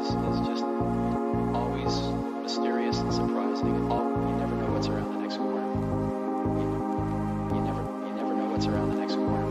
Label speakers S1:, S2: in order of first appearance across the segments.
S1: is just always mysterious and surprising. You never know what's around the next corner. You never know what's around the next corner.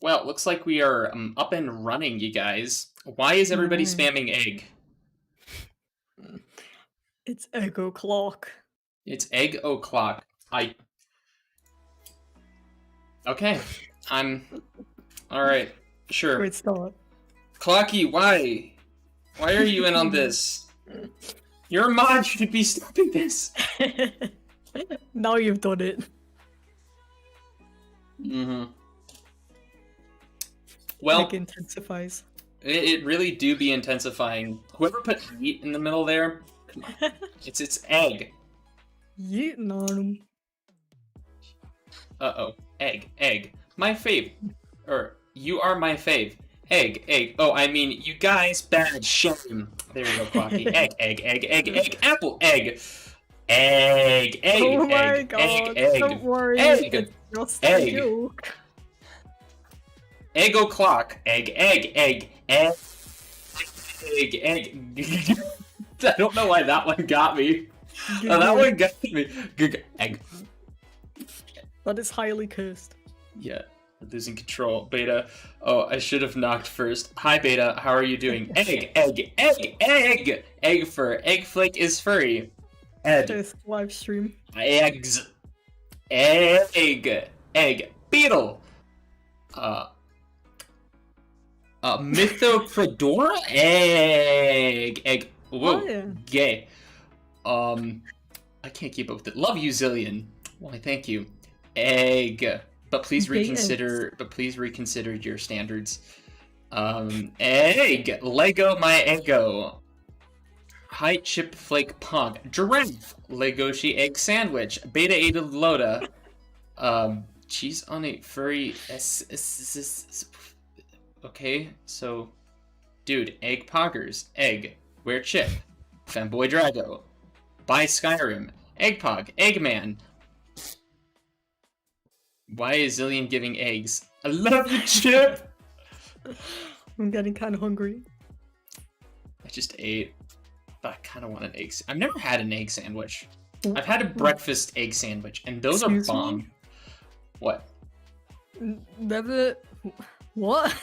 S2: Well, it looks like we are up and running, you guys. Why is everybody spamming egg?
S3: It's egg o'clock.
S2: It's egg o'clock. Okay. Alright. Sure.
S3: Great start.
S2: Clocky, why? Why are you in on this? You're a mod, you should be stopping this.
S3: Now you've done it.
S2: Mm-hmm. Well,
S3: Egg intensifies.
S2: it really do be intensifying. Whoever put yeet in the middle there, come on. It's egg.
S3: Yeeting on 'em.
S2: Uh-oh. Egg. My fave. Or, you are my fave. Egg. Oh, I mean, you guys, bad shame. There we go, Clocky. Egg. Apple, egg. Egg.
S3: Oh my god. Don't worry.
S2: Egg.
S3: It's just
S2: Egg.
S3: a joke.
S2: Egg o'clock. Egg. I don't know why that one got me. That one got me. Egg.
S3: That is highly cursed.
S2: Yeah, losing control. Beta. Oh, I should have knocked first. Hi, Beta. How are you doing? Egg. Egg fur. Egg flake is furry. Ed.
S3: First live stream.
S2: Eggs. Egg. Beetle. Mythoprodora? Egg. Whoa.
S3: Oh, yeah.
S2: Gay. I can't keep up with it. Love you, Zillion. Why, thank you. Egg. But please
S3: Gay
S2: reconsider. But please reconsider your standards. Egg. Lego my ego. Hi, ChipFlake Pog. Giraffe. Legoshi egg sandwich. Beta Ada Loda. Cheese on a furry. Okay, so, dude, egg poggers, egg, where chip, femboy Drago, buy Skyrim, egg pog, Eggman. Why is Zillion giving eggs? I love you, Chip.
S3: I'm getting kind of hungry.
S2: I just ate, but I kind of want an egg. I've never had an egg sandwich. I've had a breakfast egg sandwich, and those
S3: Excuse
S2: are
S3: me?
S2: bomb. What?
S3: Never. What?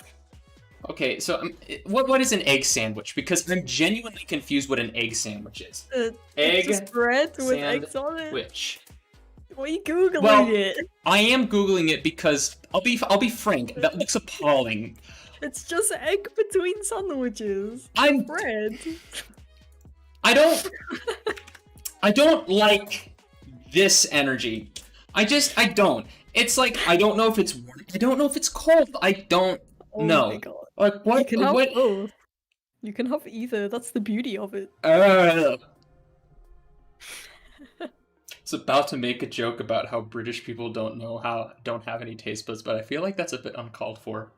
S2: Okay, so what is an egg sandwich? Because I'm genuinely confused what an egg sandwich is. Egg
S3: It's just bread with eggs on it.
S2: Sandwich.
S3: Why are you googling
S2: Well,
S3: it?
S2: I am googling it because I'll be frank. That looks appalling.
S3: It's just egg between sandwiches.
S2: I'm.
S3: Bread.
S2: I don't like this energy. I don't. It's like I don't know if it's warm. I don't know if it's cold. I don't
S3: Oh
S2: know.
S3: my god.
S2: Like what?
S3: You can have
S2: what?
S3: both. You can have either. That's the beauty of it.
S2: It's about to make a joke about how British people don't have any taste buds, but I feel like that's a bit uncalled for.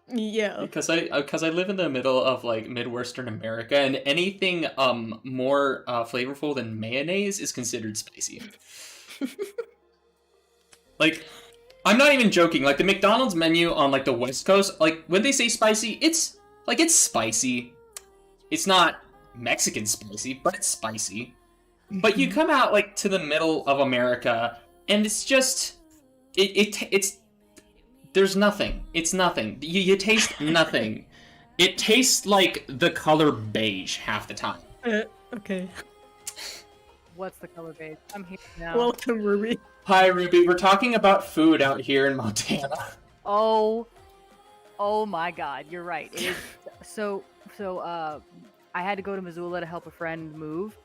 S3: Yeah.
S2: Because I live in the middle of like Midwestern America, and anything more flavorful than mayonnaise is considered spicy. Like, I'm not even joking. Like the McDonald's menu on like the West Coast, like when they say spicy, it's spicy. It's not Mexican spicy, but it's spicy. But you come out like to the middle of America, and it's just it's there's nothing. It's nothing. You taste nothing. It tastes like the color beige half the time.
S3: Okay.
S4: What's the color beige? I'm here now.
S3: Welcome, Ruby.
S2: Hi, Ruby. We're talking about food out here in Montana.
S4: Oh my God, you're right. It is so. I had to go to Missoula to help a friend move,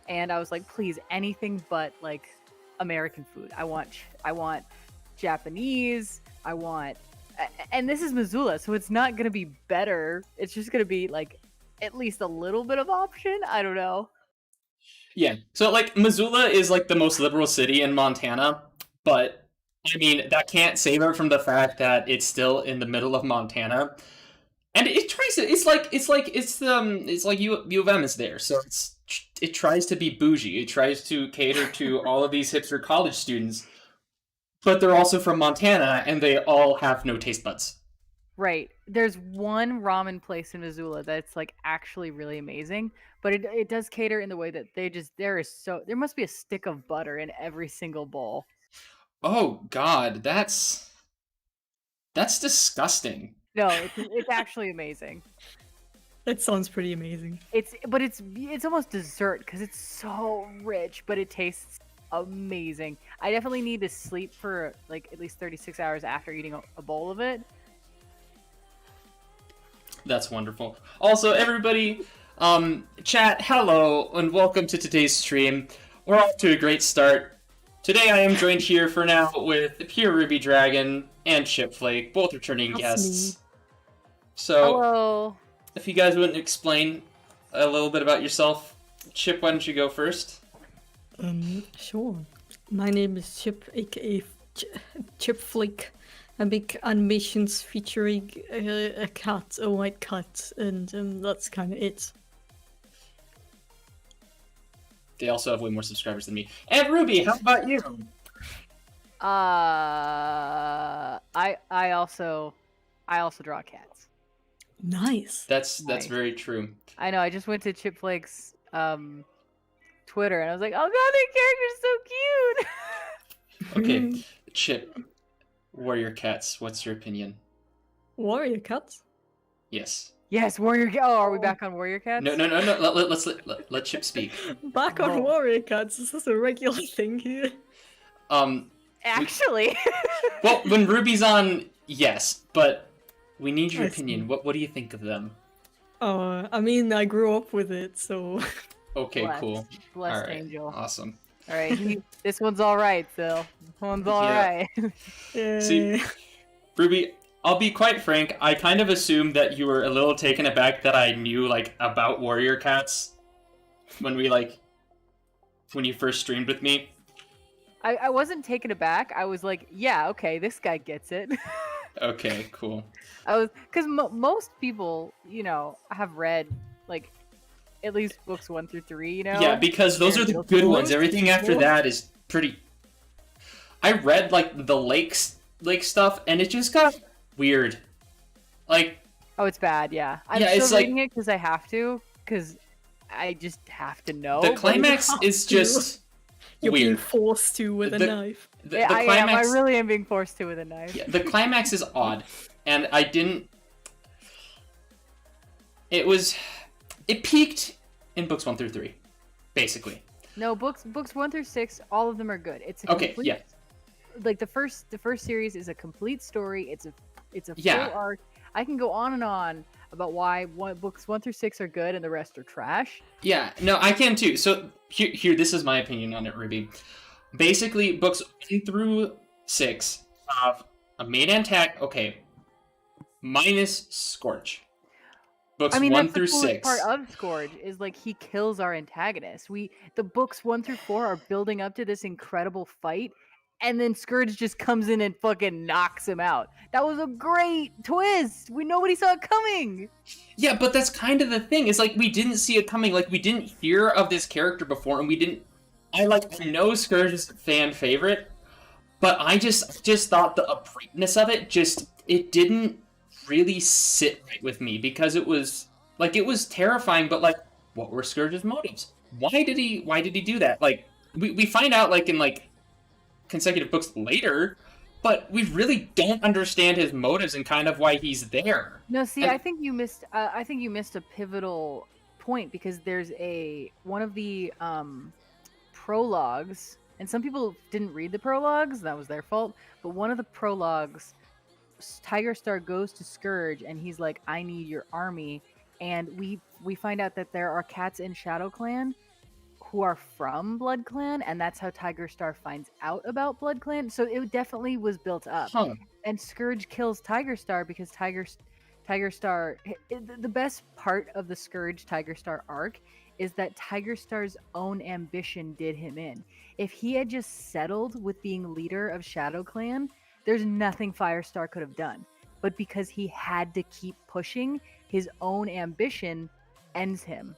S4: and I was like, please, anything but like American food. I want Japanese. And this is Missoula, so it's not gonna be better. It's just gonna be like at least a little bit of option. I don't know.
S2: Yeah. So like Missoula is like the most liberal city in Montana, but I mean that can't save it from the fact that it's still in the middle of Montana. And it tries to it's like U of M is there. So it tries to be bougie. It tries to cater to all of these hipster college students. But they're also from Montana, and they all have no taste buds.
S4: Right. There's one ramen place in Missoula that's like actually really amazing, but it does cater in the way that there must be a stick of butter in every single bowl.
S2: Oh God, that's disgusting.
S4: No, it's actually amazing.
S3: That sounds pretty amazing.
S4: It's almost dessert because it's so rich, but it tastes amazing. I definitely need to sleep for like at least 36 hours after eating a bowl of it.
S2: That's wonderful. Also, everybody, chat, hello, and welcome to today's stream. We're off to a great start. Today I am joined here for now with PureRubyDragon and ChipFlake, both returning
S3: That's
S2: guests. So,
S4: Hello.
S2: if you guys wouldn't explain a little bit about yourself, Chip, why don't you go first?
S3: Sure. My name is Chip, aka ChipFlake. I make animations featuring a cat, a white cat, and that's kind of it.
S2: They also have way more subscribers than me. And Ruby, how about you?
S4: I also draw cats.
S3: Nice.
S2: That's
S4: Nice.
S2: very true.
S4: I know. I just went to ChipFlake's Twitter and I was like, oh god, their character's so cute.
S2: Okay, Chip, warrior cats, what's your opinion?
S3: Warrior cats?
S2: Yes.
S4: Yes, warrior. Oh, are we back on warrior cats?
S2: No. Let's let Chip speak.
S3: Back on
S4: Oh.
S3: warrior cats. Is this a regular thing here?
S4: Actually.
S2: Well, when Ruby's on, yes, but we need your
S3: I
S2: opinion.
S3: see.
S2: What do you think of them?
S3: I mean, I grew up with it, so...
S2: Okay,
S4: Blessed.
S2: cool.
S4: Blessed
S2: All right,
S4: angel.
S2: awesome.
S4: All right, this one's all right, Phil. This one's all
S2: Yeah.
S4: right.
S2: See, Ruby, I'll be quite frank. I kind of assumed that you were a little taken aback that I knew about warrior cats when you first streamed with me.
S4: I wasn't taken aback. I was like, yeah, okay, this guy gets it.
S2: Okay, cool.
S4: Because most people, have read at least books 1 through 3.
S2: Yeah, because those are the
S4: Guilty
S2: good
S4: Wars?
S2: ones. Everything after that is pretty. I read the lake stuff, and it just got weird.
S4: Oh, it's bad. Yeah, I'm
S2: Yeah, it's
S4: still
S2: like-
S4: reading it because I have to. Because I just have to know.
S2: The
S4: but-
S2: climax is just
S3: You're being
S2: weird.
S3: forced to with a
S2: The-
S3: knife.
S2: The
S4: Yeah, I am.
S2: climax.
S4: I really am being forced to with a knife.
S2: Yeah, the climax is odd, and I didn't. It peaked in books 1 through 3, basically.
S4: No, books 1 through 6, all of them are good. It's a
S2: Okay,
S4: complete,
S2: yeah.
S4: Like the first series is a complete story. It's a
S2: Yeah.
S4: full arc. I can go on and on about why books 1 through 6 are good and the rest are trash.
S2: Yeah, no, I can too. So here, this is my opinion on it, Ruby. Basically, books 1 through 6 have a main antagonist. Okay, minus Scorch. Books
S4: I mean,
S2: 1
S4: that's
S2: through
S4: the coolest
S2: 6.
S4: part of Scourge is he kills our antagonist. The books 1 through 4 are building up to this incredible fight, and then Scourge just comes in and fucking knocks him out. That was a great twist. Nobody saw it coming.
S2: Yeah, but that's kind of the thing. Is we didn't see it coming. We didn't hear of this character before, and we didn't. I know Scourge is a fan favorite, but I just thought the uprightness of it it didn't really sit right with me because it was terrifying, but what were Scourge's motives? Why did he do that? We find out in consecutive books later, but we really don't understand his motives and kind of why he's there.
S4: No, see,
S2: And-
S4: I think you missed. I think you missed a pivotal point because there's one of the prologues, and some people didn't read the prologues. That was their fault. But one of the prologues, Tiger Star goes to Scourge, and he's like, "I need your army." And we find out that there are cats in Shadow Clan who are from Blood Clan, and that's how Tiger Star finds out about Blood Clan. So it definitely was built up.
S2: Huh.
S4: And Scourge kills Tiger Star because Tiger Star. The best part of the Scourge Tiger Star arc is that Tiger Star's own ambition did him in. If he had just settled with being leader of Shadow Clan, there's nothing Firestar could have done. But because he had to keep pushing, his own ambition ends him.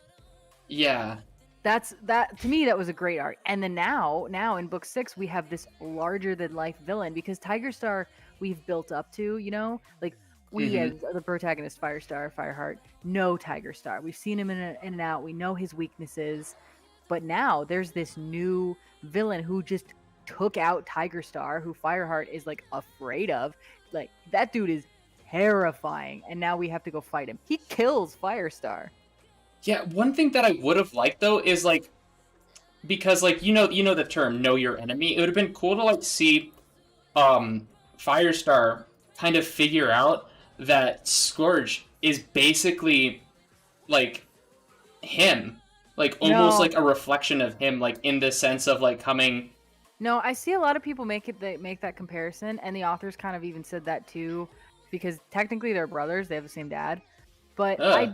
S2: Yeah.
S4: That to me, that was a great arc. And then now in book 6 we have this larger than life villain because Tiger Star we've built up to, we as the protagonist Firestar, Fireheart, know Tiger Star. We've seen him in and out. We know his weaknesses. But now there's this new villain who just took out Tiger Star, who Fireheart is afraid of. That dude is terrifying. And now we have to go fight him. He kills Firestar.
S2: Yeah, one thing that I would have liked though is because you know the term know your enemy. It would have been cool to see Firestar kind of figure out that Scourge is basically him. Almost
S4: No.
S2: a reflection of him, in the sense of coming
S4: No, I see a lot of people make that comparison, and the authors kind of even said that too, because technically they're brothers, they have the same dad. But I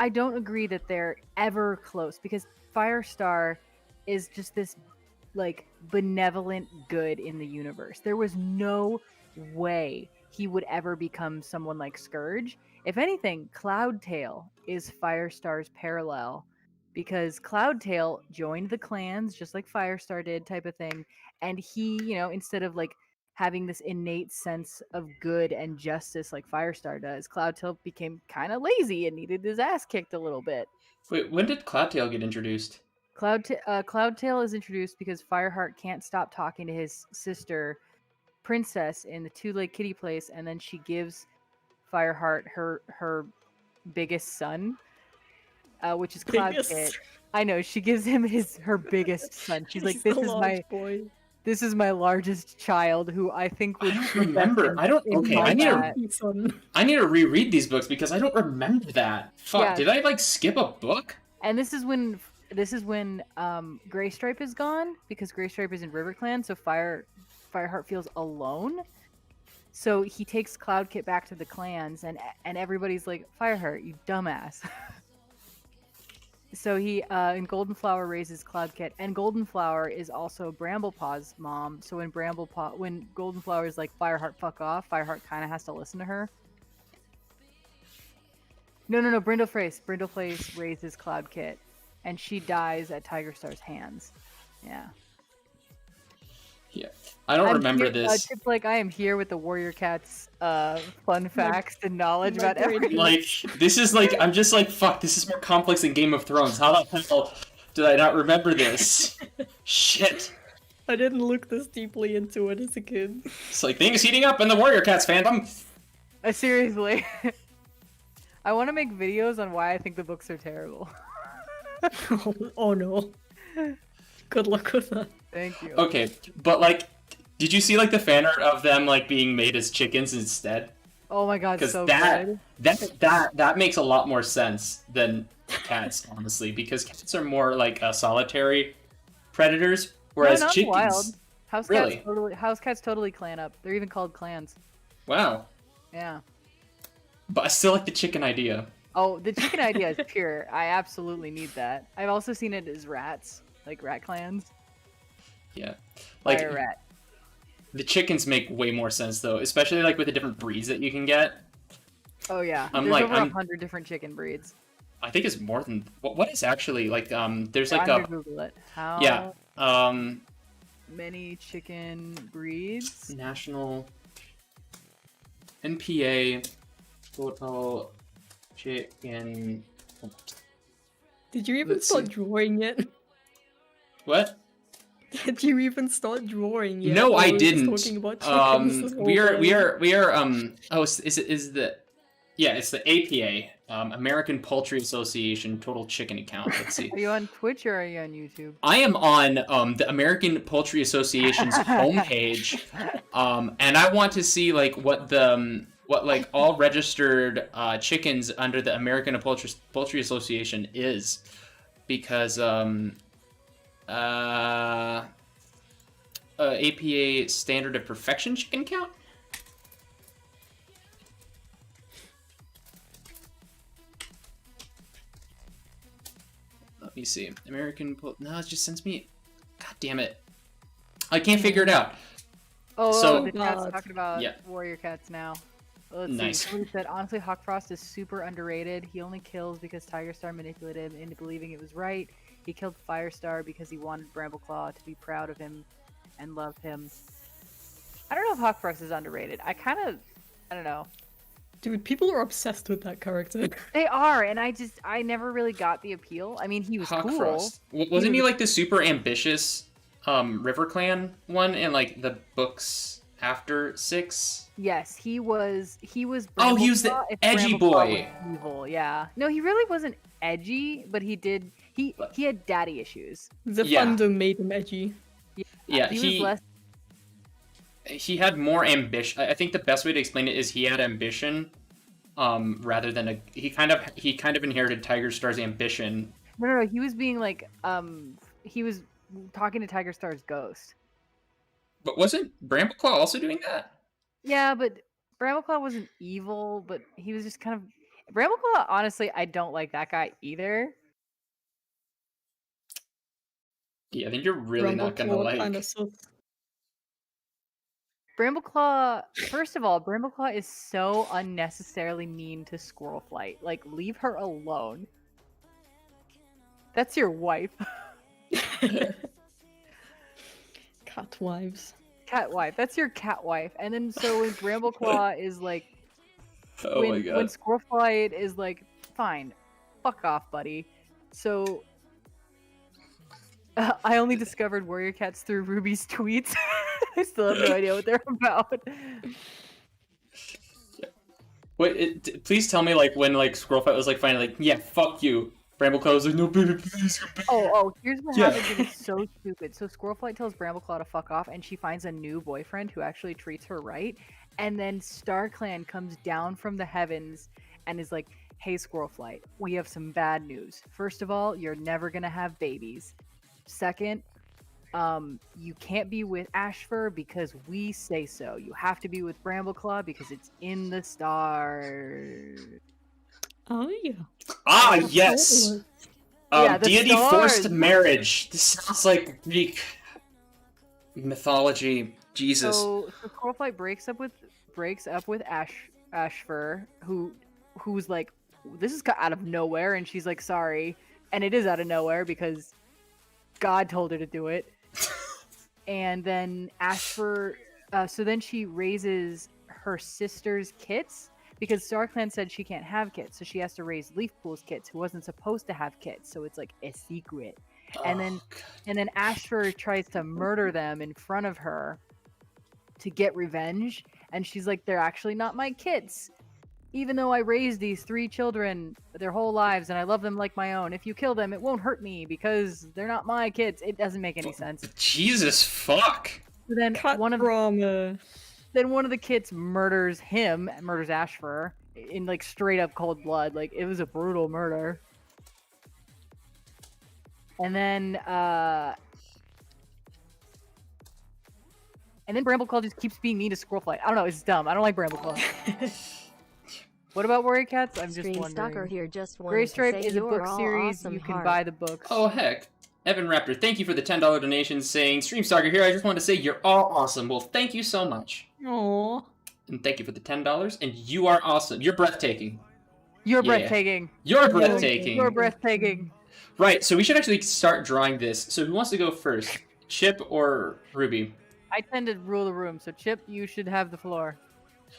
S4: don't agree that they're ever close, because Firestar is just this like benevolent good in the universe. There was no way he would ever become someone like Scourge. If anything, Cloudtail is Firestar's parallel, because Cloudtail joined the clans just like Firestar did, type of thing. And he, instead of like having this innate sense of good and justice like Firestar does, Cloudtail became kind of lazy and needed his ass kicked a little bit.
S2: Wait, when did Cloudtail get introduced?
S4: Cloudtail is introduced because Fireheart can't stop talking to his sister, Princess, in the Two-Leg Kitty place, and then she gives Fireheart her biggest son, which is Cloudkit. I know, she gives him her biggest son. She's like, this is my largest child, who I think would.
S2: I don't remember. I need to reread these books because I don't remember that. Fuck, yeah. Did I like skip a book?
S4: And this is when Greystripe is gone, because Greystripe is in RiverClan, so Fireheart feels alone. So he takes Cloudkit back to the clans, and everybody's like, Fireheart, you dumbass. So he in Goldenflower raises Cloudkit, and Goldenflower is also Bramblepaw's mom. So when Goldenflower is like, Fireheart, fuck off, Fireheart kind of has to listen to her. No, Brindleface raises Cloudkit, and she dies at Tigerstar's hands. Yeah.
S2: Yeah, I don't remember this.
S4: ChipFlake, I am here with the Warrior Cats fun facts and knowledge about everything.
S2: Like, this is like, I'm just like, fuck, this is more complex than Game of Thrones. How the hell did I not remember this? Shit.
S3: I didn't look this deeply into it as a kid.
S2: It's like, things heating up in the Warrior Cats fandom.
S4: Seriously. I want to make videos on why I think the books are terrible.
S3: Oh no. Good luck with that.
S4: Thank you.
S2: Okay, but like, did you see like the fan art of them like being made as chickens instead?
S4: Oh my god, so
S2: good.
S4: Because
S2: that makes a lot more sense than cats, honestly, because cats are more like solitary predators, whereas chickens.
S4: Wild.
S2: House
S4: cats totally clan up. They're even called clans.
S2: Wow.
S4: Yeah.
S2: But I still like the chicken idea.
S4: Oh, the chicken idea is pure. I absolutely need that. I've also seen it as rats, like rat clans.
S2: Yeah, like
S4: Fire rat.
S2: The chickens make way more sense though, especially like with the different breeds that you can get.
S4: Oh yeah, there's over 100 different chicken breeds.
S2: I think it's more than what is actually like. There's like
S4: I'm gonna Google it. How?
S2: Yeah.
S4: Many chicken breeds.
S2: National NPA total chicken.
S3: Did you even start drawing yet?
S2: What?
S3: Did you even start drawing yet?
S2: No, I didn't.
S3: Talking about chickens
S2: we are. Oh, it's the APA, American Poultry Association Total Chicken Account. Let's see.
S4: Are you on Twitch or are you on YouTube?
S2: I am on the American Poultry Association's homepage, and I want to see like what all registered chickens under the American Poultry Association is, because APA Standard of Perfection chicken count. Let me see. No, it just sends me. God damn it! I can't figure it out.
S4: The chat's talking about Warrior Cats now. Let's see. Somebody said, honestly, Hawkfrost is super underrated. He only kills because Tigerstar manipulated him into believing it was right. He killed Firestar because he wanted Brambleclaw to be proud of him and love him. I don't know if Hawkfrost is underrated. I don't know.
S3: Dude, people are obsessed with that character.
S4: They are, and I never really got the appeal. I mean, he was cool.
S2: Wasn't he like the super ambitious RiverClan one in like the books after 6?
S4: Yes, he was.
S2: He was the edgy boy.
S4: Evil, yeah. No, he really wasn't edgy, but he had daddy issues.
S3: The fandom made him edgy.
S2: Yeah,
S4: he was less.
S2: He had more ambition. I think the best way to explain it is he had ambition, rather than he kind of inherited Tigerstar's ambition.
S4: No, he was being like he was talking to Tigerstar's ghost.
S2: But wasn't Brambleclaw also doing that?
S4: Yeah, but Brambleclaw wasn't evil, but he was just kind of. Brambleclaw, honestly, I don't like that guy either.
S2: Yeah, then you're really not gonna
S3: Brambleclaw
S2: like.
S3: kinda sus.
S4: Brambleclaw, first of all, Brambleclaw is so unnecessarily mean to Squirrelflight. Like, leave her alone. That's your wife.
S3: Cat wives.
S4: Cat wife. That's your cat wife. And then so when Brambleclaw is like,
S2: Oh my god.
S4: when Squirrelflight is like, fine, fuck off, buddy. So I only discovered Warrior Cats through Ruby's tweets. I still have no idea what they're about.
S2: Wait, please tell me like when like Squirrelfight was like finally like, yeah, fuck you. Brambleclaw was like, no, baby, please. Come back.
S4: Oh, here's what
S2: Yeah.
S4: happens. It is so stupid. So Squirrelflight tells Brambleclaw to fuck off, and she finds a new boyfriend who actually treats her right. And then StarClan comes down from the heavens and is like, hey, Squirrelflight, we have some bad news. First of all, you're never gonna have babies. Second, you can't be with Ashfur because we say so. You have to be with Brambleclaw because it's in the stars.
S3: Oh yeah.
S2: Ah, yes.
S3: Totally.
S4: Yeah, the
S2: deity
S4: stars.
S2: forced marriage. This sounds like Greek mythology. Jesus.
S4: So Squirrelflight breaks up with Ashfur, who's like, this is out of nowhere, and she's like, sorry, and it is out of nowhere because God told her to do it. And then Ashfur, so then she raises her sister's kits because StarClan said she can't have kids, so she has to raise Leafpool's kids, who wasn't supposed to have kids, so it's like a secret. And then Ashfur tries to murder them in front of her to get revenge, and she's like, they're actually not my kids. Even though I raised these 3 children their whole lives and I love them like my own, if you kill them, it won't hurt me because they're not my kids. It doesn't make any sense.
S2: Jesus fuck.
S4: So then
S3: Cat
S4: one of
S3: drama.
S4: the kids murders Ashfur in like straight up cold blood. Like, it was a brutal murder. And then Brambleclaw just keeps being mean to Squirrelflight. I don't know, it's dumb. I don't like Brambleclaw. What about Warrior Cats? I'm just
S5: Stream
S4: wondering.
S5: Stalker here just wanted
S4: Grey
S5: to
S4: Stripe
S5: say
S4: is a
S5: you're
S4: book
S5: all
S4: series.
S5: awesome
S4: You can
S5: heart.
S4: buy the books.
S2: Oh heck. Evan Raptor, thank you for the $10 donation saying, Streamstalker here, I just want to say you're all awesome. Well, thank you so much.
S3: Aww.
S2: And thank you for the $10, and you are awesome. You're breathtaking.
S4: You're
S2: Yeah.
S4: breathtaking.
S2: You're breathtaking.
S4: You're breathtaking.
S2: Right, so we should actually start drawing this. So who wants to go first? Chip or Ruby?
S4: I tend to rule the room, so Chip, you should have the floor.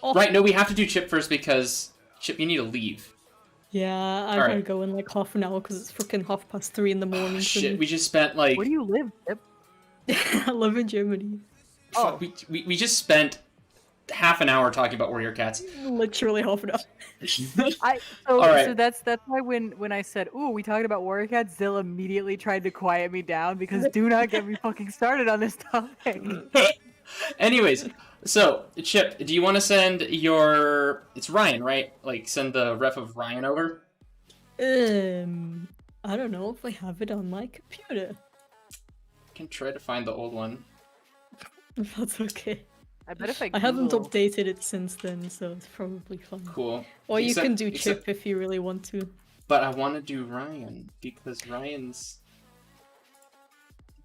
S3: Oh.
S2: Right, no, we have to do Chip first because, Chip, you need to leave.
S3: Yeah, I'm
S2: Alright.
S3: gonna go in like half an hour because it's freaking 3:30 in the morning.
S2: Oh,
S3: for
S2: shit,
S3: me.
S2: we just spent like...
S4: Where do you live, Chip?
S3: I live in Germany.
S2: Fuck, we just spent half an hour talking about Warrior Cats.
S3: Literally half an hour.
S2: Alright.
S4: So that's why when I said, "Ooh, we talked about Warrior Cats," Zill immediately tried to quiet me down because do not get me fucking started on this topic.
S2: Anyways, so, Chip, do you want to send your... It's Ryan, right? Like, send the ref of Ryan over?
S3: I don't know if I have it on my computer.
S2: I can try to find the old one.
S3: If that's okay.
S4: I bet if
S3: I haven't
S4: Google-
S3: updated it since then, so it's probably fine.
S2: Cool.
S3: Or you
S2: Except-
S3: can do
S2: except-
S3: Chip if you really want to.
S2: But I want to do Ryan, because Ryan's...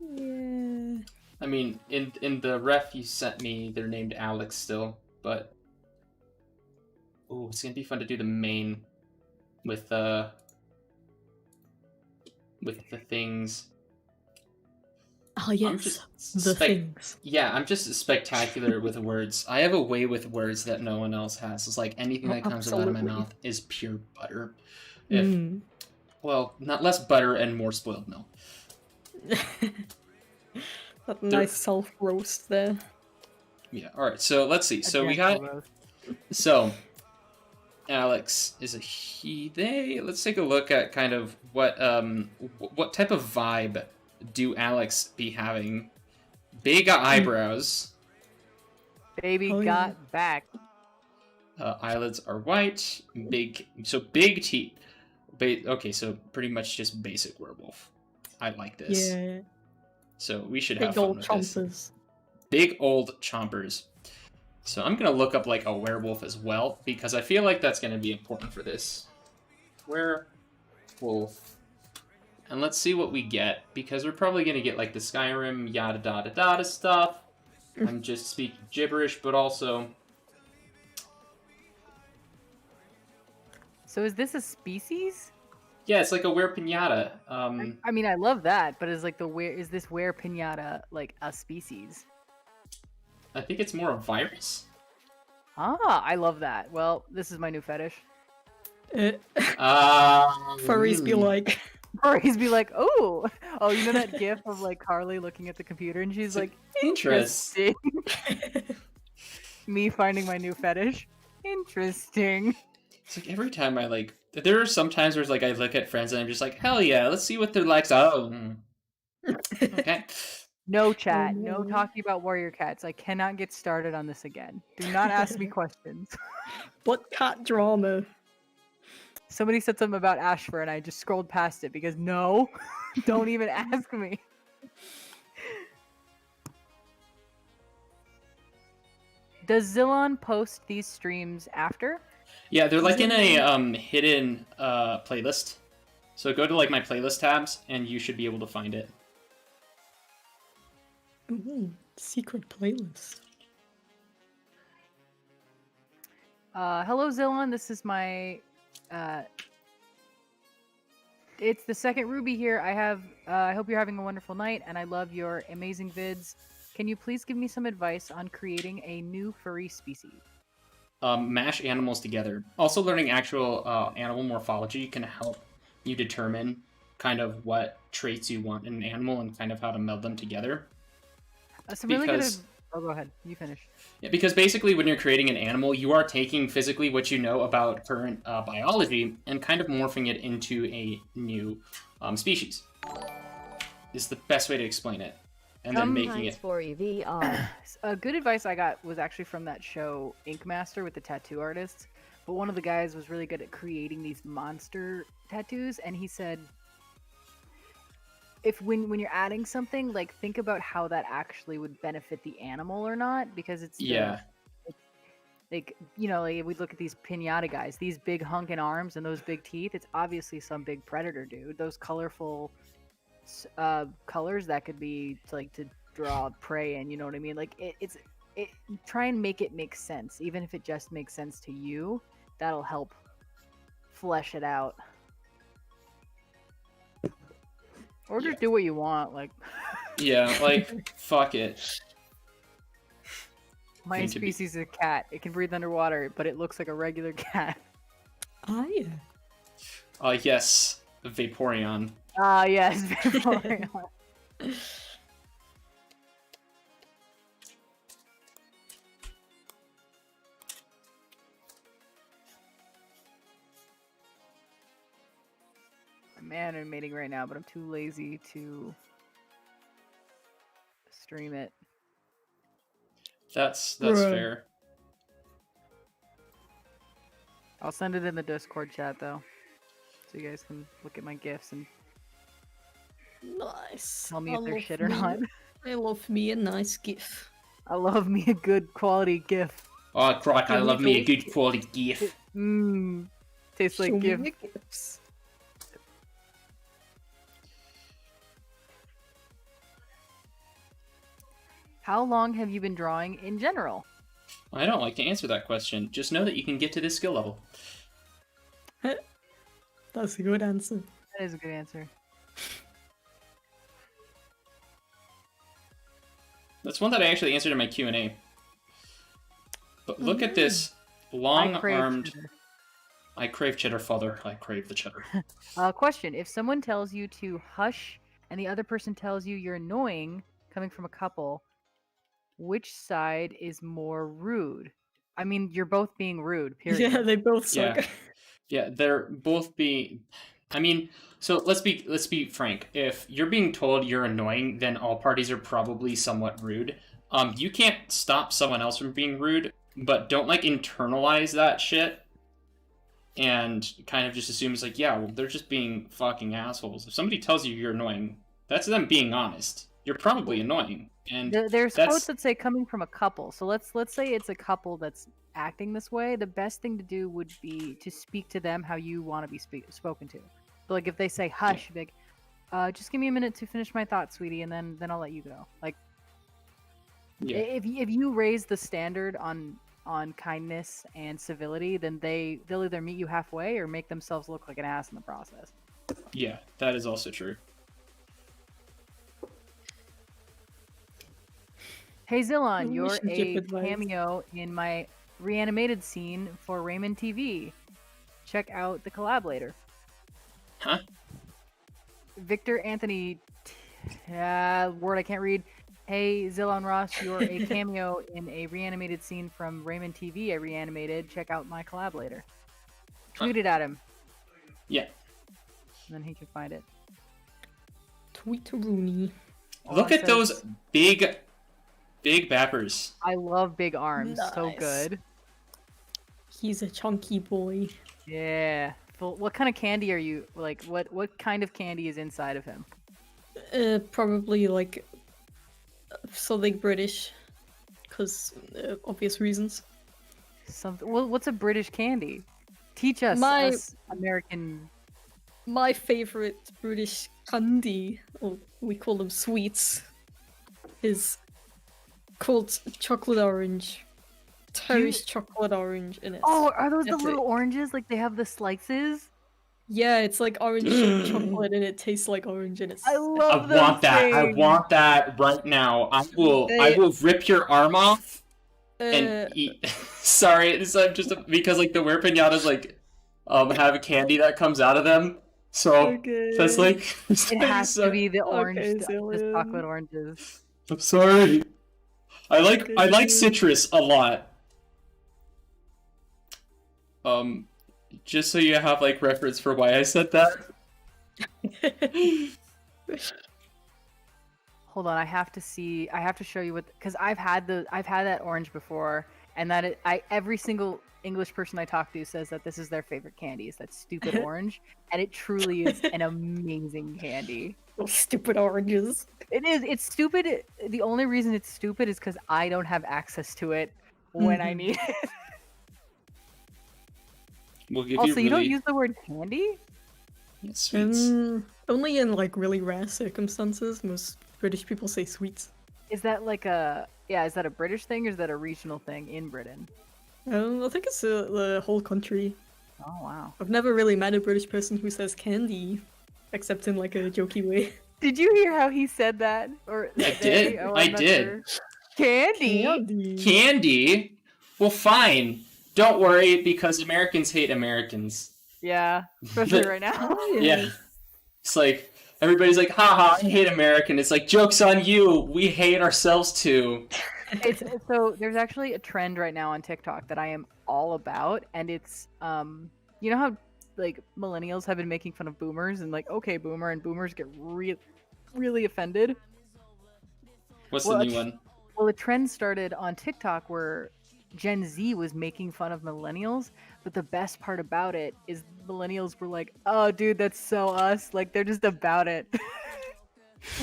S3: Yeah.
S2: I mean, in the ref you sent me, they're named Alex still, but... Ooh, it's gonna be fun to do the main with the things.
S3: Oh
S2: I'm
S3: yes,
S2: just
S3: the things.
S2: Yeah, I'm just spectacular with words. I have a way with words that no one else has. It's like anything that comes out of my
S3: Absolutely.
S2: mouth is pure butter. If
S3: Mm.
S2: Well, not less butter and more spoiled milk.
S3: That nice self roast there.
S2: Yeah. All right. So let's see.
S4: a
S2: So we
S4: gentle
S2: got.
S4: roast.
S2: So Alex is a he. They. Let's take a look at kind of what type of vibe do Alex be having? Big eyebrows.
S4: Baby
S3: Oh, yeah.
S4: got back.
S2: Eyelids are white. Big teeth. Okay, so pretty much just basic werewolf. I like this.
S3: Yeah,
S2: So we should have
S3: big
S2: fun
S3: old
S2: with this.
S3: chompers.
S2: big old chompers. So I'm gonna look up like a werewolf as well, because I feel like that's gonna be important for this. Werewolf. And let's see what we get, because we're probably gonna get like the Skyrim yada da da stuff. I'm just speaking gibberish, but also...
S4: So is this a species?
S2: Yeah, it's like a Were-piñata.
S4: I mean, I love that, but is this Were-piñata like a species?
S2: I think it's more a virus.
S4: Ah, I love that. Well, this is my new fetish.
S3: Furries be like,
S4: Furries be like, oh, you know that gif of like Carly looking at the computer and she's like, interesting. Me finding my new fetish. Interesting.
S2: It's like every time I like, there are some times where it's like I look at friends and I'm just like, hell yeah, let's see what their likes. Oh, okay.
S4: No chat,
S3: Oh,
S4: no
S3: no.
S4: talking about warrior cats. I cannot get started on this again. Do not ask me questions.
S3: what cat drama?
S4: Somebody said something about Ashfur and I just scrolled past it because no, don't even ask me. Does Zillon post these streams after?
S2: Yeah, they're like in a hidden playlist. So go to like my playlist tabs and you should be able to find it.
S3: Ooh, secret playlist.
S4: Hello Zillon, this is my it's the second Ruby here. I hope you're having a wonderful night and I love your amazing vids. Can you please give me some advice on creating a new furry species?
S2: Mash animals together. Also, learning actual animal morphology can help you determine kind of what traits you want in an animal and kind of how to meld them together.
S4: Oh, go ahead. You finish.
S2: Yeah, because basically when you're creating an animal, you are taking physically what you know about current biology and kind of morphing it into a new species. Is the best way to explain it. And then making it...
S5: for EVR.
S4: Good advice I got was actually from that show Ink Master with the tattoo artists. But one of the guys was really good at creating these monster tattoos, and he said, if when you're adding something, like think about how that actually would benefit the animal or not, because it's like, you know, like we look at these piñata guys, these big hunking arms and those big teeth. It's obviously some big predator, dude. Those colorful colors that could be to draw prey in, you know what I mean? Like it's try and make it make sense, even if it just makes sense to you. That'll help flesh it out. Or just do what you want, like.
S2: Yeah, like, fuck it.
S4: My species is a cat. It can breathe underwater, but it looks like a regular cat.
S3: Ah, yeah.
S2: Yes, Vaporeon.
S4: Ah, yes, Vaporeon. I'm animating right now, but I'm too lazy to stream it.
S2: That's
S3: Bruh.
S2: fair.
S4: I'll send it in the Discord chat though, so you guys can look at my GIFs and
S3: Nice.
S4: tell me if they're shit or not.
S3: I love me a nice GIF.
S4: I love me a good quality GIF.
S2: Oh, croc, I
S3: Here we
S2: love me a
S3: go.
S2: good quality GIF.
S4: Mmm, tastes like
S3: Show me
S4: GIF.
S3: the GIFs.
S4: How long have you been drawing in general?
S2: I don't like to answer that question. Just know that you can get to this skill level.
S3: That's a good answer.
S4: That is a good answer.
S2: That's one that I actually answered in my Q&A. But look at this long-armed... I crave cheddar, father. I crave the cheddar.
S4: Question. If someone tells you to hush and the other person tells you you're annoying, coming from a couple, which side is more rude? I mean, you're both being rude, period.
S3: Yeah, they both suck.
S2: Yeah. Yeah, they're both being... I mean, so let's be frank. If you're being told you're annoying, then all parties are probably somewhat rude. You can't stop someone else from being rude, but don't like internalize that shit and kind of just assume it's like, yeah, well, they're just being fucking assholes. If somebody tells you you're annoying, that's them being honest. you're probably annoying. And
S4: There's
S2: that's
S4: quotes that say coming from a couple. So let's say it's a couple that's acting this way. The best thing to do would be to speak to them how you want to be spoken to. But like if they say hush, you'd be like, just give me a minute to finish my thoughts, sweetie, and then I'll let you go. Like, if you raise the standard on kindness and civility, then they'll either meet you halfway or make themselves look like an ass in the process.
S2: Yeah, that is also true.
S4: Hey Zillon, you're
S3: Relationship
S4: a
S3: advice.
S4: cameo in my reanimated scene for Raymond TV. Check out the collab later.
S2: Huh?
S4: Victor Anthony, word I can't read. Hey Zillon Ross, you're a cameo in a reanimated scene from Raymond TV I reanimated. Check out my collab later. Tweet it at him,
S2: Yeah.
S4: then he can find it.
S3: Tweet to Rooney.
S2: Look
S4: All
S2: at those big bappers.
S4: I love big arms. So
S3: Nice.
S4: good.
S3: He's a chunky boy.
S4: Yeah. What kind of candy are you like? What kind of candy is inside of him?
S3: Probably like something British, because obvious reasons.
S4: Something. Well, what's a British candy? Teach us,
S3: My-
S4: us American.
S3: My favorite British candy, or we call them sweets, is called chocolate orange. Terry's chocolate orange in it.
S4: Oh, are those the
S3: That's
S4: little
S3: it.
S4: oranges? Like they have the slices?
S3: Yeah, it's like orange shaped chocolate and it tastes like orange and it's
S4: I
S2: I
S4: love
S2: want
S4: those
S2: that. I
S4: things.
S2: want that right now. I will rip your arm off and eat. Sorry, it's because like the Were-piñatas like have a candy that comes out of them. So that's like
S4: It has to be the
S3: Okay,
S4: orange, the
S3: Zillion.
S4: chocolate oranges.
S2: I'm sorry. I like citrus a lot. Just so you have like reference for why I said that.
S4: Hold on, I have to show you what, because I've had that orange before, and every single English person I talk to says that this is their favorite candy, is that stupid orange, and it truly is an amazing candy.
S3: Those stupid oranges.
S4: It is. It's stupid. The only reason it's stupid is because I don't have access to it when I need it.
S2: We'll give
S4: Also,
S2: you
S4: you don't
S2: really
S4: use the word candy?
S2: sweets.
S3: Only in like really rare circumstances. Most British people say sweets.
S4: Is that is that a British thing or is that a regional thing in Britain?
S3: I think it's the whole country.
S4: Oh wow.
S3: I've never really met a British person who says candy, except in like a jokey way.
S4: Did you hear how he said that? Or
S2: I did.
S4: Oh,
S2: I
S4: I'm not
S2: did.
S4: sure. Candy.
S2: Candy? Well, fine. Don't worry, because Americans hate Americans.
S4: Yeah, especially right now.
S2: Yeah. It's like, everybody's like, haha, I hate American. It's like, joke's on you. We hate ourselves too.
S4: So there's actually a trend right now on TikTok that I am all about, and it's you know how like millennials have been making fun of boomers and like, okay, boomer, and boomers get really offended.
S2: What's
S4: Well,
S2: the new one?
S4: Well, a trend started on TikTok where Gen Z was making fun of millennials, but the best part about it is millennials were like, "Oh, dude, that's so us." Like they're just about it.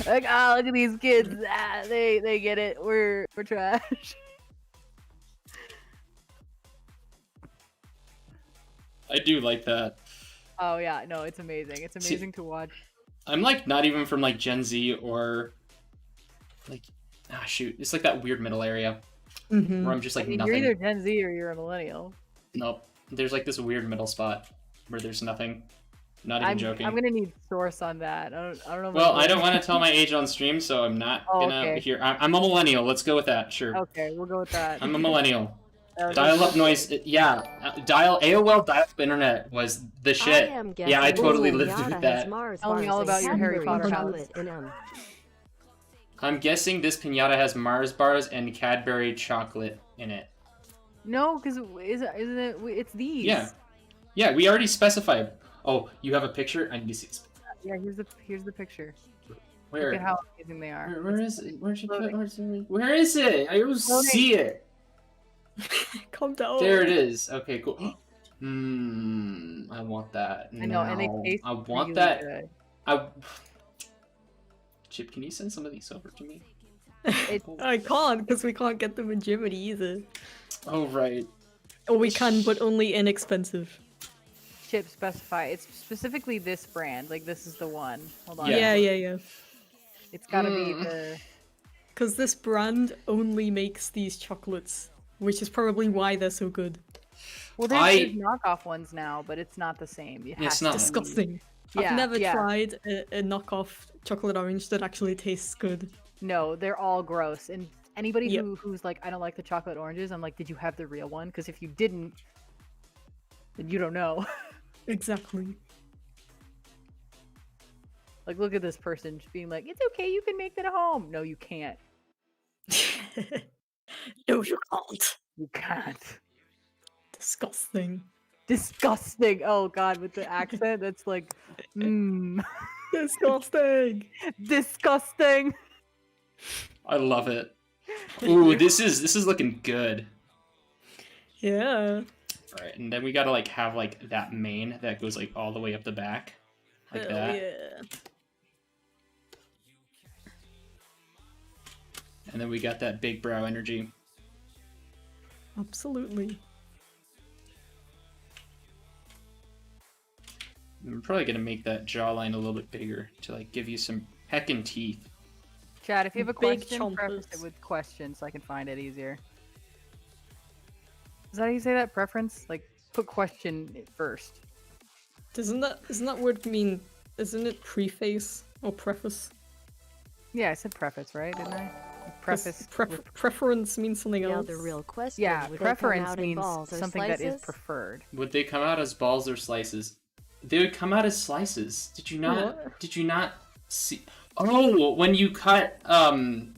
S4: Like, "Oh, look at these kids. They get it. We're trash."
S2: I do like that.
S4: Oh yeah, no, it's amazing. It's amazing to watch.
S2: I'm like not even from like Gen Z or like shoot. It's like that weird middle area
S3: Mm-hmm.
S2: where I'm just like
S4: I mean,
S2: nothing.
S4: you're either Gen Z or you're a millennial.
S2: Nope. There's like this weird middle spot where there's nothing. Not even joking.
S4: I'm gonna need source on that. I don't know.
S2: Well, I don't want to tell my age on stream, so I'm not gonna
S4: okay.
S2: hear. I'm a millennial. Let's go with that. Sure.
S4: Okay, we'll go with that.
S2: I'm a millennial.
S4: Okay.
S2: Dial-up noise. Yeah. AOL dial-up internet was the shit. Yeah, I totally lived with that.
S4: Tell me all about your Harry Potter house.
S2: I'm guessing this piñata has Mars bars and Cadbury chocolate in it.
S4: No, because isn't it? It's these.
S2: Yeah. Yeah, we already specified. Oh, you have a picture? I need to see this.
S4: Yeah. Here's the picture.
S2: Where?
S4: Look at how amazing they are.
S2: Where is it? Where is it? I don't see it.
S3: Calm down.
S2: There it is. Okay, cool. I want that.
S4: I know, and they
S2: now.
S4: taste
S2: I want
S4: really
S2: that.
S4: good.
S2: Chip, can you send some of these over to me?
S3: I can't because we can't get them in Germany either.
S2: Oh, right.
S3: Or we can, but only inexpensive.
S4: Chip, specify. It's specifically this brand. Like, this is the one. Hold on.
S3: Yeah.
S4: It's gotta be the...
S3: Because this brand only makes these chocolates, which is probably why they're so good.
S4: Well, there's knockoff ones now, but it's not the same.
S2: It's not
S3: Disgusting. I've never tried a knockoff chocolate orange that actually tastes good.
S4: No, they're all gross. And anybody who's like, I don't like the chocolate oranges, I'm like, did you have the real one? Because if you didn't, then you don't know.
S3: Exactly.
S4: Like, look at this person just being like, it's okay, you can make that at home. No, you can't.
S3: No, you can't.
S4: You can't.
S3: Disgusting.
S4: Disgusting. Oh, God, with the accent, that's like,
S3: Disgusting.
S4: Disgusting.
S2: I love it. Ooh, this is looking good.
S3: Yeah.
S2: Alright, and then we gotta like have like that mane that goes like all the way up the back. Like
S3: Hell
S2: that.
S3: yeah.
S2: And then we got that big brow energy.
S3: Absolutely.
S2: I'm probably gonna make that jawline a little bit bigger to like give you some heckin' teeth.
S4: Chad, if you have a
S3: Big
S4: question, preface
S3: chompers.
S4: it with questions so I can find it easier. Is that how you say that? Preference? Like, put question first.
S3: Isn't that word mean? Isn't it preface or preface?
S4: Yeah, I said preface, right? Didn't I? Preface.
S3: Preference means something
S5: Now
S3: else.
S5: the real question.
S4: Yeah,
S5: would they come
S4: preference
S5: out in
S4: means
S5: balls or
S4: something that is
S5: slices?
S4: preferred.
S2: Would they come out as balls or slices? They would come out as slices. Did you not?
S3: What?
S2: Did you not see? Oh, when you cut when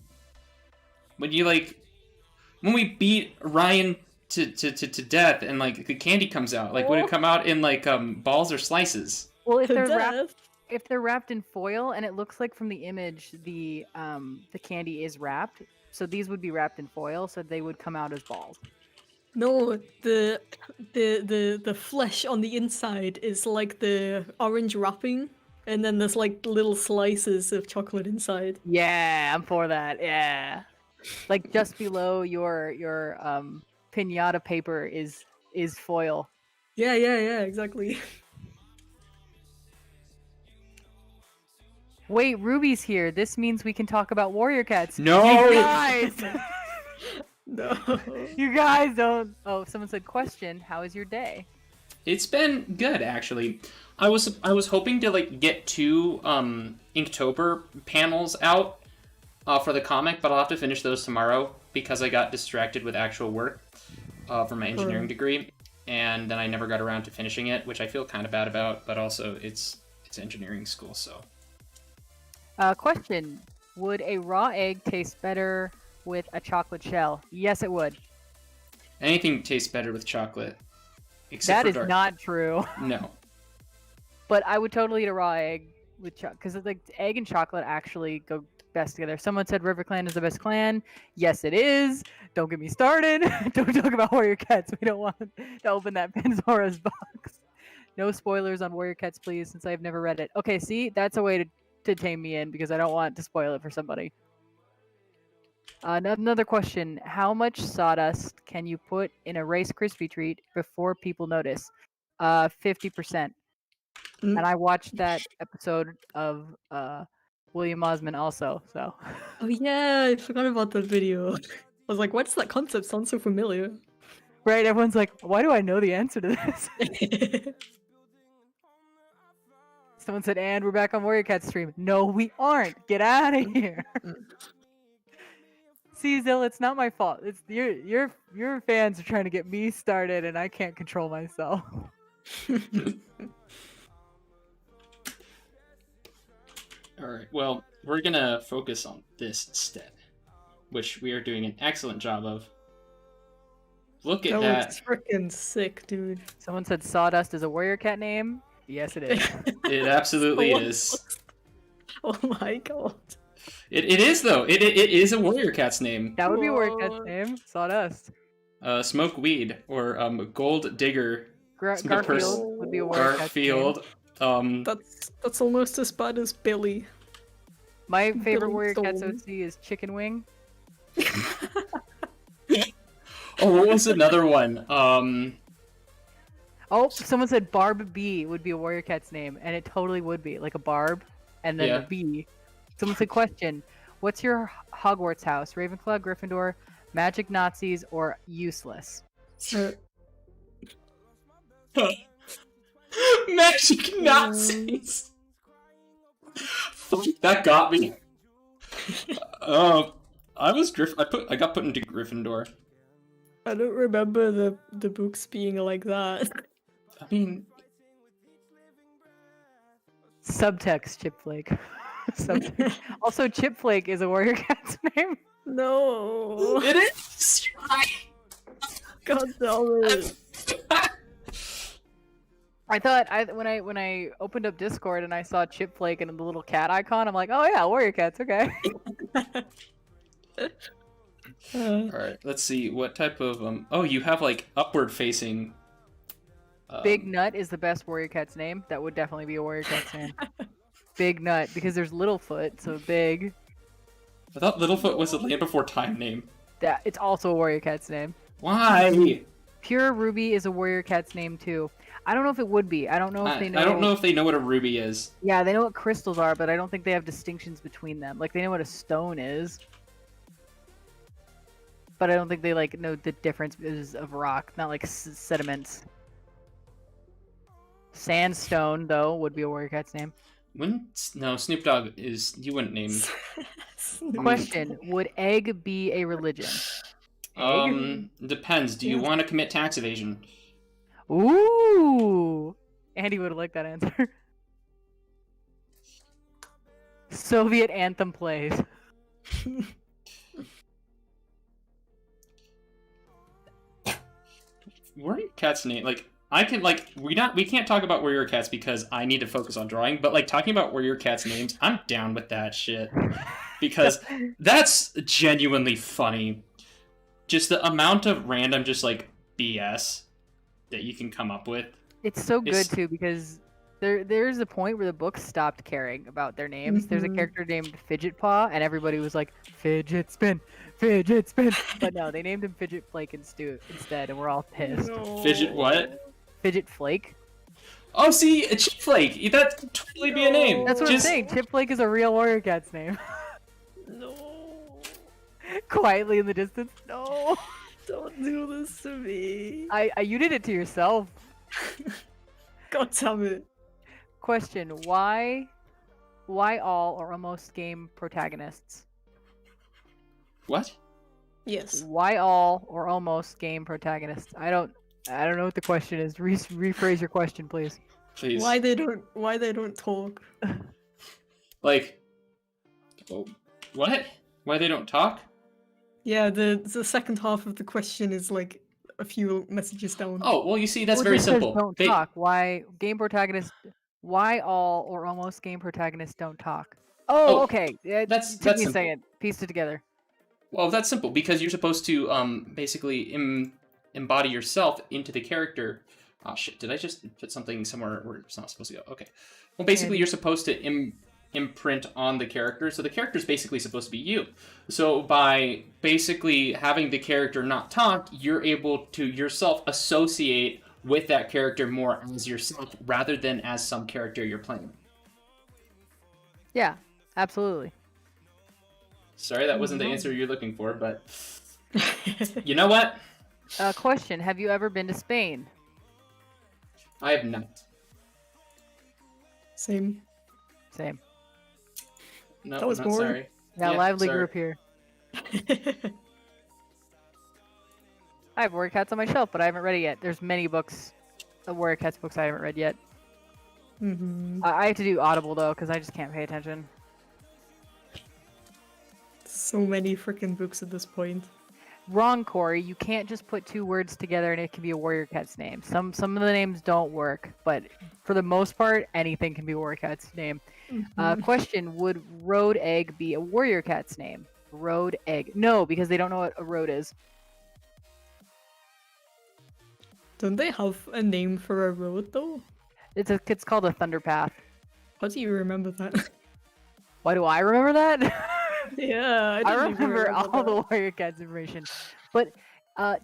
S2: we beat Ryan to death and like the candy comes out, like would it come out in like balls or slices?
S4: Well, if
S3: To
S4: they're
S3: death?
S4: if they're wrapped in foil, and it looks like from the image the candy is wrapped, so these would be wrapped in foil, so they would come out as balls.
S3: No, the flesh on the inside is like the orange wrapping, and then there's like little slices of chocolate inside.
S4: Yeah, I'm for that. Yeah, like just below your piñata paper is foil.
S3: Yeah, exactly.
S4: Wait, Ruby's here. This means we can talk about Warrior Cats.
S2: No!
S4: You guys!
S3: No.
S4: You guys don't... Oh, someone said, question, how is your day?
S2: It's been good actually. I was hoping to like get 2 Inktober panels out for the comic, but I'll have to finish those tomorrow because I got distracted with actual work for my engineering degree, and then I never got around to finishing it, which I feel kind of bad about. But also, it's engineering school, so.
S4: Question, would a raw egg taste better with a chocolate shell? Yes, it would.
S2: Anything tastes better with chocolate. Except
S4: That
S2: for
S4: is
S2: dark.
S4: not true.
S2: No.
S4: But I would totally eat a raw egg with chocolate, because like egg and chocolate actually go best together. Someone said River Clan is the best clan. Yes, it is. Don't get me started. Don't talk about Warrior Cats. We don't want to open that Pandora's box. No spoilers on Warrior Cats, please, since I've never read it. Okay, see, that's a way to tame me in because I don't want to spoil it for somebody. Another question: how much sawdust can you put in a Rice Krispie treat before people notice? 50%. And I watched that episode of William Osmond also. So.
S3: Oh yeah, I forgot about that video. I was like, what's that concept? Sounds so familiar.
S4: Right? Everyone's like, why do I know the answer to this? Someone said, and we're back on Warrior Cat stream. No, we aren't. Get out of here. See, Zill, it's not my fault. It's your fans are trying to get me started, and I can't control myself.
S2: All right. Well, we're gonna focus on this instead, which we are doing an excellent job of. Look at
S3: That
S2: that.
S3: looks freaking sick, dude.
S4: Someone said Sawdust is a Warrior Cat name. Yes, it is.
S2: It absolutely
S3: So
S2: is.
S3: Oh my god.
S2: It is though. It is a warrior cat's name.
S4: That would be a Warrior Cat's
S3: What?
S4: name. Sawdust.
S2: Smoke weed or Gold Digger.
S4: Garfield
S2: person-
S4: would be a Warrior Cat's name.
S2: Garfield.
S3: That's almost as bad as Billy.
S4: My favorite
S3: Billy
S4: Warrior Cats
S3: Stone.
S4: OC is Chicken Wing.
S2: Oh, what was another one?
S4: Oh, someone said Barb B would be a Warrior Cat's name, and it totally would be like a Barb, and then
S2: Yeah.
S4: a B. Someone said, "Question: What's your Hogwarts house? Ravenclaw, Gryffindor, Magic Nazis, or useless?"
S2: Magic Nazis. That got me. I was I got put into Gryffindor.
S3: I don't remember the books being like that.
S2: I mean,
S4: Subtext: ChipFlake. Subtext. Also, ChipFlake is a Warrior Cat's name.
S3: No.
S2: it is.
S3: God damn it.
S4: I thought when I opened up Discord and I saw ChipFlake and the little cat icon, I'm like, oh yeah, Warrior Cats, okay.
S2: All right, let's see what type of Oh, you have like upward facing.
S4: Big Nut is the best Warrior Cat's name. That would definitely be a Warrior Cat's name. Big Nut, because there's Littlefoot, so big.
S2: I thought Littlefoot was a Land Before Time name.
S4: That it's also a Warrior Cat's name.
S2: Why?
S4: Pure Ruby is a Warrior Cat's name too. I don't know if it would be. I don't know if they know.
S2: I don't know if they know what a ruby is.
S4: Yeah, they know what crystals are, but I don't think they have distinctions between them. Like they know what a stone is, but I don't think they like know the differences of rock. Not like sediments. Sandstone though would be a Warrior Cat's name.
S2: No, Snoop Dogg is. You wouldn't name.
S4: Question: Would egg be a religion?
S2: Depends. Do you want to commit tax evasion?
S4: Ooh, Andy would have liked that answer. Soviet anthem plays.
S2: Warrior Cat's name, like I can like we can't talk about Warrior Cats because I need to focus on drawing. But like talking about Warrior Cats names, I'm down with that shit because that's genuinely funny. Just the amount of random, just like BS that you can come up with.
S4: It's so good too because there's a point where the book stopped caring about their names. There's a character named Fidget Paw, and everybody was like, "Fidget Spin, Fidget Spin." But no, they named him Fidget Flake instead, and we're all pissed.
S3: No.
S2: Fidget what?
S4: Fidget Flake.
S2: Oh, see, a ChipFlake. That could totally be a name.
S4: That's what I'm saying. Chip Flake is a real Warrior Cat's name.
S3: No.
S4: Quietly in the distance. No.
S3: Don't do this to me.
S4: You did it to yourself.
S3: God damn it.
S4: Question: Why all or almost game protagonists?
S2: What?
S3: Yes.
S4: Why all or almost game protagonists? I don't know what the question is. Rephrase your question, please.
S2: Please.
S3: Why they don't talk?
S2: Like, oh, what? Why they don't talk?
S3: Yeah, the second half of the question is like a few messages down.
S2: Oh, well, you see, that's
S4: Well, it
S2: very
S4: just says
S2: simple.
S4: Don't talk. Why game protagonists? Why all or almost game protagonists don't talk? Oh, okay. Yeah,
S2: that's
S4: took me a
S2: simple.
S4: second. Pieced it together.
S2: Well, that's simple because you're supposed to basically embody yourself into the character. Oh shit! Did I just put something somewhere where it's not supposed to go? Okay. Well, basically, you're supposed to imprint on the character, so the character's basically supposed to be you. So by basically having the character not talk, you're able to yourself associate with that character more as yourself rather than as some character you're playing.
S4: Yeah, absolutely.
S2: Sorry, that wasn't the answer you're looking for, but you know what?
S4: Question: Have you ever been to Spain?
S2: I have not.
S3: Same.
S4: Same.
S2: No,
S3: That was
S2: I'm not
S3: boring.
S2: sorry.
S4: Yeah,
S2: Yeah,
S4: lively
S2: sorry.
S4: group here. I have Warrior Cats on my shelf, but I haven't read it yet. There's many books, Warrior Cats books I haven't read yet. I have to do Audible though, because I just can't pay attention.
S3: So many freaking books at this point.
S4: Wrong, Corey. You can't just put two words together and it can be a Warrior Cat's name. Some of the names don't work, but for the most part, anything can be a Warrior Cat's name. Question: Would Road Egg be a Warrior Cat's name? Road Egg. No, because they don't know what a road is.
S3: Don't they have a name for a road though?
S4: It's called a Thunder Path.
S3: How do you remember that?
S4: Why do I remember that?
S3: Yeah,
S4: I
S3: didn't even
S4: remember all
S3: that.
S4: the warrior cats information. But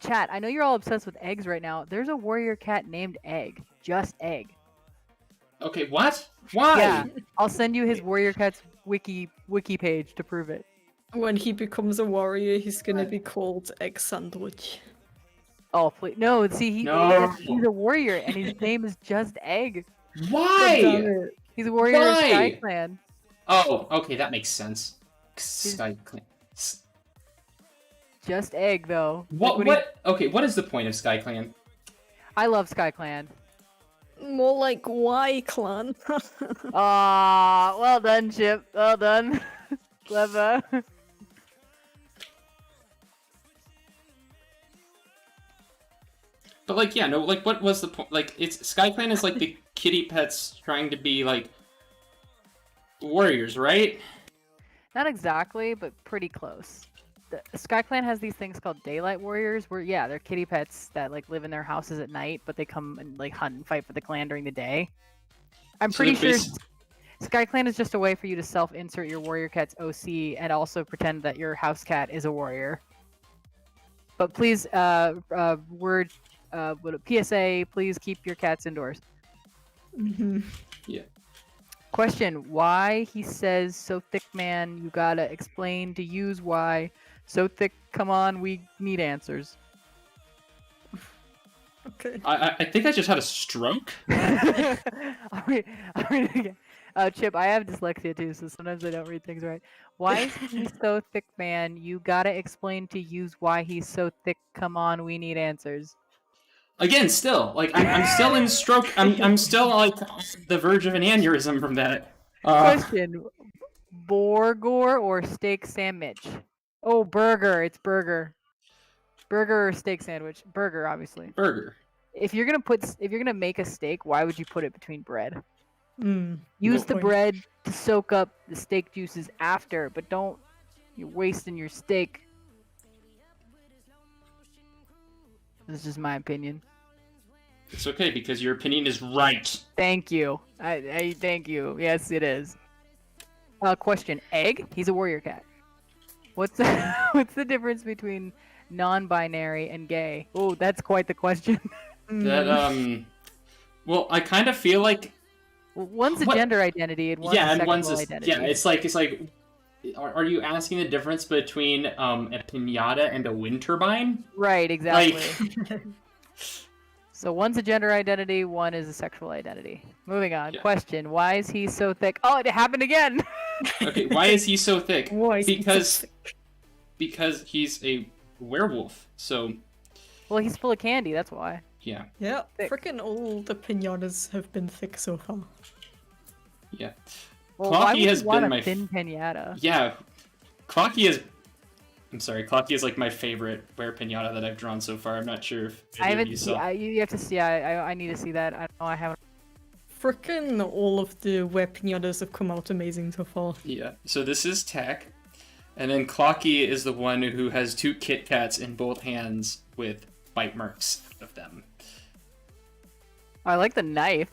S4: chat, I know you're all obsessed with eggs right now. There's a warrior cat named Egg. Just Egg.
S2: Okay, what? Why?
S4: Yeah. I'll send you his warrior cats wiki page to prove it.
S3: When he becomes a warrior, he's gonna be called Egg Sandwich.
S4: Oh please no, see
S2: No.
S4: he's a warrior and his name is Just Egg.
S3: God damn
S2: Why?
S3: it.
S4: He's a warrior of Sky
S2: Why?
S4: Clan.
S2: Oh, okay, that makes sense. Sky Clan.
S4: Just Egg though.
S2: What?
S4: Like
S2: What? Okay, what is the point of Sky Clan?
S4: I love Sky Clan.
S3: More like Y Clan.
S4: Ah, well done, Chip. Well done. Clever.
S2: But like, yeah, no, like, what was the point? Like, it's Sky Clan is like the kitty pets trying to be like warriors, right?
S4: Not exactly, but pretty close. The Sky Clan has these things called daylight warriors, where yeah, they're kitty pets that like live in their houses at night, but they come and like hunt and fight for the clan during the day. I'm
S2: So
S4: pretty
S2: they're
S4: sure Sky Clan is just a way for you to self-insert your warrior cat's OC and also pretend that your house cat is a warrior. But please, PSA, please keep your cats indoors.
S3: Mhm.
S2: Yeah.
S4: Question: why he says so thick, man? You gotta explain to use why so thick. Come on, we need answers.
S3: Okay.
S2: I think I just had a stroke.
S4: I'll read it again. Chip, I have dyslexia too, so sometimes I don't read things right. Why is he so thick, man? You gotta explain to use why he's so thick. Come on, we need answers.
S2: Again, still, like, I'm still in stroke. I'm still like on the verge of an aneurysm from that.
S4: Question: burger or steak sandwich? Oh, burger. It's burger. Burger or steak sandwich? Burger, obviously.
S2: Burger.
S4: If you're gonna make a steak, why would you put it between bread?
S3: Mm.
S4: Use
S3: Good
S4: the
S3: point.
S4: bread to soak up the steak juices after, but don't. You're wasting your steak. This is just my opinion.
S2: It's okay because your opinion is right.
S4: Thank you. I thank you. Yes, it is. Question: Egg. He's a warrior cat. What's the what's the difference between non-binary and gay? Oh, that's quite the question.
S2: That well, I kind of feel like
S4: One's a
S2: What?
S4: gender identity and one's
S2: yeah,
S4: a
S2: and
S4: sexual
S2: one's a,
S4: identity.
S2: yeah, it's like, are you asking the difference between a piñata and a wind turbine?
S4: Right, exactly.
S2: Like,
S4: So one's a gender identity, one is a sexual identity. Moving on.
S2: Yeah.
S4: Question: why is he so thick? Oh, it happened again.
S2: okay, why is he so thick?
S3: Why is he so
S2: Because
S3: thick?
S2: because he's a werewolf. So
S4: Well, he's full of candy. That's why.
S2: yeah,
S3: Yeah,
S4: Thick.
S3: freaking all the pinatas have been thick so far.
S2: yeah.
S4: Well, why
S2: Clocky
S4: would
S2: has
S4: you want
S2: been
S4: a
S2: my
S4: thin pinata?
S2: yeah. Clocky is. I'm sorry, Clocky is like my favorite Were-piñata that I've drawn so far. I'm not sure if
S4: I
S2: either of you
S4: haven't.
S2: saw.
S4: You have to see. I need to see that. I don't know. I haven't.
S3: Freaking all of the Were-piñatas have come out amazing so far.
S2: Yeah, so this is Tech, and then Clocky is the one who has two Kit Kats in both hands with bite marks out of them.
S4: I like the knife.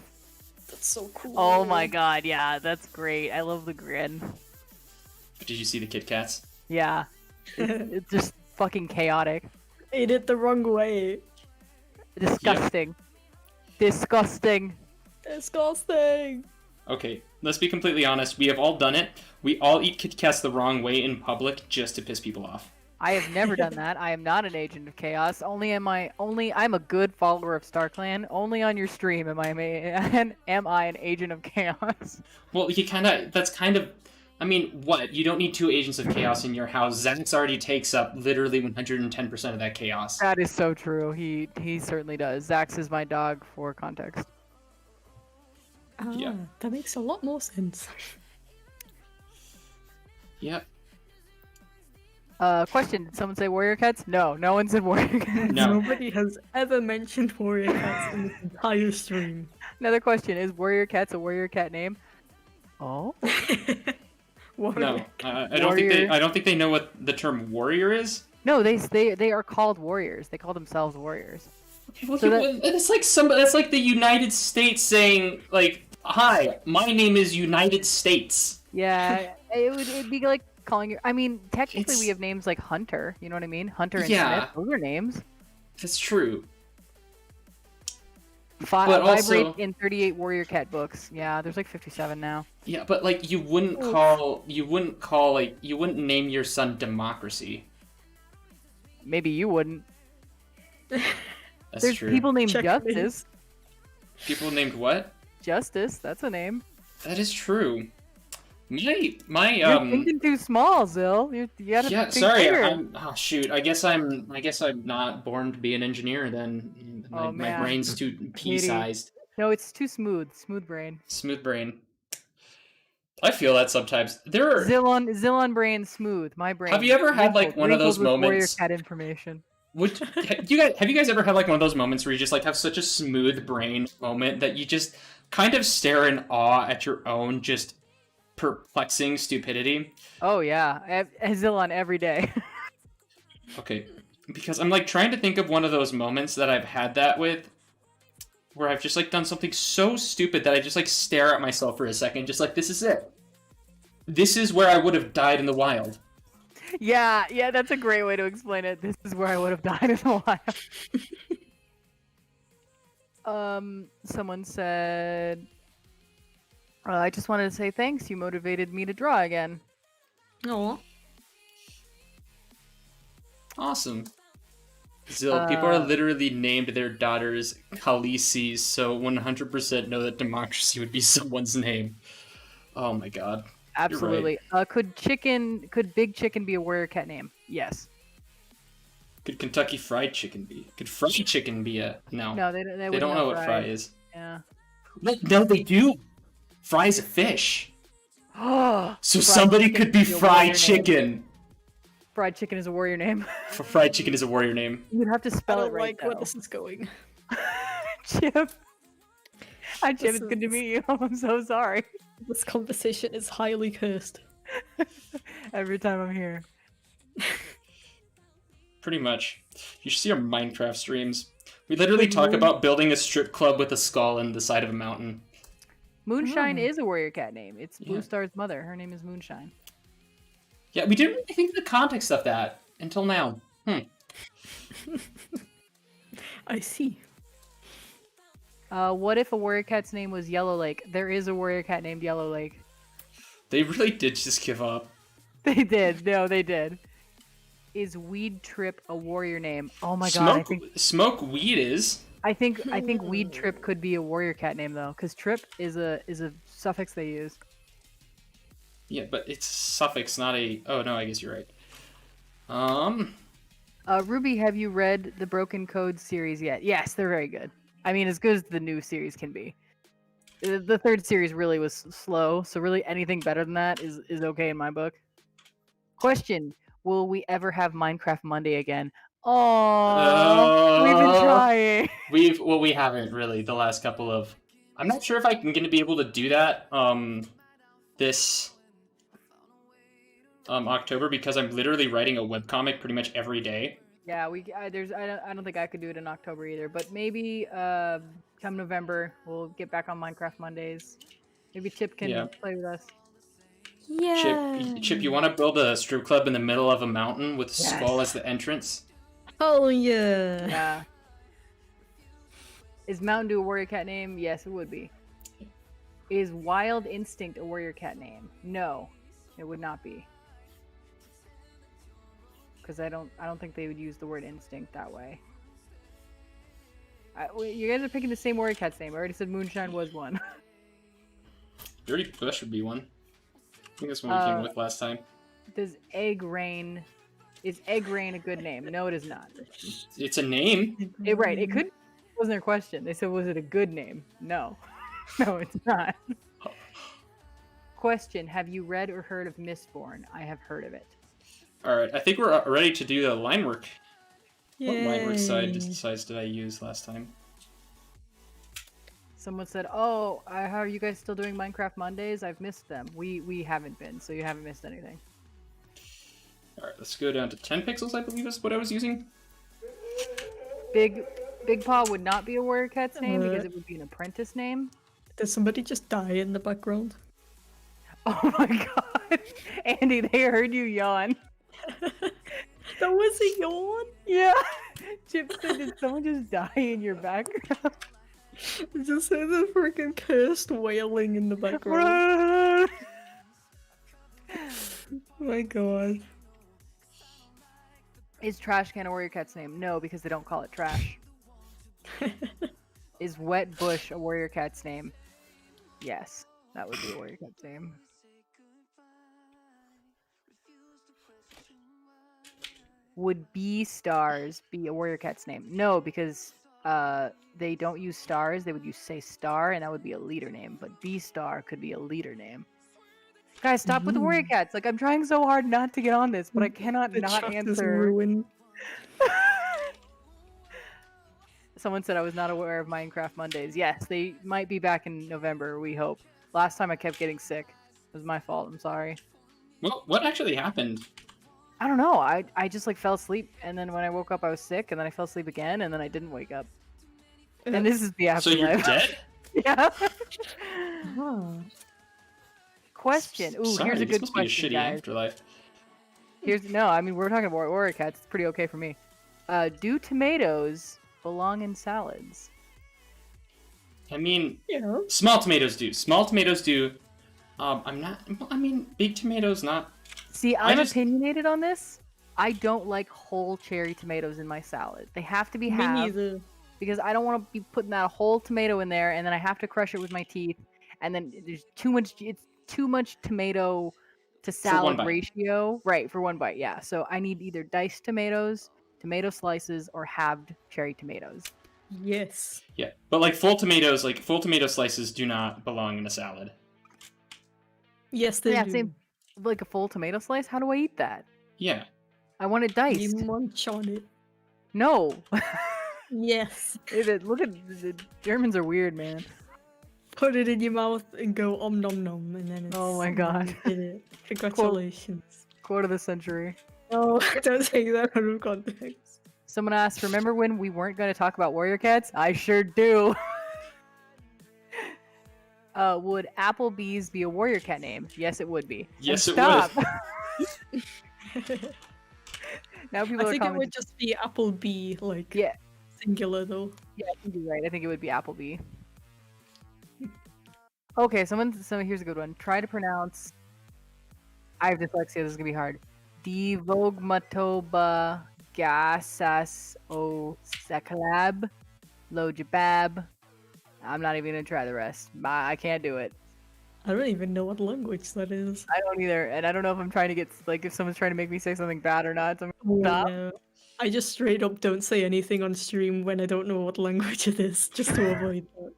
S3: That's so cool.
S4: Oh my god, yeah, that's great. I love the grin.
S2: Did you see the Kit Kats?
S4: Yeah. It's just fucking chaotic.
S3: Ate it the wrong way.
S4: Disgusting. Disgusting.
S3: Disgusting.
S2: Okay, let's be completely honest. We have all done it. We all eat Kit Kats the wrong way in public just to piss people off.
S4: I have never done that. I am not an agent of chaos. I'm a good follower of StarClan. Only on your stream am I an agent of chaos.
S2: Well, that's kind of, I mean, what? You don't need two agents of chaos in your house. Zax already takes up literally 110% of that chaos.
S4: That is so true. He certainly does. Zax is my dog for context.
S2: Yeah.
S3: That makes a lot more sense.
S2: Yep.
S4: Question: did someone say warrior cats? No, no one said warrior cats.
S2: No.
S3: Nobody has ever mentioned warrior cats in this entire stream.
S4: Another question: is warrior cats a warrior cat name? Oh.
S3: Warrior.
S2: No, I don't think they know what the term warrior is.
S4: No, they are called warriors. They call themselves warriors.
S2: Well,
S4: So
S2: that's like the United States saying like, "Hi, my name is United States."
S4: Yeah, It'd be like calling your. I mean, technically,
S2: It's-
S4: we have names like Hunter. You know what I mean? Hunter and
S2: Yeah.
S4: Smith. Those are names.
S2: That's true.
S4: Vibrate
S2: also-
S4: in 38 Warrior Cat books. Yeah, there's like 57 now.
S2: Yeah, but like you wouldn't name your son Democracy.
S4: Maybe you wouldn't.
S2: That's
S4: There's
S2: true.
S4: people named
S3: Checkmate.
S4: Justice.
S2: People named what?
S4: Justice, that's a name.
S2: That is true. My
S4: You're thinking too small, Zill. You gotta
S2: yeah,
S4: think
S2: sorry.
S4: bigger.
S2: Oh shoot. I guess I'm not born to be an engineer then. My
S4: Oh, man.
S2: brain's too pea-sized.
S4: No, it's too smooth. Smooth brain.
S2: Smooth brain. I feel that sometimes. There are
S4: Zillon brain smooth. My brain.
S2: Have you ever had, like,
S4: wrinkled-
S2: one of those
S4: wrinkled with Warrior
S2: moments-
S4: Cat information.
S2: have you guys ever had like one of those moments where you just like have such a smooth brain moment that you just kind of stare in awe at your own just perplexing stupidity?
S4: Oh yeah, Zillon every day.
S2: Okay, because I'm like trying to think of one of those moments that I've had that with, where I've just like done something so stupid that I just like stare at myself for a second, just like this is it. This is where I would have died in the wild.
S4: Yeah, that's a great way to explain it. This is where I would have died in a while. Someone said, I just wanted to say thanks. You motivated me to draw again.
S3: Aw.
S2: Awesome. Zill, people are literally named their daughters Khaleesi, so 100% know that Democracy would be someone's name. Oh my god.
S4: Absolutely. Could Big Chicken be a Warrior Cat name? Yes.
S2: Could Kentucky Fried Chicken be? Could Fried Chicken be a... No.
S4: No, they
S2: They don't know what fry is.
S4: Yeah.
S2: No, they do. Fry's a fish.
S4: Oh.
S2: So somebody could be Fried Chicken.
S4: Fried Chicken is a warrior name.
S2: Fried Chicken is a warrior name.
S4: You'd have to
S3: I
S4: spell it
S3: don't
S4: right.
S3: like where this is going.
S4: Chip. Hi, Chip.
S3: This
S4: It's good to
S3: is-
S4: meet you. I'm so sorry.
S3: This conversation is highly cursed.
S4: Every time I'm here.
S2: Pretty much. You should see our Minecraft streams. We literally talk about building a strip club with a skull in the side of a mountain.
S4: Moonshine is a warrior cat name. It's Blue
S2: Yeah.
S4: Star's mother. Her name is Moonshine.
S2: Yeah, we didn't really think of the context of that until now.
S3: I see.
S4: What if a warrior cat's name was Yellow Lake? There is a warrior cat named Yellow Lake.
S2: They really did just give up.
S4: They did. No, they did. Is Weed Trip a warrior name? Oh my god!
S2: Smoke weed is.
S4: I think Weed Trip could be a warrior cat name though, because Trip is a suffix they use.
S2: Yeah, but it's suffix, not a... Oh, no, I guess you're right.
S4: Ruby, have you read the Broken Code series yet? Yes, they're very good. I mean, as good as the new series can be. The third series really was slow, so really anything better than that is okay in my book. Question: will we ever have Minecraft Monday again? Oh, we've been trying.
S2: We haven't really the last couple of... I'm not sure if I'm going to be able to do that this October, because I'm literally writing a webcomic pretty much every day.
S4: Yeah, I don't think I could do it in October either, but maybe come November we'll get back on Minecraft Mondays. Maybe Chip can play with us.
S3: Yeah.
S2: Chip, you want to build a strip club in the middle of a mountain with a skull as the entrance?
S3: Oh yeah.
S4: Yeah. Is Mountain Dew a warrior cat name? Yes, it would be. Is Wild Instinct a warrior cat name? No, it would not be. Because I don't think they would use the word instinct that way. You guys are picking the same warrior cat's name. I already said Moonshine was one.
S2: That should be one. I think that's one we came with last time.
S4: Is Egg Rain a good name? No, it is not.
S2: It's a name.
S4: Right, it could. Wasn't their question. They said, was it a good name? No. No, it's not. Question: have you read or heard of Mistborn? I have heard of it.
S2: Alright, I think we're ready to do the line work. What line work
S3: Yay.
S2: size did I use last time?
S4: Someone said, "Oh, how are you guys still doing Minecraft Mondays? I've missed them." We haven't been, so you haven't missed anything.
S2: Alright, let's go down to 10 pixels, I believe is what I was using.
S4: Big Paw would not be a warrior cat's name because it would be an apprentice name.
S3: Did somebody just die in the background?
S4: Oh my god. Andy, they heard you yawn.
S3: That was a yawn?
S4: Yeah. Chip said, did someone just die in your background?
S3: Just heard the freaking cursed wailing in the background. My god.
S4: Is Trash Can a warrior cat's name? No, because they don't call it trash. Is Wet Bush a warrior cat's name? Yes, that would be a warrior cat's name. Would B stars be a warrior cat's name? No, because they don't use stars. They would say star, and that would be a leader name. But B star could be a leader name. Guys, stop with the warrior cats. Like, I'm trying so hard not to get on this, but I cannot
S3: The
S4: not
S3: chat is
S4: answer.
S3: ruined.
S4: Someone said I was not aware of Minecraft Mondays. Yes, they might be back in November, we hope. Last time I kept getting sick. It was my fault, I'm sorry.
S2: What actually happened?
S4: I don't know, I just like fell asleep, and then when I woke up I was sick, and then I fell asleep again, and then I didn't wake up. And this is the
S2: So
S4: afterlife.
S2: you're dead?
S4: Yeah.
S3: Huh.
S4: Question. Ooh,
S2: Sorry,
S4: here's a
S2: this
S4: good
S2: must be a
S4: question,
S2: shitty
S4: guys.
S2: afterlife.
S4: No, I mean, we're talking about warrior cats. It's pretty okay for me. Do tomatoes belong in salads?
S2: I mean,
S3: Yeah.
S2: small tomatoes do. Small tomatoes do. I'm not. I mean, big tomatoes not.
S4: See, I'm
S2: just-
S4: opinionated on this. I don't like whole cherry tomatoes in my salad. They have to be
S3: Me
S4: halved
S3: neither.
S4: because I don't want to be putting that whole tomato in there and then I have to crush it with my teeth and then there's too much. It's too much tomato to
S2: one
S4: salad
S2: bite.
S4: ratio. Right, for one bite. Yeah. So I need either diced tomatoes, tomato slices, or halved cherry tomatoes.
S3: Yes.
S2: Yeah, but like full tomato slices do not belong in a salad.
S3: Yes, they
S4: Yeah,
S3: do.
S4: same. Like a full tomato slice. How do I eat that?
S2: Yeah.
S4: I want it
S3: You
S4: diced.
S3: munch on it.
S4: No.
S3: Yes.
S4: Look at the Germans are weird, man.
S3: Put it in your mouth and go nom nom, and then it's.
S4: Oh my god.
S3: You did it. Congratulations.
S4: Quote of the century.
S3: Oh, don't say that out of context.
S4: Someone asked, remember when we weren't going to talk about warrior cats? I sure do. Would Applebee's be a warrior cat name? Yes, it would be.
S2: Yes,
S4: And
S2: it would.
S4: stop. Now people
S3: I
S4: are
S3: think it
S4: commenting.
S3: would just be Applebee, like
S4: Yeah,
S3: singular though.
S4: yeah, I think you're right. I think it would be Applebee. Okay, here's a good one. Try to pronounce. I have dyslexia. This is gonna be hard. Divogmatoba gasas o sakalab lojabab. I'm not even gonna try the rest. I can't do it.
S3: I don't even know what language that is.
S4: I don't either, and I don't know if I'm trying to get like if someone's trying to make me say something bad or not. So I'm
S3: Oh,
S4: gonna stop.
S3: yeah. I just straight up don't say anything on stream when I don't know what language it is, just to avoid that.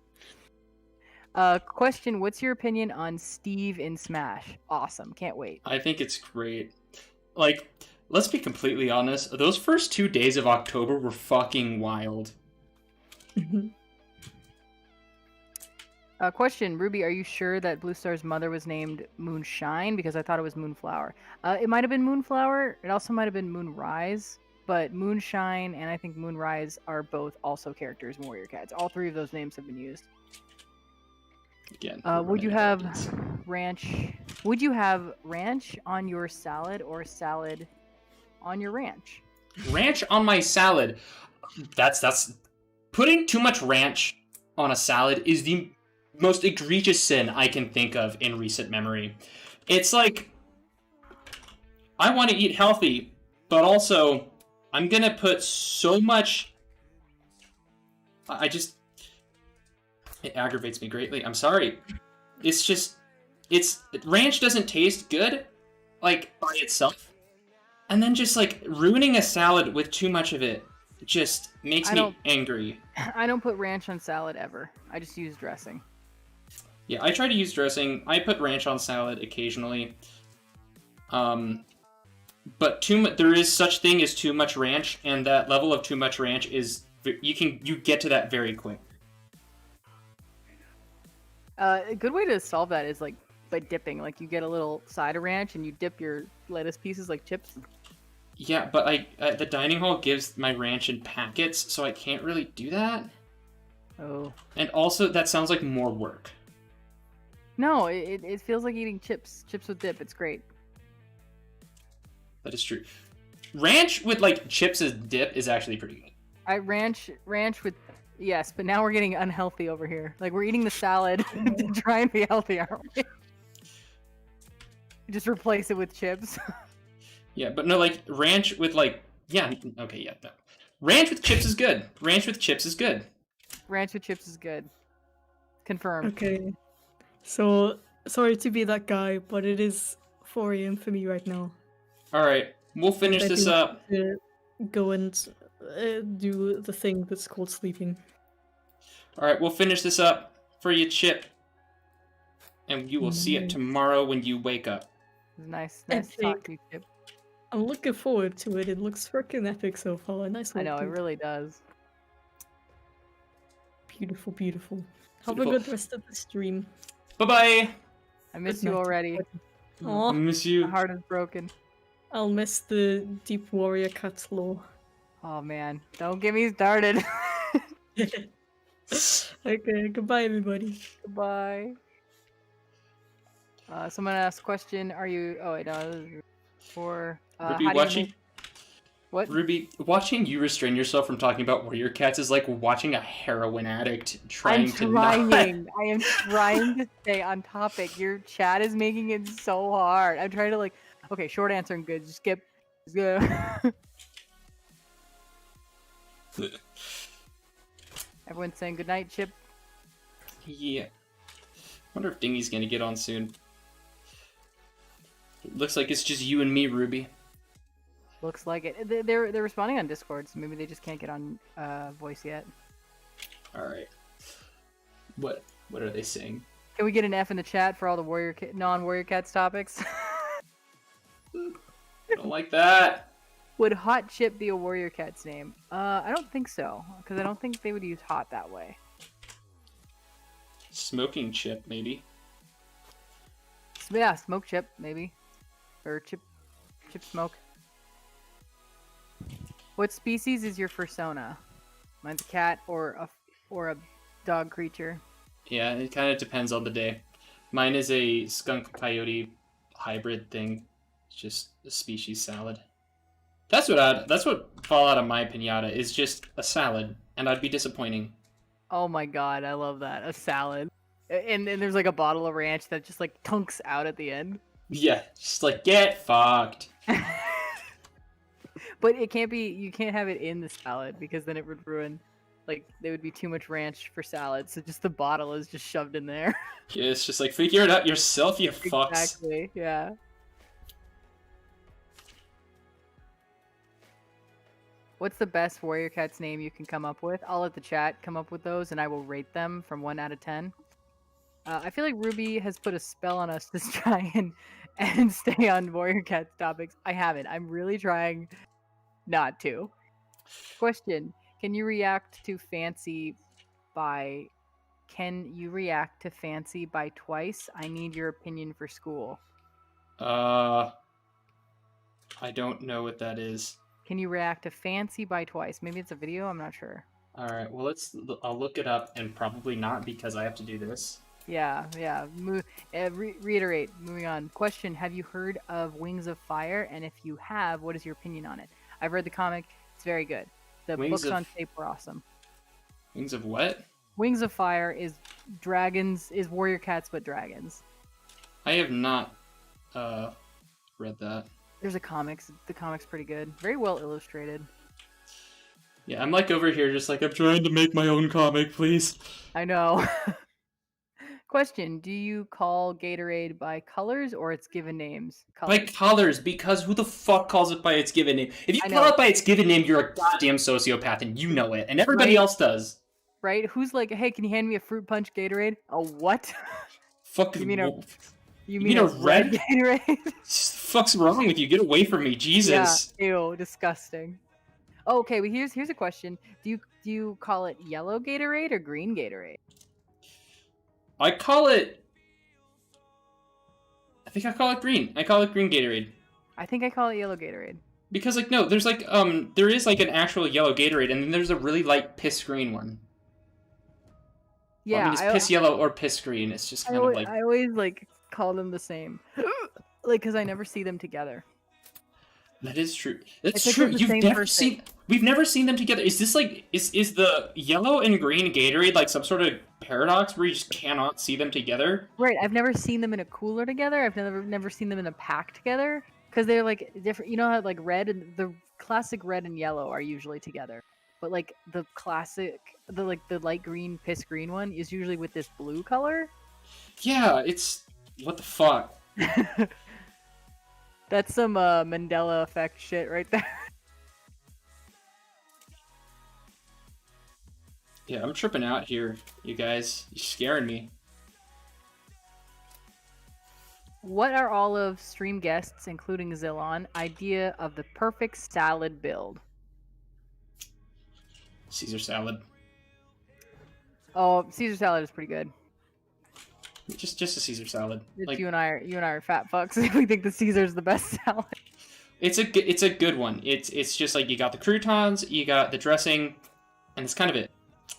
S4: Question: what's your opinion on Steve in Smash? Awesome, can't wait.
S2: I think it's great. Like, let's be completely honest. Those first 2 days of October were fucking wild.
S4: Question: Ruby, are you sure that Blue Star's mother was named Moonshine? Because I thought it was Moonflower. It might have been Moonflower. It also might have been Moonrise. But Moonshine and I think Moonrise are both also characters in Warrior Cats. All three of those names have been used.
S2: Again.
S4: Would you have ranch? Would you have ranch on your salad or salad on your ranch?
S2: ranch on my salad? That's putting too much ranch on a salad is the most egregious sin I can think of in recent memory. It's like, I want to eat healthy, but also I'm gonna put so much. It aggravates me greatly. I'm sorry. Ranch doesn't taste good, like, by itself. And then just, like, ruining a salad with too much of it just makes me angry.
S4: I don't put ranch on salad ever. I just use dressing.
S2: Yeah, I try to use dressing. I put ranch on salad occasionally. But there is such thing as too much ranch, and that level of too much ranch is you get to that very quick.
S4: A good way to solve that is like by dipping. Like you get a little side of ranch and you dip your lettuce pieces like chips.
S2: Yeah, but the dining hall gives my ranch in packets, so I can't really do that.
S4: Oh.
S2: And also, that sounds like more work.
S4: No, it feels like eating chips. Chips with dip. It's great.
S2: That is true. Ranch with like chips as dip is actually pretty good.
S4: Ranch with yes, but now we're getting unhealthy over here. Like we're eating the salad to try and be healthy, aren't we? Just replace it with chips.
S2: Yeah, but no, like ranch with like okay, yeah. No. Ranch with chips is good. Ranch with chips is good.
S4: Ranch with chips is good. Confirmed.
S3: Okay. So, sorry to be that guy, but it is 4 a.m. for me right now.
S2: All right, we'll finish
S3: I
S2: this
S3: do
S2: up.
S3: have to go and do the thing that's called sleeping.
S2: All right, we'll finish this up for you, Chip. And you will see it tomorrow when you wake up.
S4: Nice to talk to you, Chip.
S3: I'm looking forward to it. It looks freaking epic so far. Nice
S4: I
S3: work,
S4: know, it
S3: dude.
S4: really does.
S3: Beautiful, beautiful. Have
S2: Beautiful.
S3: a good rest of the stream.
S2: Bye-bye.
S4: I miss
S3: Good
S4: you
S3: night.
S4: already.
S3: Aw,
S2: Miss
S4: My
S2: you.
S4: heart is broken.
S3: I'll miss the deep warrior cat lore.
S4: Oh man, don't get me started.
S3: Okay, goodbye everybody.
S4: Goodbye. Someone asked question, are you... Oh wait, no. This is for...
S2: Ruby,
S4: how do you
S2: watching...
S4: make... What?
S2: Ruby, watching you restrain yourself from talking about warrior cats is like watching a heroin addict trying to not...
S4: I am trying to stay on topic. Your chat is making it so hard. I'm trying to like... Okay, short answer and good. Just skip. Just go. Everyone's saying goodnight, Chip.
S2: Yeah. Wonder if Dingy's gonna get on soon. It looks like it's just you and me, Ruby.
S4: Looks like it. They're responding on Discord, so maybe they just can't get on voice yet.
S2: Alright. What are they saying?
S4: Can we get an F in the chat for all the non-Warrior Cats topics?
S2: I don't like that.
S4: Would Hot Chip be a Warrior Cat's name? I don't think so, because I don't think they would use hot that way.
S2: Smoking Chip, maybe.
S4: Yeah, Smoke Chip, maybe. Or Chip Smoke. What species is your fursona? Mine's a cat or a dog creature.
S2: Yeah, it kind of depends on the day. Mine is a skunk coyote hybrid thing. It's just a species salad. That's what fall out of my piñata is just a salad, and I'd be disappointing.
S4: Oh my god, I love that. A salad. And there's like a bottle of ranch that just like tunks out at the end.
S2: Yeah, just like get fucked.
S4: But it can't be, you can't have it in the salad because then it would ruin, like, there would be too much ranch for salad. So just the bottle is just shoved in there.
S2: Yeah, it's just like figure it out yourself, you fucks.
S4: Exactly, yeah. What's the best Warrior Cat's name you can come up with? I'll let the chat come up with those and I will rate them from 1 out of 10. I feel like Ruby has put a spell on us to try and stay on Warrior Cat's topics. I haven't. I'm really trying not to. Question. Can you react to Fancy by twice? I need your opinion for school.
S2: I don't know what that is.
S4: Can you react to Fancy by twice? Maybe it's a video, I'm not sure.
S2: Alright, well I'll look it up and probably not because I have to do this.
S4: Yeah. Reiterate. Moving on. Question: have you heard of Wings of Fire? And if you have, what is your opinion on it? I've read the comic. It's very good. The books on tape were awesome.
S2: Wings of what?
S4: Wings of Fire is dragons, is warrior cats, but dragons.
S2: I have not read that.
S4: There's a comics. The comic's pretty good. Very well illustrated.
S2: Yeah, I'm like over here just like, I'm trying to make my own comic, please.
S4: I know. Question: do you call Gatorade by colors or its given names?
S2: By colors, because who the fuck calls it by its given name? If you
S4: I
S2: call
S4: know.
S2: it by its given name, you're a goddamn sociopath, and you know it, and everybody
S4: Right.
S2: else does.
S4: Right? Who's like, hey, can you hand me a fruit punch Gatorade? A what?
S2: Fuck.
S4: You mean a-
S2: You mean a red?
S4: Gatorade?
S2: What the fuck's wrong with you? Get away from me, Jesus.
S4: Yeah, ew, disgusting. Oh, okay, well here's a question. Do you call it yellow Gatorade or green Gatorade?
S2: I think I call it green. I call it green Gatorade.
S4: I think I call it yellow Gatorade.
S2: Because like no, there's like there is like an actual yellow Gatorade, and then there's a really light piss green one. Well, I mean, it's piss yellow or piss green. It's just kind of like...
S4: I always like call them the same, like because I never see them together.
S2: That is true. That's
S4: like
S2: true.
S4: they're the
S2: You've
S4: same
S2: never
S4: person.
S2: seen... We've never seen them together. Is this like... Is the yellow and green Gatorade like some sort of paradox where you just cannot see them together?
S4: Right. I've never seen them in a cooler together. I've never seen them in a pack together because they're like different. You know how like red and the classic red and yellow are usually together, but like the classic, the light green piss green one is usually with this blue color.
S2: Yeah, it's... What the fuck?
S4: That's some Mandela effect shit right there.
S2: Yeah, I'm tripping out here, you guys. You're scaring me.
S4: What are all of stream guests, including Zillon, idea of the perfect salad build?
S2: Caesar salad.
S4: Oh, Caesar salad is pretty good.
S2: Just a Caesar salad.
S4: It's
S2: Like,
S4: you and I are fat fucks. We think the Caesar's the best salad.
S2: it's a good one. It's just like you got the croutons, you got the dressing, and it's kind of it.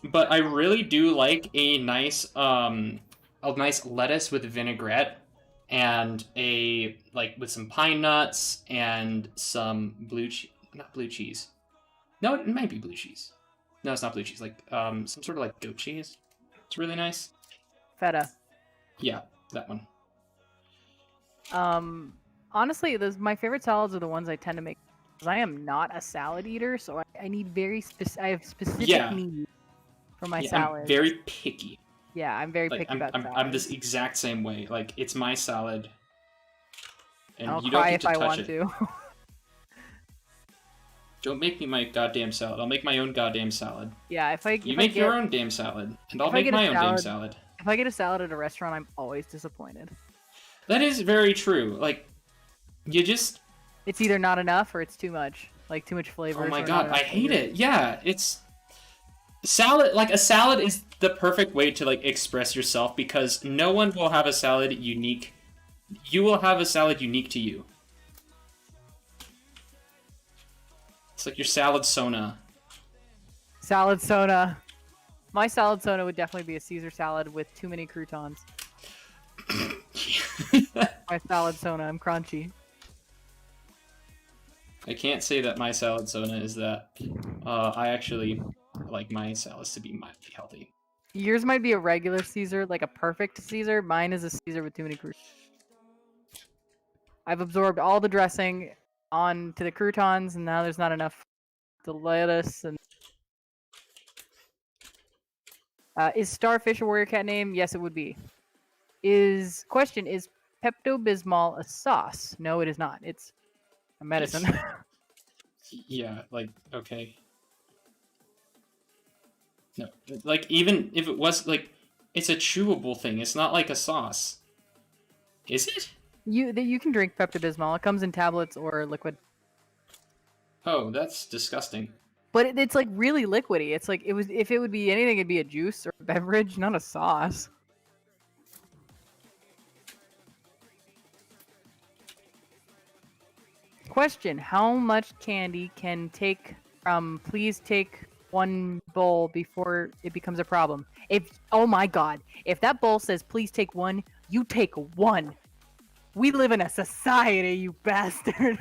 S2: But I really do like a nice lettuce with vinaigrette and with some pine nuts and some not blue cheese. No, it might be blue cheese. No, it's not blue cheese. Like some sort of like goat cheese. It's really nice.
S4: Feta.
S2: Yeah, that one.
S4: Honestly, my favorite salads are the ones I tend to make because I am not a salad eater, so I need I have specific needs for my salad.
S2: I'm very picky.
S4: Yeah, I'm very picky about salad.
S2: I'm this exact same way. Like, it's my salad, and
S4: I'll
S2: you don't
S4: cry
S2: get
S4: if
S2: to
S4: I
S2: touch
S4: want
S2: it.
S4: to.
S2: Don't make me my goddamn salad. I'll make my own goddamn salad.
S4: Yeah,
S2: you make your own damn salad, and I'll make my own damn salad.
S4: If I get a salad at a restaurant, I'm always disappointed.
S2: That is very true. Like, you just...
S4: It's either not enough or it's too much. Like, too much flavor.
S2: Oh my god, I hate it. Yeah, it's... Salad, like, a salad is the perfect way to, like, express yourself because no one will have a salad unique. You will have a salad unique to you. It's like your salad sona.
S4: Salad sona. My salad sona would definitely be a Caesar salad with too many croutons. My salad sona, I'm crunchy.
S2: I can't say that my salad sona is that. I actually like my salads to be mildly healthy.
S4: Yours might be a regular Caesar, like a perfect Caesar. Mine is a Caesar with too many croutons. I've absorbed all the dressing onto the croutons, and now there's not enough the lettuce. And is Starfish a warrior cat name? Yes, it would be. Is Pepto-Bismol a sauce? No, it is not. It's a medicine.
S2: Yeah, like, okay. No, like, even if it was, like, it's a chewable thing. It's not like a sauce. Is it?
S4: You can drink Pepto-Bismol. It comes in tablets or liquid.
S2: Oh, that's disgusting.
S4: But it's like really liquidy. It's like if it would be anything, it'd be a juice or a beverage, not a sauce. Question: how much candy can take from? Please take one bowl before it becomes a problem. Oh my god, if that bowl says please take one, you take one. We live in a society, you bastard.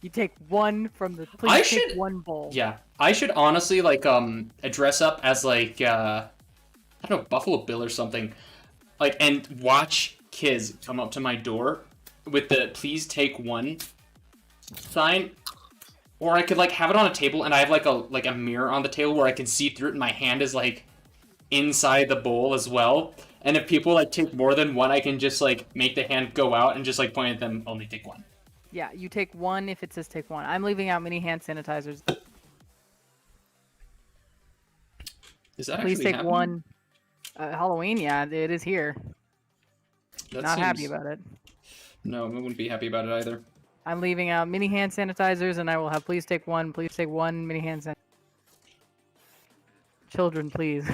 S4: You take one from the take one bowl.
S2: Yeah, I should honestly like dress up as like I don't know, Buffalo Bill or something, like, and watch kids come up to my door with the please take one sign. Or I could like have it on a table and I have like a mirror on the table where I can see through it and my hand is like inside the bowl as well. And if people like take more than one, I can just like make the hand go out and just like point at them, only take one.
S4: Yeah, you take one if it says take one. I'm leaving out mini hand sanitizers.
S2: Is that
S4: Please
S2: actually
S4: take
S2: happening?
S4: one. Halloween, yeah, it is here. Not happy about it.
S2: No, I wouldn't be happy about it either.
S4: I'm leaving out mini hand sanitizers, and I will have please take one mini hand sanitizer. Children, please.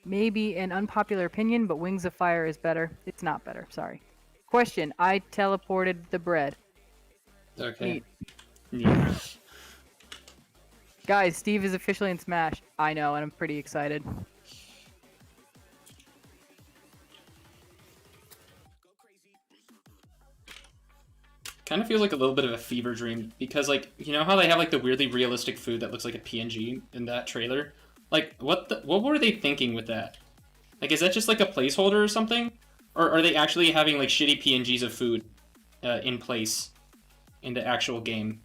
S4: Maybe an unpopular opinion, but Wings of Fire is better. It's not better, sorry. Question: I teleported the bread.
S2: Okay.
S4: Neat.
S2: Yeah.
S4: Guys, Steve is officially in Smash. I know, and I'm pretty excited.
S2: Kind of feels like a little bit of a fever dream because, like, you know how they have like the weirdly realistic food that looks like a PNG in that trailer? Like, what were they thinking with that? Like, is that just like a placeholder or something, or are they actually having like shitty PNGs of food in place in the actual game?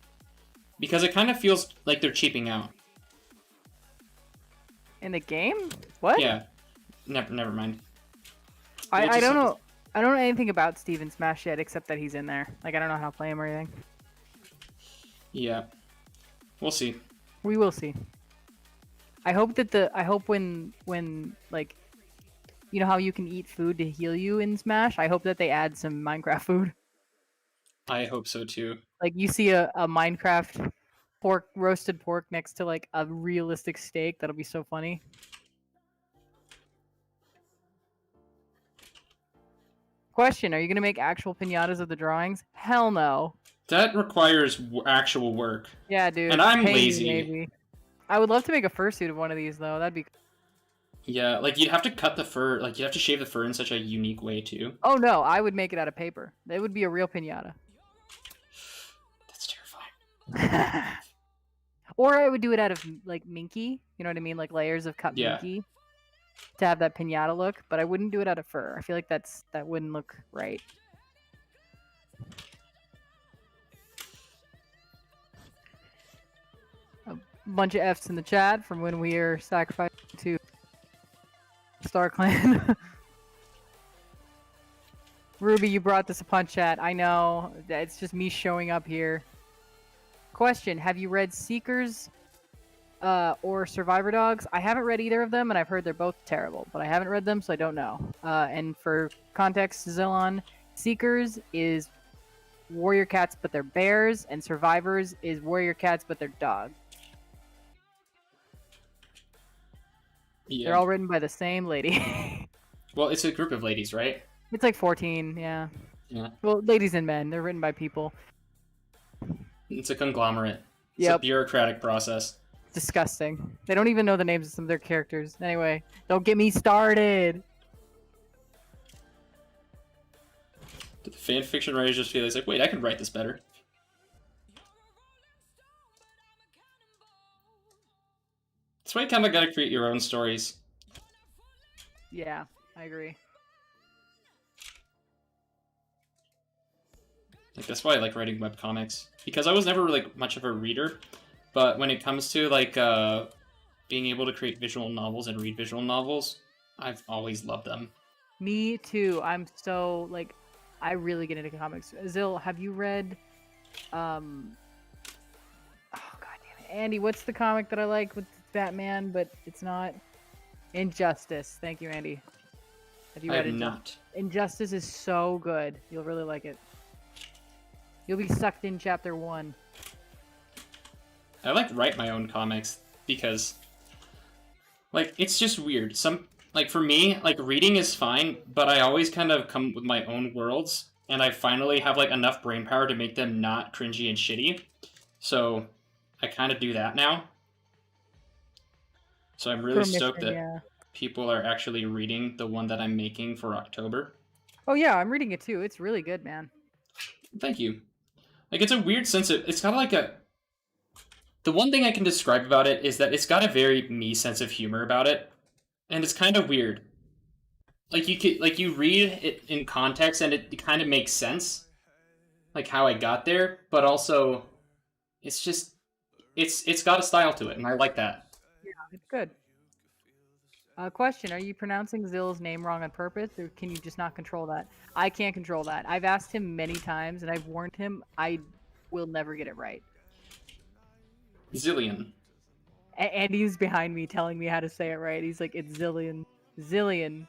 S2: Because it kind of feels like they're cheaping out.
S4: In the game? What?
S2: Yeah. Never mind.
S4: I don't know. I don't know anything about Steven Smash yet, except that he's in there. Like, I don't know how to play him or anything.
S2: Yeah. We'll see.
S4: We will see. I hope that I hope when like, you know how you can eat food to heal you in Smash? I hope that they add some Minecraft food.
S2: I hope so too.
S4: Like, you see a Minecraft roasted pork next to like a realistic steak. That'll be so funny. Question, are you going to make actual piñatas of the drawings? Hell no.
S2: That requires actual work.
S4: Yeah, dude.
S2: And I'm
S4: pay me,
S2: lazy.
S4: maybe. I would love to make a fursuit of one of these, though. That'd be...
S2: Yeah, like, you'd have to cut the fur, like, you'd have to shave the fur in such a unique way, too.
S4: Oh, no. I would make it out of paper. It would be a real piñata.
S2: That's terrifying.
S4: Or I would do it out of, like, minky. You know what I mean? Like, layers of cut
S2: Yeah.
S4: minky. To have that piñata look. But I wouldn't do it out of fur. I feel like that wouldn't look right. A bunch of F's in the chat from when we are sacrificing to Star Clan. Ruby, you brought this upon chat. I know. It's just me showing up here. Question, have you read Seekers or Survivor Dogs? I haven't read either of them, and I've heard they're both terrible, but I haven't read them, so I don't know. And for context, Zillon, Seekers is warrior cats, but they're bears, and Survivors is warrior cats, but they're dogs.
S2: Yeah.
S4: They're all written by the same lady.
S2: Well, it's a group of ladies, right?
S4: It's like 14, yeah.
S2: Yeah.
S4: Well, ladies and men. They're written by people.
S2: It's a conglomerate. It's
S4: Yep.
S2: a bureaucratic process.
S4: Disgusting. They don't even know the names of some of their characters. Anyway, don't get me started.
S2: Did the fan fiction writers just feel like, wait, I can write this better? That's why you kind of gotta create your own stories.
S4: Yeah, I agree.
S2: Like, that's why I like writing webcomics. Because I was never, like, much of a reader, but when it comes to, like, being able to create visual novels and read visual novels, I've always loved them.
S4: Me too. I'm so, like, I really get into comics. Zill, have you read, oh, god damn it. Andy, what's the comic that I like with Batman, but it's not? Injustice. Thank you, Andy. Have you
S2: I
S4: read
S2: have
S4: it?
S2: not.
S4: Injustice is so good. You'll really like it. You'll be sucked in chapter 1.
S2: I like write my own comics because, like, it's just weird. Like, for me, like, reading is fine, but I always kind of come with my own worlds, and I finally have, like, enough brain power to make them not cringy and shitty. So I kind of do that now. So I'm really stoked that people are actually reading the one that I'm making for October.
S4: Oh yeah, I'm reading it too. It's really good, man.
S2: Thank you. Like, it's a weird sense of... It's got like a... The one thing I can describe about it is that it's got a very me sense of humor about it. And it's kind of weird. Like, you read it in context and it kind of makes sense. Like, how I got there. But also, it's just... It's got a style to it, and I like that.
S4: Yeah, it's good. Question, are you pronouncing Zill's name wrong on purpose, or can you just not control that? I can't control that. I've asked him many times, and I've warned him I will never get it right.
S2: Zillion.
S4: Andy's behind me telling me how to say it right. He's like, it's Zillion. Zillion.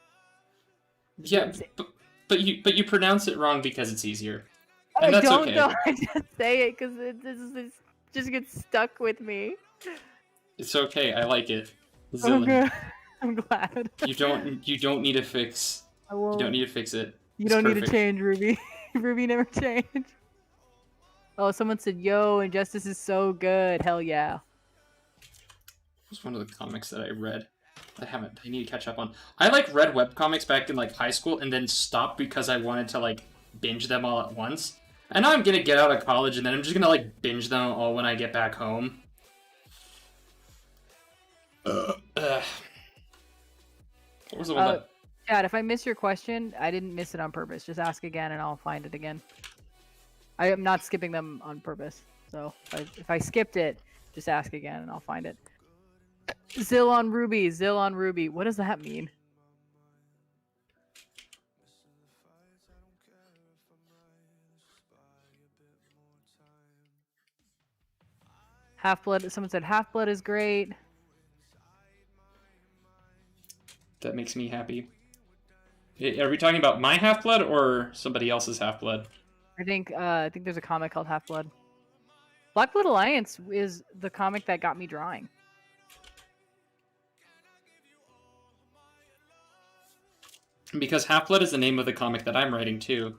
S2: Yeah, but you pronounce it wrong because it's easier. And
S4: I
S2: that's
S4: don't
S2: okay.
S4: know. I just say it because it just gets stuck with me.
S2: It's okay. I like it. Zillion.
S4: Okay. I'm glad.
S2: You don't need to fix.
S4: I won't.
S2: You don't need to fix it.
S4: You
S2: It's
S4: don't need to
S2: perfect.
S4: change, Ruby. Ruby never changed. Oh, someone said, "Yo, Injustice is so good." Hell yeah.
S2: It was one of the comics that I read. I need to catch up on. I like read webcomics back in like high school and then stopped because I wanted to like binge them all at once. And now I'm gonna get out of college and then I'm just gonna like binge them all when I get back home. What was the one that...
S4: Chad, if I miss your question, I didn't miss it on purpose. Just ask again and I'll find it again. I am not skipping them on purpose. So if I skipped it, just ask again and I'll find it. Zill on Ruby. What does that mean? Half-Blood. Someone said Half-Blood is great.
S2: That makes me happy. Are we talking about my Half-Blood or somebody else's Half-Blood?
S4: I think there's a comic called Half-Blood. Blackblood Alliance is the comic that got me drawing.
S2: Because Half-Blood is the name of the comic that I'm writing too.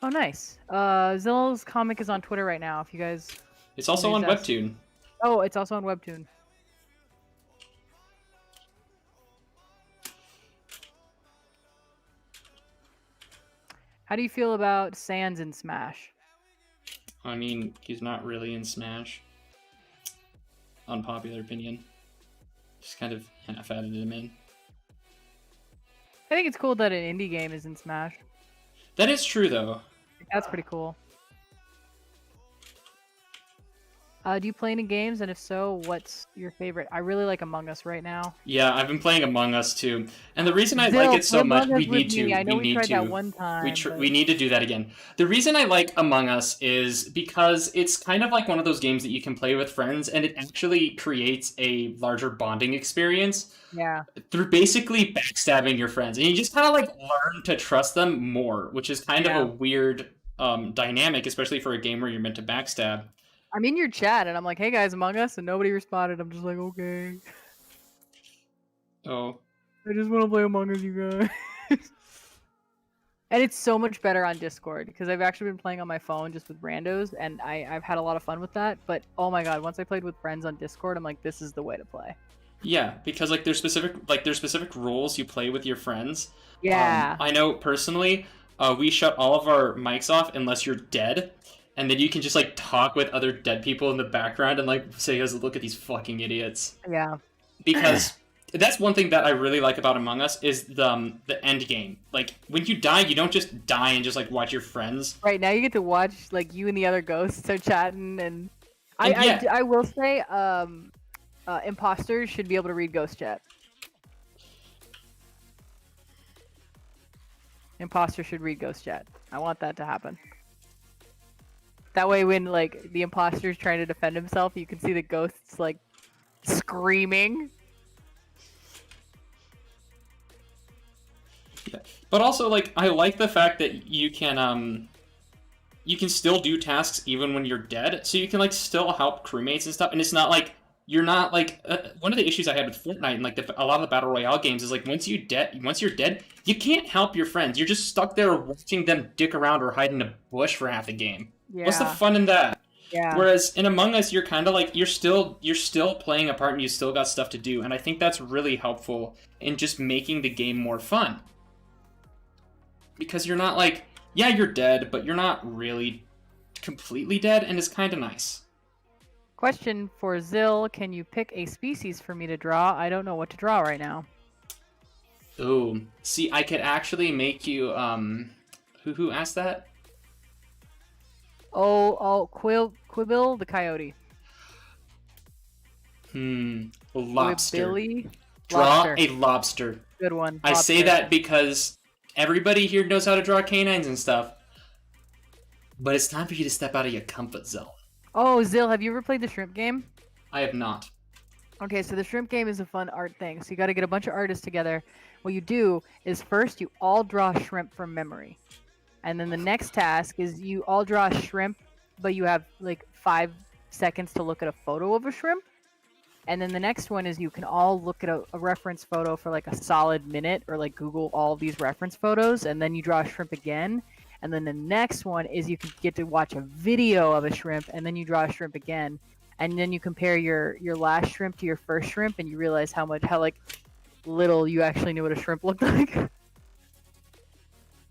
S4: Oh, nice. Zill's comic is on Twitter right now. If you guys.
S2: It's also on Webtoon.
S4: Oh, it's also on Webtoon. How do you feel about Sans in Smash?
S2: I mean, he's not really in Smash. Unpopular opinion. Just kind of half-added him in.
S4: I think it's cool that an indie game is in Smash.
S2: That is true, though.
S4: That's pretty cool. Do you play any games? And if so, what's your favorite? I really like Among Us right now.
S2: Yeah, I've been playing Among Us too. And the reason I like it so much, we need to.
S4: I know we tried that one time.
S2: We need to do that again. The reason I like Among Us is because it's kind of like one of those games that you can play with friends, and it actually creates a larger bonding experience.
S4: Yeah.
S2: Through basically backstabbing your friends, and you just kind of like learn to trust them more, which is kind of a weird dynamic, especially for a game where you're meant to backstab.
S4: I'm in your chat, and I'm like, "Hey guys, Among Us," and nobody responded. I'm just like, "Okay."
S2: Oh.
S4: I just want to play Among Us, you guys. And it's so much better on Discord because I've actually been playing on my phone just with randos, and I've had a lot of fun with that. But oh my god, once I played with friends on Discord, I'm like, this is the way to play.
S2: Yeah, because like there's specific roles you play with your friends.
S4: Yeah.
S2: I know personally, we shut all of our mics off unless you're dead. And then you can just like talk with other dead people in the background and like say, "Look at these fucking idiots."
S4: Yeah.
S2: Because that's one thing that I really like about Among Us is the end game. Like when you die, you don't just die and just like watch your friends.
S4: Right, now you get to watch like you and the other ghosts are chatting, and I will say, imposters should be able to read ghost chat. Imposter should read ghost chat. I want that to happen. That way, when like the imposter's trying to defend himself, you can see the ghosts like screaming.
S2: Yeah. But also, like, I like the fact that you can still do tasks even when you're dead, so you can like still help crewmates and stuff. And it's not like you're not like one of the issues I had with Fortnite and like a lot of the battle royale games is like once you're dead, you can't help your friends. You're just stuck there watching them dick around or hide in a bush for half the game.
S4: Yeah.
S2: What's the fun in that?
S4: Yeah.
S2: Whereas in Among Us, you're kind of like you're still playing a part and you still got stuff to do, and I think that's really helpful in just making the game more fun. Because you're not like, yeah, you're dead, but you're not really completely dead, and it's kind of nice.
S4: Question for Zill: can you pick a species for me to draw? I don't know what to draw right now.
S2: Ooh, see, I could actually make you who asked that?
S4: Quibble the coyote.
S2: Lobster.
S4: Quibbilly?
S2: Draw
S4: Lobster.
S2: a lobster.
S4: Good one.
S2: I say that because everybody here knows how to draw canines and stuff. But it's time for you to step out of your comfort zone.
S4: Oh, Zill, have you ever played the shrimp game?
S2: I have not.
S4: Okay, so the shrimp game is a fun art thing. So you got to get a bunch of artists together. What you do is first you all draw shrimp from memory. And then the next task is you all draw a shrimp, but you have like 5 seconds to look at a photo of a shrimp. And then the next one is you can all look at a reference photo for like a solid minute, or like Google all these reference photos, and then you draw a shrimp again. And then the next one is you can get to watch a video of a shrimp, and then you draw a shrimp again, and then you compare your last shrimp to your first shrimp, and you realize how like little you actually knew what a shrimp looked like.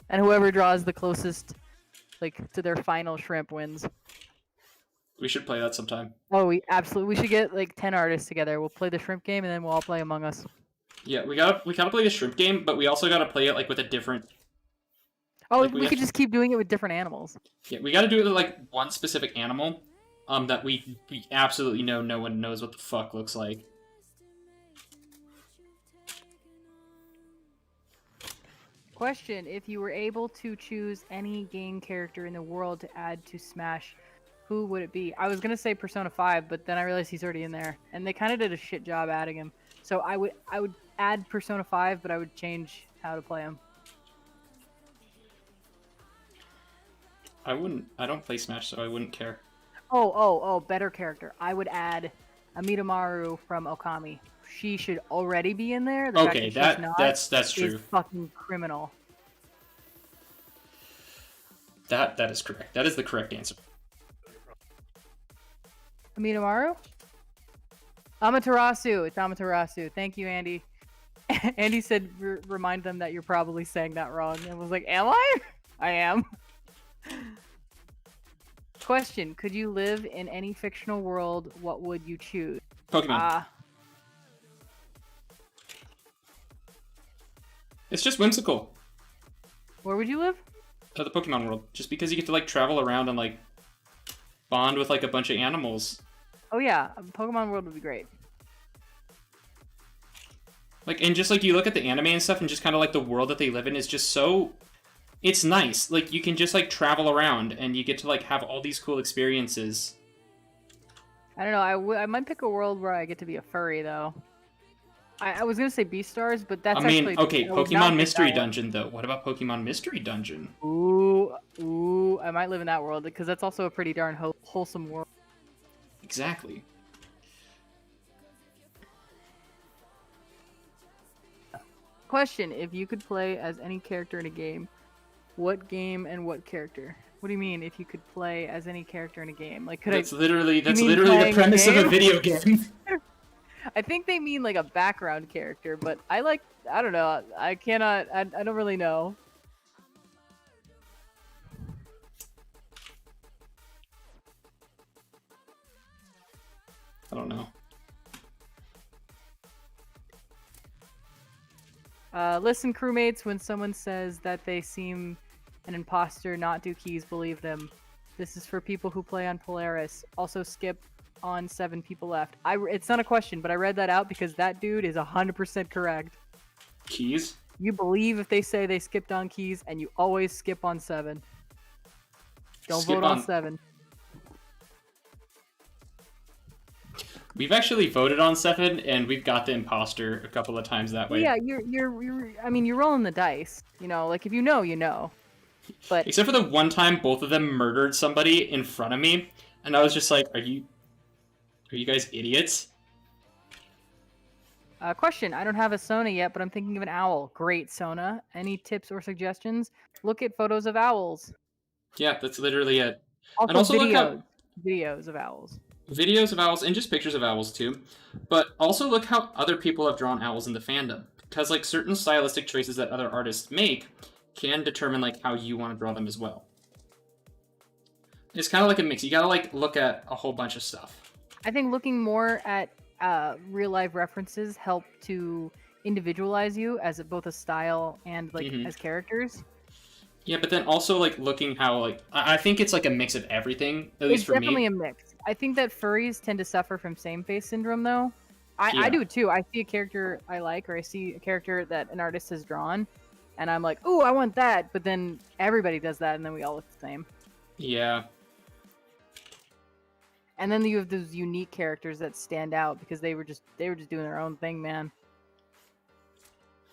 S4: And whoever draws the closest like to their final shrimp wins.
S2: We should play that sometime.
S4: Oh, we should get like 10 artists together. We'll play the shrimp game, and then we'll all play Among Us.
S2: Yeah, we gotta play the shrimp game, but we also gotta play it like with a different.
S4: Oh,
S2: like,
S4: we could just keep doing it with different animals.
S2: Yeah, we gotta do it with like one specific animal, that we absolutely know no one knows what the fuck looks like.
S4: Question: if you were able to choose any game character in the world to add to Smash, who would it be? I was gonna say Persona 5, but then I realized he's already in there, and they kind of did a shit job adding him. So I would add Persona 5, but I would change how to play him.
S2: I don't play Smash, so I wouldn't care.
S4: Oh, better character. I would add Amidamaru from Okami. She should already be in there. The
S2: Okay,
S4: fact that
S2: that's true.
S4: is fucking criminal.
S2: That is correct. That is the correct answer.
S4: Amidamaru? Amaterasu. It's Amaterasu. Thank you, Andy. Andy said, remind them that you're probably saying that wrong. And was like, am I? I am. Question: could you live in any fictional world? What would you choose?
S2: Pokemon. It's just whimsical.
S4: Where would you live?
S2: The Pokemon world. Just because you get to like travel around and like bond with like a bunch of animals.
S4: Oh yeah, Pokemon world would be great.
S2: Like, and just like you look at the anime and stuff, and just kind of like the world that they live in is just so. It's nice. Like, you can just, like, travel around, and you get to, like, have all these cool experiences.
S4: I don't know. I might pick a world where I get to be a furry, though. I was going to say Beastars, but that's actually...
S2: okay, Pokemon Mystery Dungeon, though. What about Pokemon Mystery Dungeon?
S4: Ooh, I might live in that world, because that's also a pretty darn wholesome world.
S2: Exactly.
S4: Question: if you could play as any character in a game, what game and what character? What do you mean, if you could play as any character in a game? Like,
S2: That's literally the premise of a video game.
S4: I think they mean like a background character, but I don't know. I don't really know.
S2: I don't know.
S4: Listen, crewmates, when someone says that they seem an imposter, not do keys, believe them. This is for people who play on Polaris. Also skip on 7 people left. It's not a question, but I read that out because that dude is 100% correct.
S2: Keys?
S4: You believe if they say they skipped on keys, and you always skip on 7. Don't vote on 7.
S2: We've actually voted on 7, and we've got the imposter a couple of times that way.
S4: Yeah, you're rolling the dice. You know, like if you know, you know. But
S2: except for the one time both of them murdered somebody in front of me, and I was just like, are you guys idiots?
S4: Question: I don't have a Sona yet, but I'm thinking of an owl. Great, Sona. Any tips or suggestions? Look at photos of owls.
S2: Yeah, that's literally it.
S4: Also,
S2: and also
S4: videos of owls.
S2: Videos of owls, and just pictures of owls too. But also look how other people have drawn owls in the fandom. Because like certain stylistic choices that other artists make can determine like how you want to draw them as well. It's kind of like a mix. You gotta like look at a whole bunch of stuff.
S4: I think looking more at real life references help to individualize you as both a style and like as characters.
S2: Yeah, but then also like looking how like I think it's like a mix of everything. At least for me, it's
S4: definitely a mix. I think that furries tend to suffer from same face syndrome though. I do too. I see a character I like, or I see a character that an artist has drawn, and I'm like, "Ooh, I want that!" But then everybody does that, and then we all look the same.
S2: Yeah.
S4: And then you have those unique characters that stand out because they were just doing their own thing, man.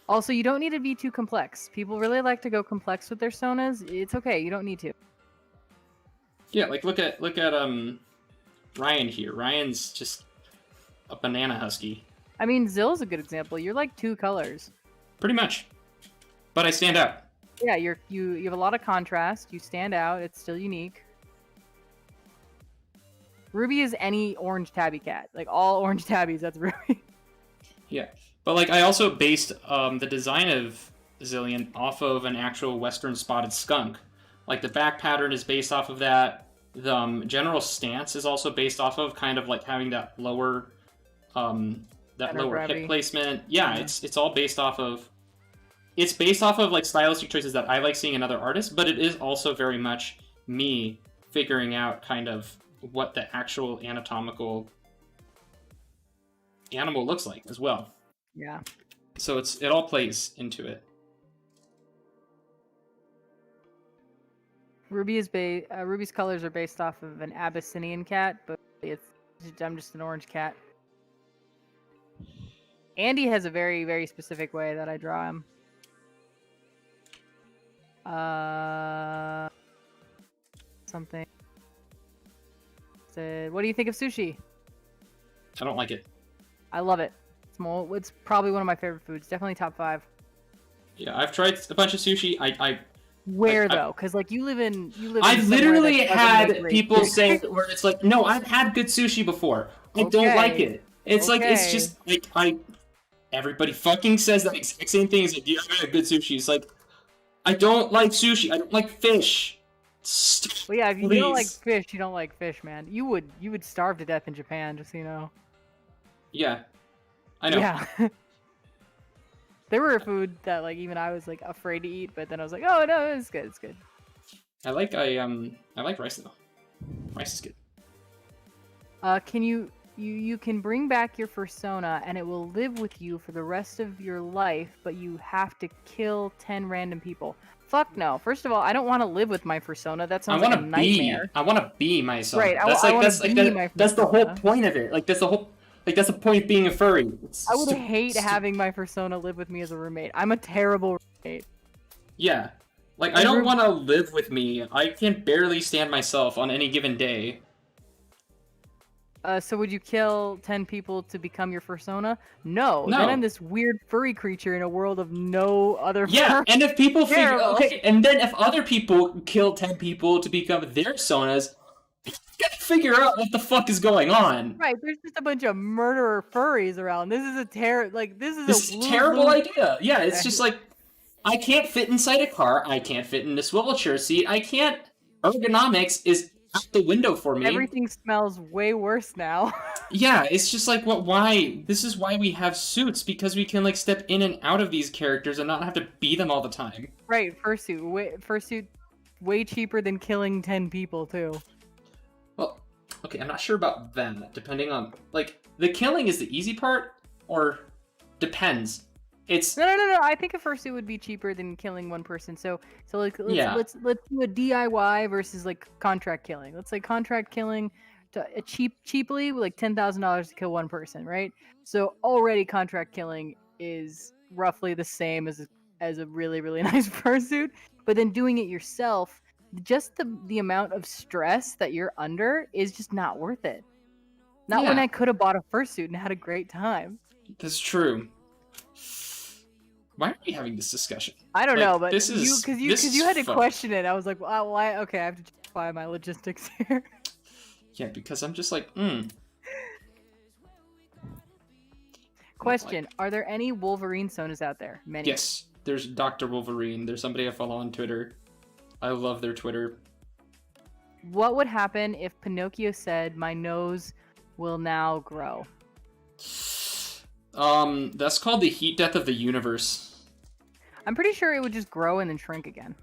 S4: Also, you don't need to be too complex. People really like to go complex with their sonas. It's okay. You don't need to.
S2: Yeah, like look at Ryan here. Ryan's just a banana husky.
S4: I mean, Zill's a good example. You're like 2 colors.
S2: Pretty much. But I stand out.
S4: Yeah, you have a lot of contrast. You stand out. It's still unique. Ruby is any orange tabby cat. Like all orange tabbies, that's Ruby.
S2: Yeah, but like I also based the design of Zillion off of an actual Western spotted skunk. Like the back pattern is based off of that. The general stance is also based off of kind of like having that lower
S4: Center gravity.
S2: hip placement. Yeah, it's all based off of. It's based off of like stylistic choices that I like seeing in other artists, but it is also very much me figuring out kind of what the actual anatomical animal looks like as well.
S4: Yeah.
S2: So it all plays into it.
S4: Ruby's colors are based off of an Abyssinian cat, but I'm just an orange cat. Andy has a very, very specific way that I draw him. Something. Said, what do you think of sushi?
S2: I don't like it.
S4: I love it. It's probably one of my favorite foods. Definitely top 5.
S2: Yeah, I've tried a bunch of sushi.
S4: Where though? Because like you live in.
S2: I've literally had
S4: great.
S2: people say where it's like, no, I've had good sushi before. I don't like it. It's like it's just like everybody fucking says that exact same thing. It's like, yeah, I've had good sushi. It's like, I don't like sushi. I don't like fish.
S4: Well, yeah, if you don't like fish, you don't like fish, man. You would starve to death in Japan, just so you know.
S2: Yeah, I know.
S4: Yeah. There were food that like even I was like afraid to eat, but then I was like, oh no, it's good, it's good.
S2: I like rice though. Rice is good.
S4: Can you can bring back your persona and it will live with you for the rest of your life, but you have to kill 10 random people. Fuck no. First of all, I don't want to live with my persona. That sounds like a nightmare.
S2: I want to be myself.
S4: Right.
S2: That's the whole point of it. Like that's the point of being a furry.
S4: I would hate having my persona live with me as a roommate. I'm a terrible roommate.
S2: Yeah. Like, I don't want to live with me. I can barely stand myself on any given day.
S4: So would you kill 10 people to become your persona? No. Then I'm this weird furry creature in a world of no other
S2: Yeah, and if people and then if other people kill 10 people to become their personas, you gotta figure out what the fuck is going on.
S4: Right, there's just a bunch of murderer furries around. This is a terrible
S2: idea. Yeah, it's just like, I can't fit inside a car. I can't fit in this wheelchair seat. I can't. Ergonomics is out the window for me.
S4: Everything smells way worse now.
S2: Yeah, it's just like, why? This is why we have suits, because we can like step in and out of these characters and not have to be them all the time.
S4: Right, fursuit, way cheaper than killing 10 people too.
S2: Well, okay, I'm not sure about them. Depending on like the killing is the easy part, or depends. It's
S4: no. I think a fursuit would be cheaper than killing one person. So like let's do a DIY versus like contract killing. Let's say contract killing to cheaply with like $10,000 to kill one person, right? So already contract killing is roughly the same as a really, really nice fursuit. But then doing it yourself, just the amount of stress that you're under is just not worth it. Not when I could have bought a fursuit and had a great time.
S2: That's true. Why are we having this discussion?
S4: I don't know, but
S2: because
S4: you had to question it. I was like, well, why? Okay, I have to justify my logistics here.
S2: Yeah, because I'm just like,
S4: Question: are there any Wolverine sonas out there? Many.
S2: Yes, there's Dr. Wolverine. There's somebody I follow on Twitter. I love their Twitter.
S4: What would happen if Pinocchio said, "My nose will now grow"?
S2: That's called the heat death of the universe.
S4: I'm pretty sure it would just grow and then shrink again.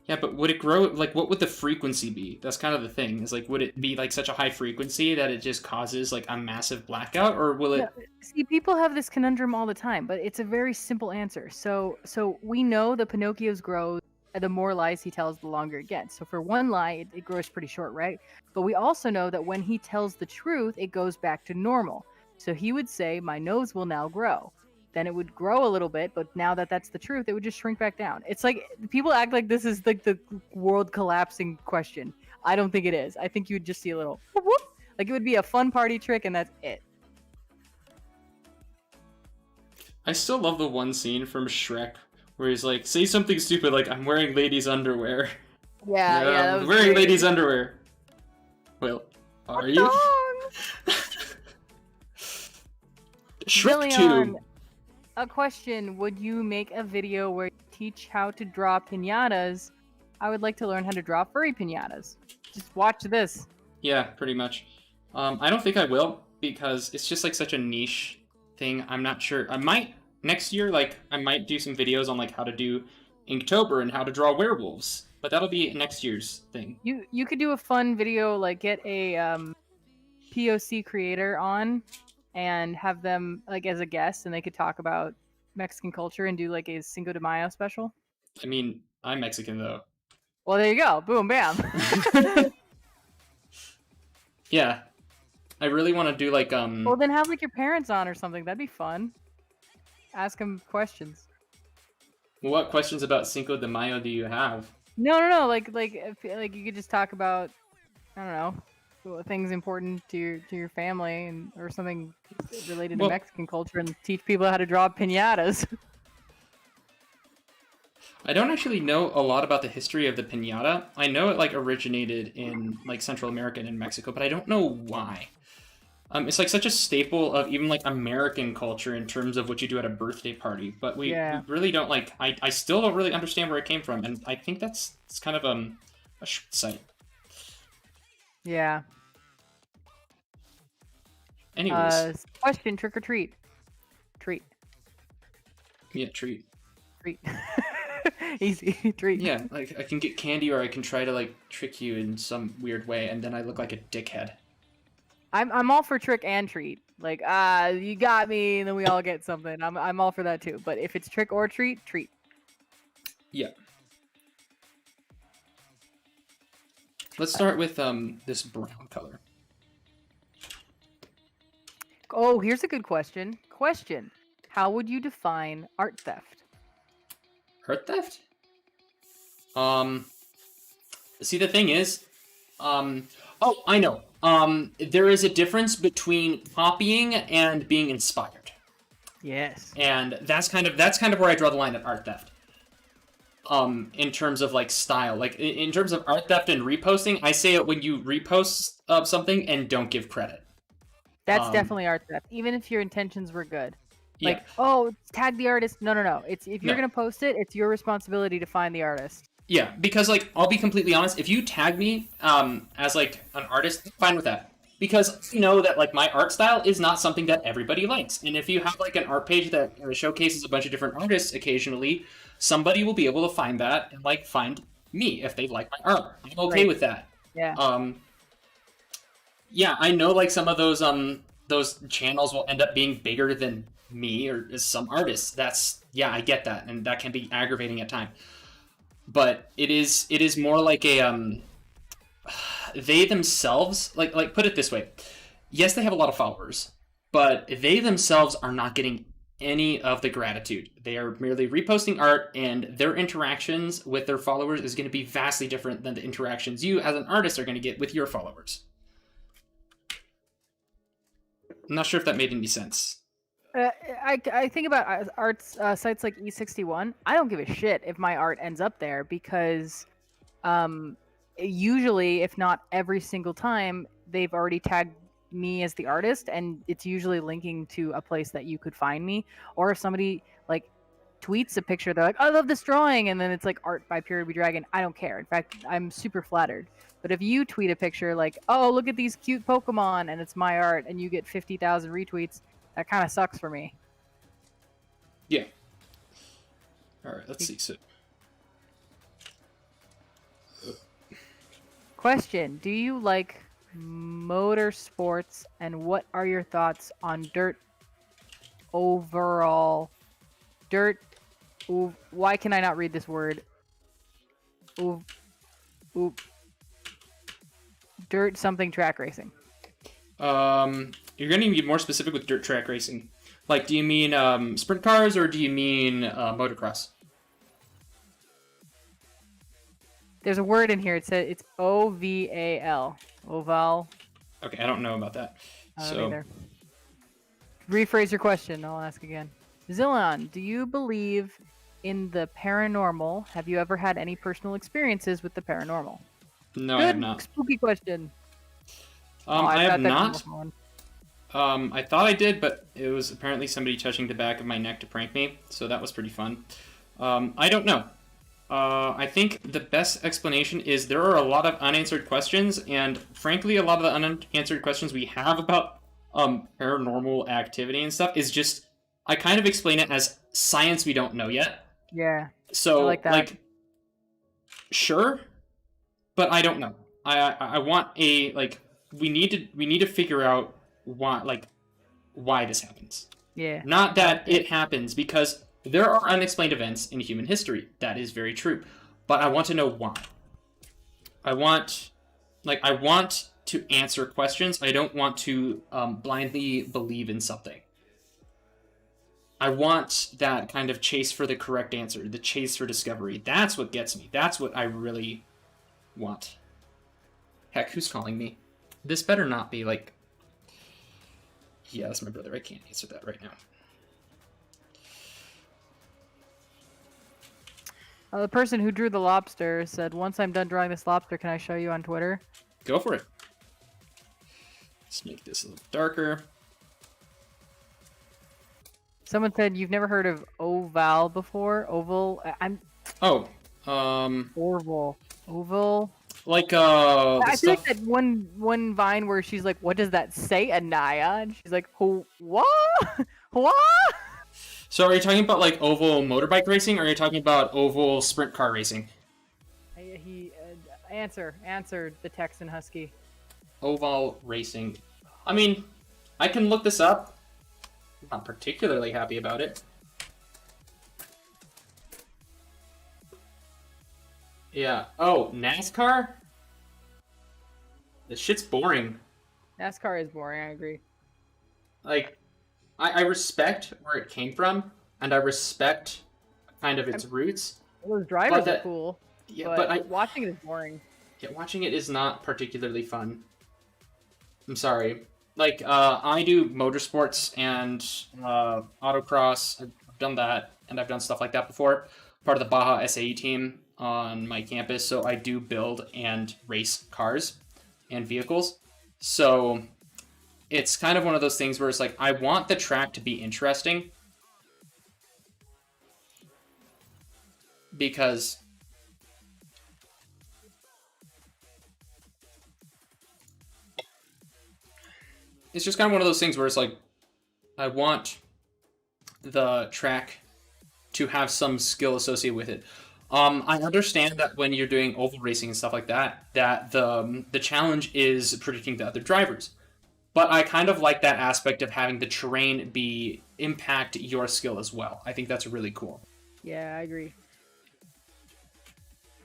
S2: Yeah, but would it grow, like, what would the frequency be? That's kind of the thing, is, like, would it be, like, such a high frequency that it just causes, like, a massive blackout, or will it...
S4: See, people have this conundrum all the time, but it's a very simple answer. So we know that Pinocchio's grows, the more lies he tells, the longer it gets. So for one lie, it grows pretty short, right? But we also know that when he tells the truth, it goes back to normal. So he would say, my nose will now grow. Then it would grow a little bit, but now that that's the truth, it would just shrink back down. It's like, people act like this is like the world collapsing question. I don't think it is. I think you would just see a little whoop, whoop. Like it would be a fun party trick and that's it.
S2: I still love the one scene from Shrek where he's like, say something stupid like, I'm wearing ladies' underwear.
S4: Yeah, that
S2: I'm
S4: was
S2: wearing
S4: great.
S2: ladies' underwear. Well, are
S4: What
S2: you?
S4: song?
S2: Shrek
S4: Zillion,
S2: 2.
S4: a question. Would you make a video where you teach how to draw piñatas? I would like to learn how to draw furry piñatas. Just watch this.
S2: Yeah, pretty much. I don't think I will, because it's just like such a niche thing. I'm not sure. I might next year, like I might do some videos on like how to do Inktober and how to draw werewolves, but that'll be next year's thing.
S4: You could do a fun video, like get a POC creator on and have them like as a guest, and they could talk about Mexican culture and do like a Cinco de Mayo special.
S2: I mean, I'm Mexican though.
S4: Well, there you go. Boom, bam.
S2: Yeah, I really want to do like
S4: Well, then have like your parents on or something. That'd be fun. Ask them questions.
S2: What questions about Cinco de Mayo do you have?
S4: No. Like if you could just talk about, I don't know, things important to your family and or something related to
S2: Well-
S4: Mexican culture, and teach people how to draw piñatas.
S2: I don't actually know a lot about the history of the piñata. I know it like originated in like Central America and in Mexico, but I don't know why. It's like such a staple of even like American culture in terms of what you do at a birthday party, but we really don't like. I still don't really understand where it came from, and I think it's kind of a short sight.
S4: Yeah.
S2: Anyways,
S4: Question: trick or treat? Treat.
S2: yeah, treat.
S4: Treat. Easy. Treat.
S2: Yeah, like I can get candy, or I can try to like trick you in some weird way, and then I look like a dickhead.
S4: I'm all for trick and treat. Like, you got me, and then we all get something. I'm all for that too. But if it's trick or treat, treat.
S2: Yeah. Let's start with this brown color.
S4: Oh, here's a good question. Question: how would you define art theft?
S2: Art theft? See, the thing is, oh, I know. There is a difference between copying and being inspired.
S4: Yes.
S2: And that's kind of where I draw the line at art theft. In terms of like style, like in terms of art theft and reposting, I say it when you repost something and don't give credit.
S4: That's definitely art theft, even if your intentions were good.
S2: Yeah.
S4: Like, oh, tag the artist. No. It's if you're
S2: No.
S4: gonna post it, it's your responsibility to find the artist.
S2: Yeah, because like I'll be completely honest, if you tag me as like an artist, I'm fine with that. Because you know that like my art style is not something that everybody likes. And if you have like an art page that showcases a bunch of different artists occasionally, somebody will be able to find that and like find me if they like my art. I'm okay with that.
S4: Yeah.
S2: Yeah, I know like some of those channels will end up being bigger than me or some artists. Yeah, I get that, and that can be aggravating at times. But it is more like a they themselves like put it this way. Yes, they have a lot of followers, but they themselves are not getting any of the gratitude. They are merely reposting art, and their interactions with their followers is going to be vastly different than the interactions you as an artist are going to get with your followers. I'm not sure if that made any sense.
S4: I think about arts sites like E61. I don't give a shit if my art ends up there because usually, if not every single time, they've already tagged me as the artist, and it's usually linking to a place that you could find me. Or if somebody like tweets a picture, they're like, "I love this drawing," and then it's like art by PureRubyDragon. I don't care. In fact, I'm super flattered. But if you tweet a picture like, "Oh, look at these cute Pokemon," and it's my art, and you get 50,000 retweets, that kind of sucks for me.
S2: Yeah. All right, let's see. So,
S4: question: do you like motorsports, and what are your thoughts on dirt overall? Dirt. Ooh, why can I not read this word? Ooh, dirt something track racing.
S2: you're going to be more specific with dirt track racing. Like, do you mean sprint cars or do you mean motocross?
S4: There's a word in here. It says it's OVAL. Oval.
S2: Okay, I don't know about that.
S4: I don't either. Rephrase your question. I'll ask again. Zillion, do you believe in the paranormal, have you ever had any personal experiences with the paranormal?
S2: No, I
S4: Good,
S2: have not.
S4: spooky question.
S2: I have
S4: got that
S2: not.
S4: one.
S2: I thought I did, but it was apparently somebody touching the back of my neck to prank me, so that was pretty fun. I don't know. I think the best explanation is there are a lot of unanswered questions, and frankly, a lot of the unanswered questions we have about paranormal activity and stuff is just, I kind of explain it as science we don't know yet.
S4: Yeah.
S2: So,
S4: I like that.
S2: sure, but I don't know. I want a, we need to figure out why this happens.
S4: Yeah.
S2: Not that it happens, because there are unexplained events in human history. That is very true. But I want to know why. I want to answer questions. I don't want to blindly believe in something. I want that kind of chase for the correct answer, the chase for discovery. That's what gets me. That's what I really want. Heck, who's calling me? This better not be like... Yeah, that's my brother. I can't answer that right now.
S4: The person who drew the lobster said, once I'm done drawing this lobster, can I show you on Twitter?
S2: Go for it. Let's make this a little darker.
S4: Someone said you've never heard of oval before. Oval. Orval. Oval.
S2: Like
S4: I feel like that one Vine where she's like, "What does that say, Anaya?" And she's like, "What? What?"
S2: So are you talking about like oval motorbike racing, or are you talking about oval sprint car racing?
S4: He answered the Texan Husky.
S2: Oval racing. I mean, I can look this up. I'm not particularly happy about it. Yeah. Oh, NASCAR? This shit's boring.
S4: NASCAR is boring, I agree.
S2: Like, I respect where it came from, and I respect kind of its roots.
S4: Those drivers are cool.
S2: Yeah,
S4: but watching it is boring.
S2: Yeah, watching it is not particularly fun. I'm sorry. Like, I do motorsports and autocross. I've done that, and I've done stuff like that before. Part of the Baja SAE team on my campus, so I do build and race cars and vehicles. So it's kind of one of those things where it's like, I want the track to be interesting, because it's just kind of one of those things where it's like, I want the track to have some skill associated with it. I understand that when you're doing oval racing and stuff like that, that the challenge is predicting the other drivers. But I kind of like that aspect of having the terrain impact your skill as well. I think that's really cool.
S4: Yeah, I agree.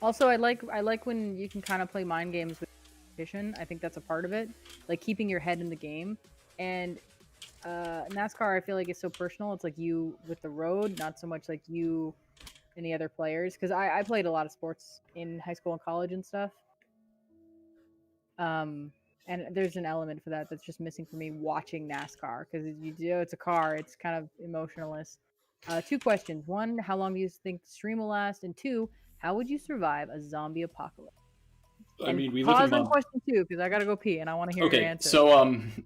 S4: Also, I like when you can kind of play mind games with competition. I think that's a part of it, like keeping your head in the game. And NASCAR, I feel like, is so personal. It's like you with the road, not so much like you and the other players. Because I played a lot of sports in high school and college and stuff. And there's an element for that that's just missing for me watching NASCAR, because it's a car. It's kind of emotionless. 2 questions. 1, how long do you think the stream will last? And 2, how would you survive a zombie apocalypse?
S2: I mean, we
S4: pause
S2: live in
S4: on question 2, because I gotta go pee and I want to hear your answer.
S2: So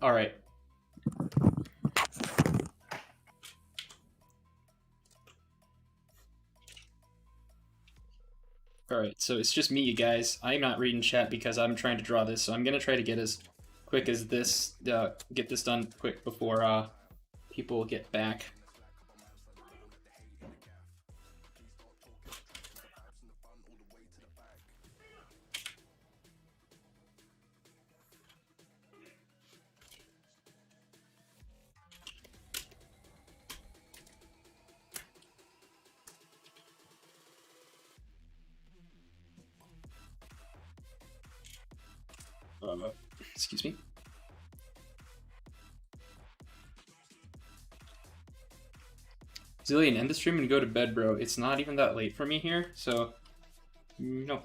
S2: all right. Alright, so it's just me, you guys. I'm not reading chat because I'm trying to draw this, so I'm gonna try to get as quick as this, get this done quick before people get back. Excuse me. Zillion, end the stream and go to bed, bro. It's not even that late for me here, so no.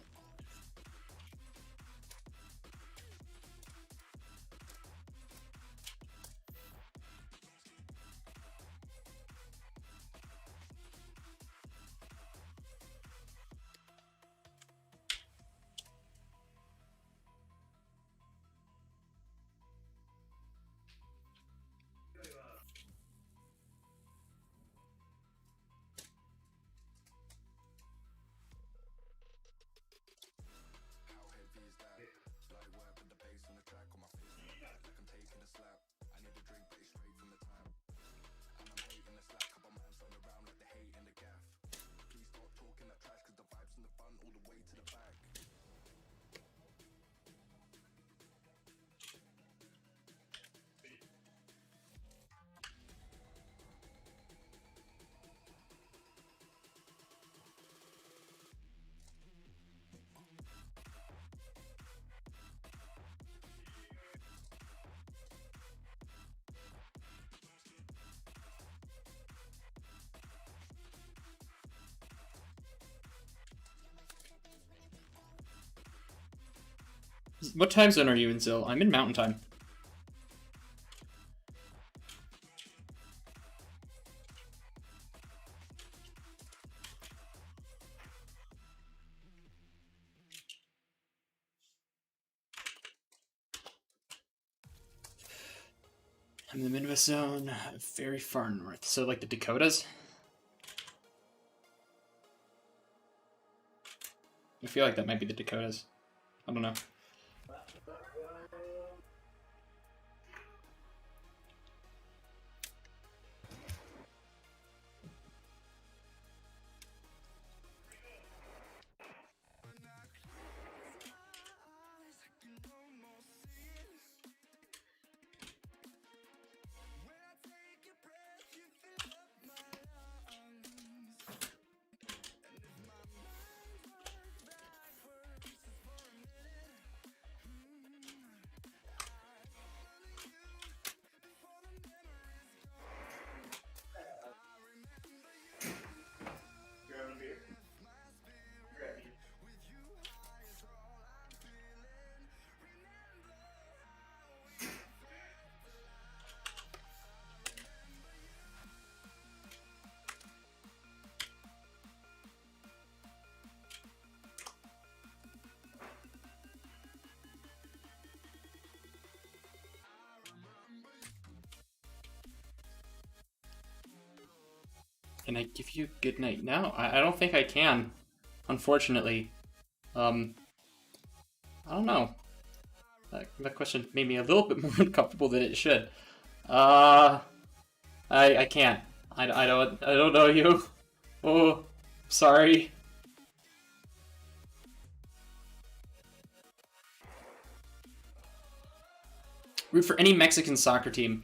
S2: What time zone are you in, Zill? I'm in Mountain Time. I'm in the Midwest zone, very far north. So, like the Dakotas? I feel like that might be the Dakotas. I don't know. Can I give you good night now? I don't think I can, unfortunately. I don't know. That question made me a little bit more uncomfortable than it should. I can't. I don't know you. Oh, sorry. Root for any Mexican soccer team.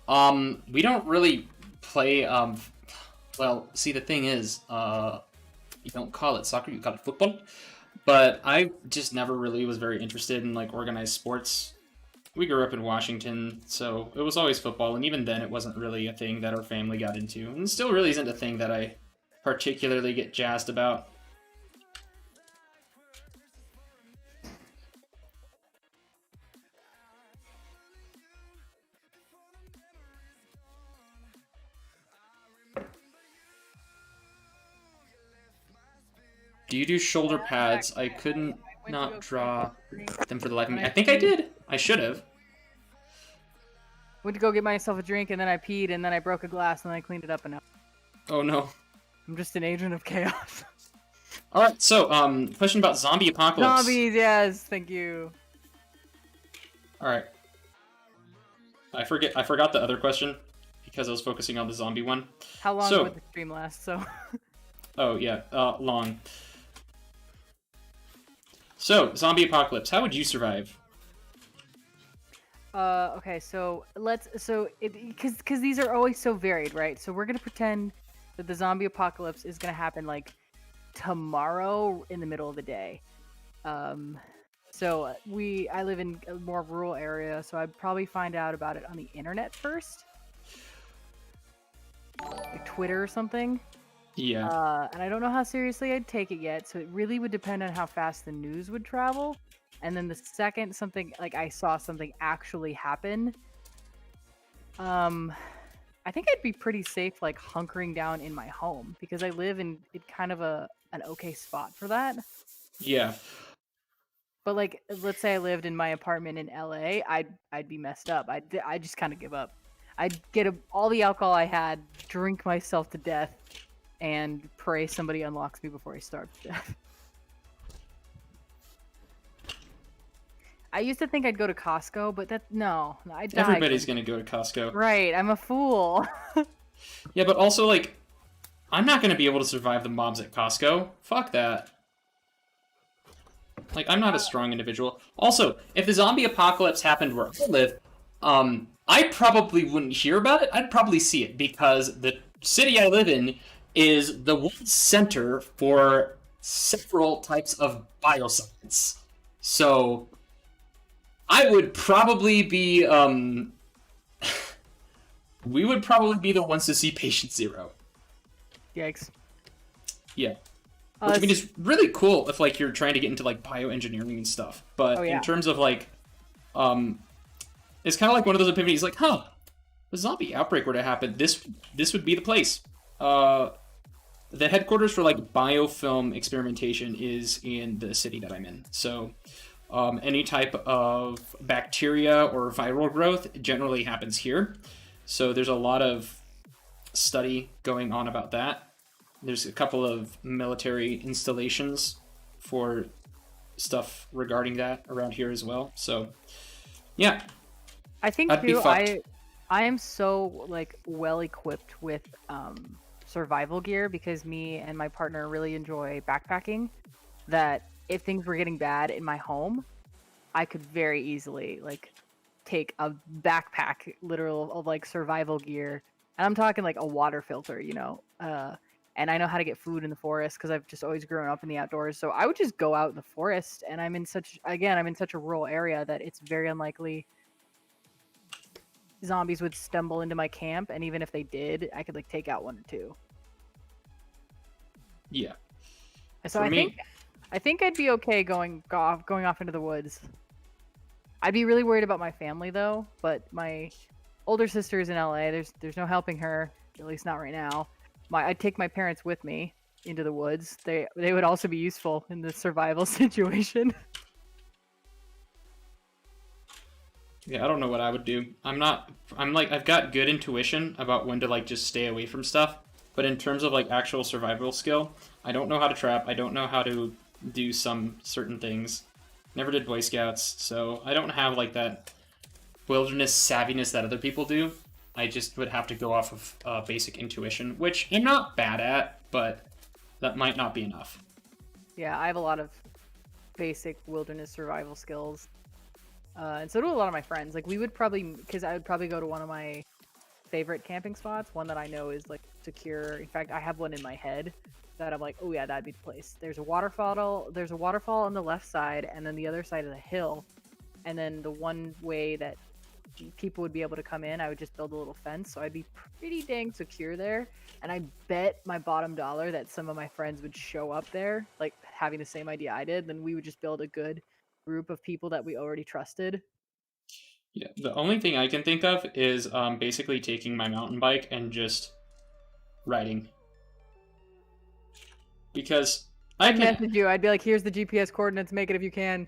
S2: We don't really play, well, see, the thing is, you don't call it soccer, you call it football. But I just never really was very interested in, like, organized sports. We grew up in Washington, so it was always football, and even then it wasn't really a thing that our family got into. And it still really isn't a thing that I particularly get jazzed about. Do you do shoulder pads? I couldn't not draw them for the life of me. I think I did. I should have.
S4: Went to go get myself a drink, and then I peed, and then I broke a glass, and then I cleaned it up, and now
S2: Oh no.
S4: I'm just an agent of chaos.
S2: Alright, so, question about zombie apocalypse.
S4: Zombies, yes, thank you.
S2: Alright. I forgot the other question because I was focusing on the zombie one.
S4: How long
S2: So-
S4: would the stream last? So.
S2: Oh yeah, long. So, zombie apocalypse, how would you survive?
S4: Okay, so because these are always so varied, right? So we're gonna pretend that the zombie apocalypse is gonna happen like tomorrow in the middle of the day. So I live in a more rural area, so I'd probably find out about it on the internet first, like Twitter or something.
S2: Yeah.
S4: And I don't know how seriously I'd take it yet, so it really would depend on how fast the news would travel. And then the second something, like I saw something actually happen, I think I'd be pretty safe, like hunkering down in my home, because I live in kind of an okay spot for that.
S2: Yeah.
S4: But like, let's say I lived in my apartment in LA, I'd be messed up. I'd just kind of give up. I'd get all the alcohol I had, drink myself to death, and pray somebody unlocks me before I starve to death. I used to think I'd go to Costco, but no, I died.
S2: Everybody's gonna go to Costco.
S4: Right, I'm a fool.
S2: Yeah, but also, like, I'm not gonna be able to survive the mobs at Costco. Fuck that. Like, I'm not a strong individual. Also, if the zombie apocalypse happened where I live, I probably wouldn't hear about it. I'd probably see it, because the city I live in is the one center for several types of bioscience. So, I would probably be, we would probably be the ones to see patient zero.
S4: Yikes.
S2: Yeah. Which I mean is really cool if like you're trying to get into like bioengineering and stuff. But in terms of like, it's kind of like one of those epiphanies. Like, huh, the zombie outbreak were to happen, this would be the place. The headquarters for like biofilm experimentation is in the city that I'm in. So any type of bacteria or viral growth generally happens here. So there's a lot of study going on about that. There's a couple of military installations for stuff regarding that around here as well. So, yeah.
S4: I think too, I am so like well equipped with survival gear because me and my partner really enjoy backpacking. That if things were getting bad in my home, I could very easily like take a backpack, literal of like survival gear, and I'm talking like a water filter, you know. And I know how to get food in the forest because I've just always grown up in the outdoors. So I would just go out in the forest, and I'm in such a rural area that it's very unlikely zombies would stumble into my camp. And even if they did, I could like take out one or two.
S2: Yeah.
S4: So I think I'd be okay going off into the woods. I'd be really worried about my family though. But my older sister is in LA. There's no helping her, at least not right now. I'd take my parents with me into the woods. They would also be useful in the survival situation.
S2: Yeah, I don't know what I would do. I've got good intuition about when to like just stay away from stuff. But in terms of like actual survival skill, I don't know how to trap. I don't know how to do some certain things. Never did Boy Scouts, so I don't have like that wilderness savviness that other people do. I just would have to go off of basic intuition, which I'm not bad at, but that might not be enough.
S4: Yeah, I have a lot of basic wilderness survival skills. And so do a lot of my friends. Like, because I would probably go to one of my favorite camping spots, one that I know is, like, secure. In fact, I have one in my head that I'm like, oh yeah, that'd be the place. There's a waterfall on the left side, and then the other side of the hill. And then the one way that people would be able to come in, I would just build a little fence, so I'd be pretty dang secure there. And I bet my bottom dollar that some of my friends would show up there, like having the same idea I did. Then we would just build a good group of people that we already trusted.
S2: Yeah, the only thing I can think of is basically taking my mountain bike and just riding. Because I'd
S4: message you, I'd be like, here's the GPS coordinates, make it if you can.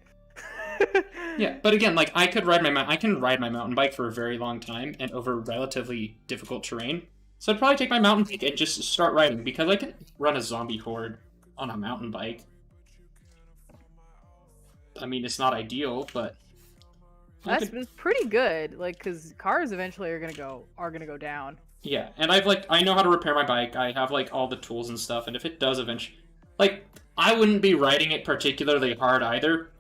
S2: Yeah, but again, like I can ride my mountain bike for a very long time and over relatively difficult terrain. So I'd probably take my mountain bike and just start riding because I can run a zombie horde on a mountain bike. I mean, it's not ideal, but
S4: it's pretty good. Like, because cars eventually are gonna go down.
S2: Yeah, and I know how to repair my bike. I have like all the tools and stuff, and if it does eventually, like, I wouldn't be riding it particularly hard either.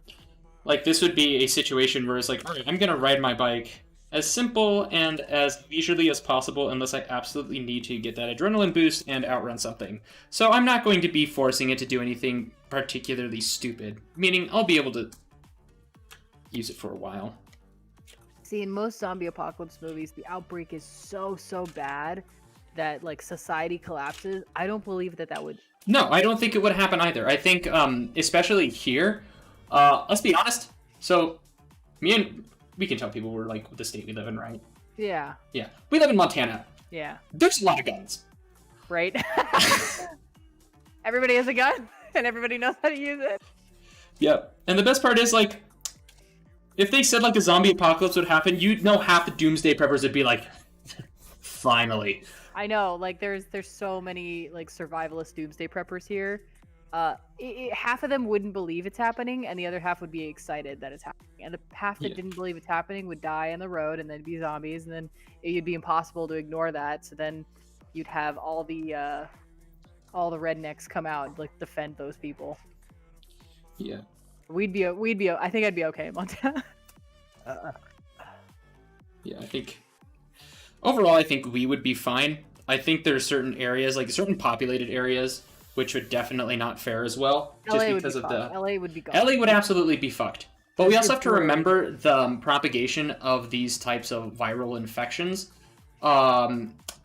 S2: Like, this would be a situation where it's like, all right, I'm gonna ride my bike as simple and as leisurely as possible unless I absolutely need to get that adrenaline boost and outrun something. So I'm not going to be forcing it to do anything particularly stupid, meaning I'll be able to use it for a while.
S4: See, in most zombie apocalypse movies, the outbreak is so bad that, like, society collapses. I don't believe that would...
S2: No, I don't think it would happen either. I think, especially here, let's be honest. So, we can tell people we're, like, the state we live in, right?
S4: Yeah.
S2: Yeah. We live in Montana.
S4: Yeah.
S2: There's a lot of guns.
S4: Right? Everybody has a gun, and everybody knows how to use it.
S2: Yep. And the best part is, like, if they said, like, a zombie apocalypse would happen, you'd know half the doomsday preppers would be like, finally.
S4: I know, like, there's so many, like, survivalist doomsday preppers here. Half of them wouldn't believe it's happening, and the other half would be excited that it's happening. And the half that didn't believe it's happening would die on the road, and then be zombies, and then it'd be impossible to ignore that. So then you'd have all the rednecks come out and, like, defend those people.
S2: Yeah.
S4: I think I'd be okay in Montana.
S2: Yeah, overall, I think we would be fine. I think there's certain areas, like certain populated areas, which would definitely not fare as well.
S4: LA would be gone.
S2: LA would absolutely be fucked. But we also have to remember the propagation of these types of viral infections.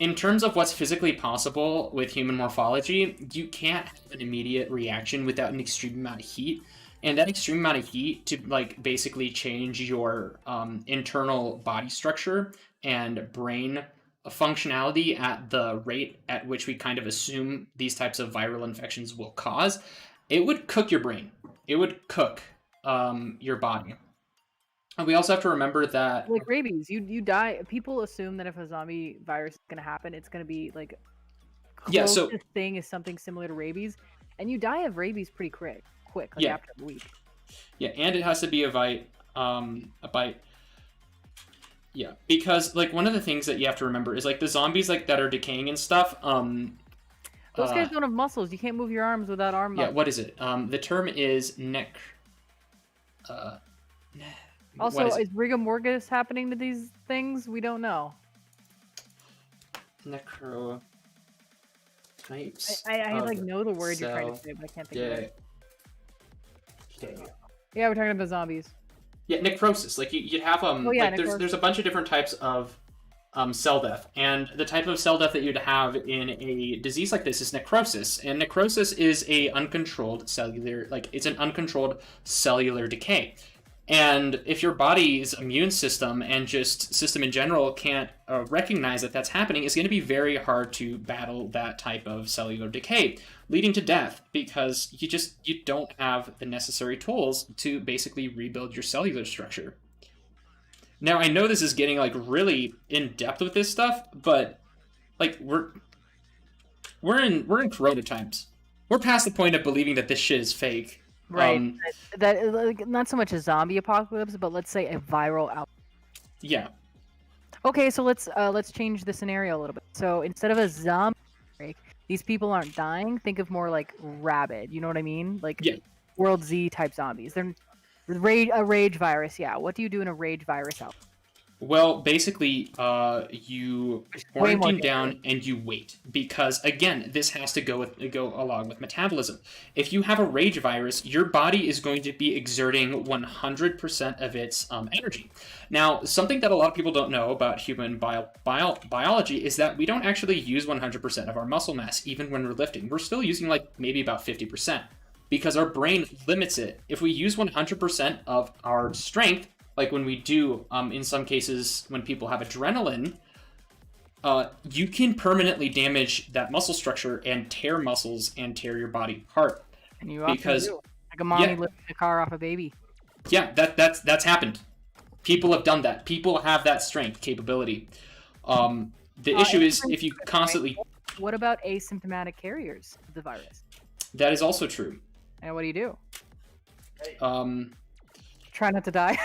S2: in terms of what's physically possible with human morphology, you can't have an immediate reaction without an extreme amount of heat. And that extreme amount of heat to like basically change your internal body structure and brain functionality at the rate at which we kind of assume these types of viral infections will cause, it would cook your brain. It would cook your body. And we also have to remember that
S4: Like rabies, you die. People assume that if a zombie virus is gonna happen, it's gonna be like closest thing is something similar to rabies, and you die of rabies pretty quick, like after a week.
S2: Yeah, and it has to be a bite. Yeah, because like one of the things that you have to remember is like the zombies like that are decaying and stuff.
S4: Those guys don't have muscles. You can't move your arms without arm muscles.
S2: Yeah, what is it? The term is
S4: Also, is rigor mortis happening to these things? We don't know.
S2: Necro types.
S4: I like know the word you're trying to say, but I can't think of it.
S2: Okay.
S4: Yeah, we're talking about zombies.
S2: Yeah, necrosis. Like you have like there's a bunch of different types of cell death, and the type of cell death that you'd have in a disease like this is necrosis, and necrosis is a uncontrolled cellular, like it's an uncontrolled cellular decay. And if your body's immune system and just system in general can't recognize that that's happening, it's going to be very hard to battle that type of cellular decay, leading to death because you don't have the necessary tools to basically rebuild your cellular structure. Now, I know this is getting like really in depth with this stuff, but like we're in Corona times. We're past the point of believing that this shit is fake.
S4: Right. That like, not so much a zombie apocalypse, but let's say a viral outbreak.
S2: Yeah.
S4: Okay, so let's change the scenario a little bit. So instead of a zombie outbreak, these people aren't dying. Think of more like rabid. You know what I mean? Like World Z type zombies. They're a rage virus. Yeah. What do you do in a rage virus outbreak?
S2: Well, basically, you quarantine down and you wait because again, this has to go along with metabolism. If you have a rage virus, your body is going to be exerting 100% of its energy. Now, something that a lot of people don't know about human biology is that we don't actually use 100% of our muscle mass even when we're lifting. We're still using like maybe about 50% because our brain limits it. If we use 100% of our strength, like when we do, in some cases, when people have adrenaline, you can permanently damage that muscle structure and tear muscles and tear your body apart.
S4: And you often do. Like a mommy lifting a car off a baby.
S2: Yeah, that's happened. People have done that. People have that strength capability. The issue is if you constantly...
S4: What about asymptomatic carriers of the virus?
S2: That is also true.
S4: And what do? Try not to die.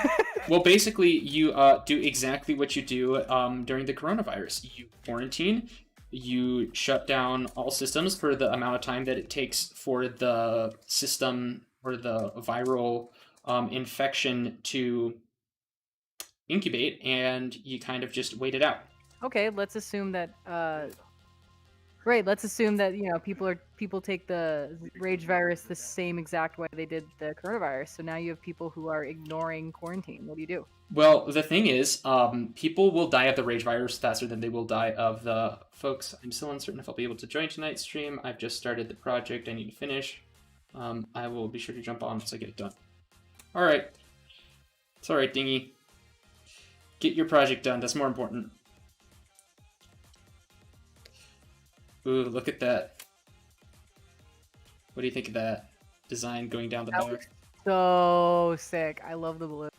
S2: Well, basically, you do exactly what you do during the coronavirus. You quarantine, you shut down all systems for the amount of time that it takes for the system or the viral infection to incubate, and you kind of just wait it out.
S4: Okay, let's assume that let's assume that people take the rage virus the same exact way they did the coronavirus. So now you have people who are ignoring quarantine. What do you do?
S2: Well, the thing is, people will die of the rage virus faster than they will die of the... Folks, I'm still uncertain if I'll be able to join tonight's stream. I've just started the project I need to finish. I will be sure to jump on once I get it done. Alright. It's alright, Dingy. Get your project done. That's more important. Ooh, look at that. What do you think of that design going down the bar?
S4: So sick. I love the blue.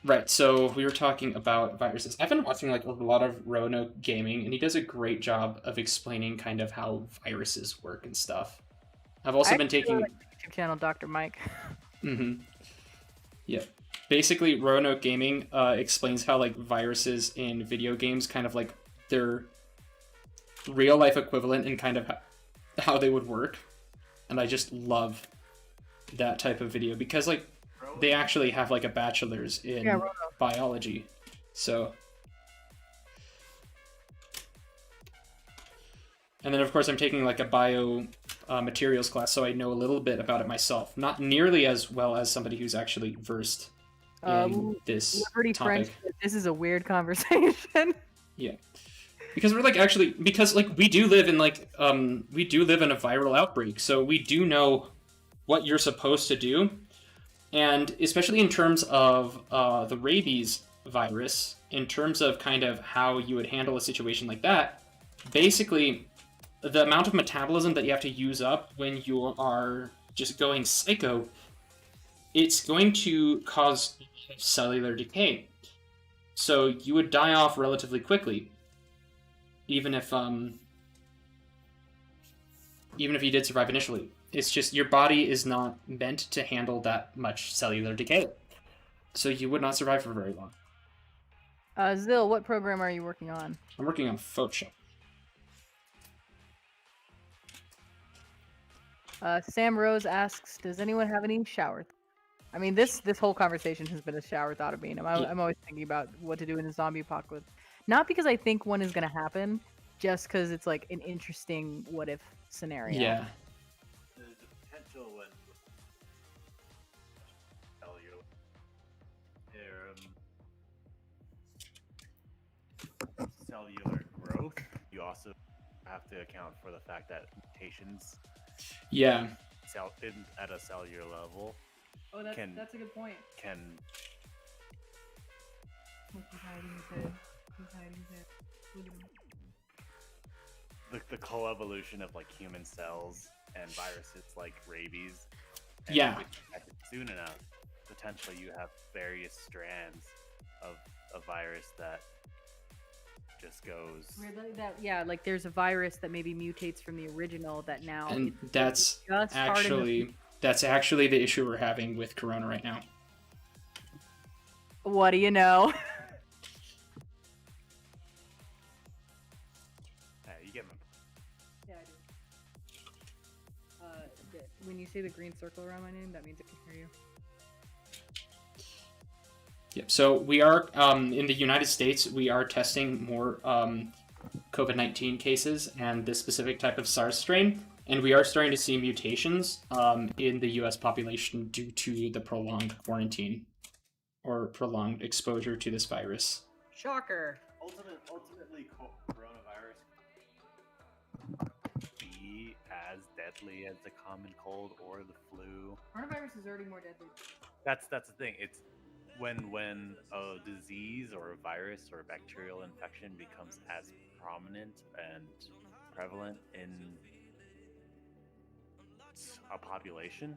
S2: Right, so we were talking about viruses. I've been watching like a lot of Roanoke Gaming, and he does a great job of explaining kind of how viruses work and stuff. I've also been taking...
S4: YouTube channel, Dr. Mike.
S2: Mm-hmm. Yeah. Basically, Roanoke Gaming explains how like viruses in video games kind of like their real life equivalent and kind of how they would work. And I just love that type of video because like they actually have like a bachelor's in biology. So, and then of course I'm taking like a bio materials class, so I know a little bit about it myself. Not nearly as well as somebody who's actually versed in this
S4: Liberty
S2: topic.
S4: French, this is a weird conversation.
S2: Yeah, because we're like actually because like we do live in like we do live in a viral outbreak, so we do know what you're supposed to do, and especially in terms of the rabies virus, in terms of kind of how you would handle a situation like that, basically the amount of metabolism that you have to use up when you are just going psycho, it's going to cause cellular decay. So you would die off relatively quickly, even if you did survive initially. It's just your body is not meant to handle that much cellular decay, so you would not survive for very long.
S4: Zill, what program are you working on?
S2: I'm working on Photoshop.
S4: Sam Rose asks, does anyone have any shower? I mean, this whole conversation has been a shower thought of me. I'm always thinking about what to do in a zombie apocalypse. Not because I think one is going to happen, just because it's like an interesting what if scenario.
S2: Yeah.
S5: The potential when cellular growth, you also have to account for the fact that mutations
S2: Yeah.
S5: at a cellular level
S4: Oh, that's a good point.
S5: can
S4: He's hiding his head. He's hiding his head.
S5: the coevolution of like human cells and viruses like rabies. And
S2: Yeah.
S5: if you catch it soon enough, potentially you have various strands of a virus that just goes.
S4: Yeah, like there's a virus that maybe mutates from the original that now.
S2: And
S4: it's
S2: that's
S4: just starting to-
S2: actually the issue we're having with Corona right now.
S4: What do you know?
S5: You get my.
S4: Yeah, I do. When you see the green circle around my name, that means I can hear you.
S2: Yep. So we are in the United States. We are testing more COVID-19 cases and this specific type of SARS strain, and we are starting to see mutations in the U.S. population due to the prolonged quarantine or prolonged exposure to this virus.
S4: Shocker.
S5: Ultimately, coronavirus be as deadly as the common cold or the flu.
S4: Coronavirus is already more deadly.
S5: That's the thing. It's when a disease or a virus or a bacterial infection becomes as prominent and prevalent in a population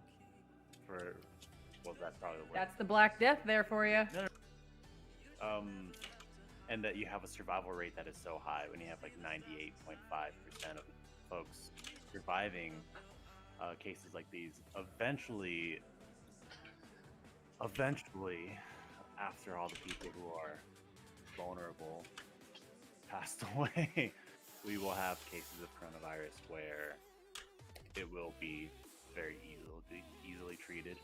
S5: that's probably the word.
S4: That's the Black Death there for you.
S5: And that you have a survival rate that is so high when you have like 98.5% of folks surviving cases like these. Eventually, after all the people who are vulnerable passed away, we will have cases of coronavirus where it will be very easily treated.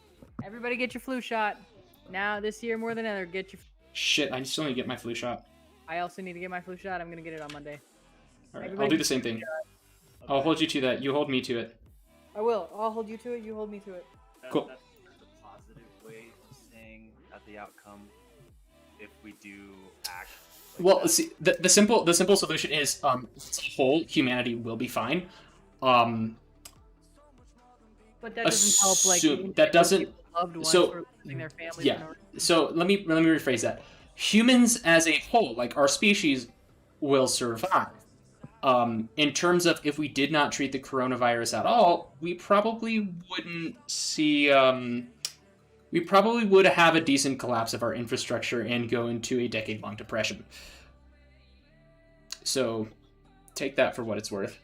S4: Everybody get your flu shot. Now, this year more than ever, get your...
S2: Shit, I still need to get my flu shot.
S4: I also need to get my flu shot. I'm going to get it on Monday.
S2: All right, I'll
S4: Everybody
S2: do the same thing. I'll hold you to that. You hold me to it.
S4: I will. I'll hold you to it. You hold me to it.
S2: Cool.
S5: That's a positive way of saying at the outcome. If we do act. Like
S2: Well,
S5: that.
S2: see, the simple solution is as a whole, humanity will be fine.
S4: But that doesn't help, like,
S2: Assume- that doesn't-
S4: loved ones
S2: so-
S4: or losing their families.
S2: Yeah. So let me rephrase that. Humans as a whole, like our species, will survive. In terms of if we did not treat the coronavirus at all, we probably wouldn't see. We probably would have a decent collapse of our infrastructure and go into a decade-long depression. So, take that for what it's worth.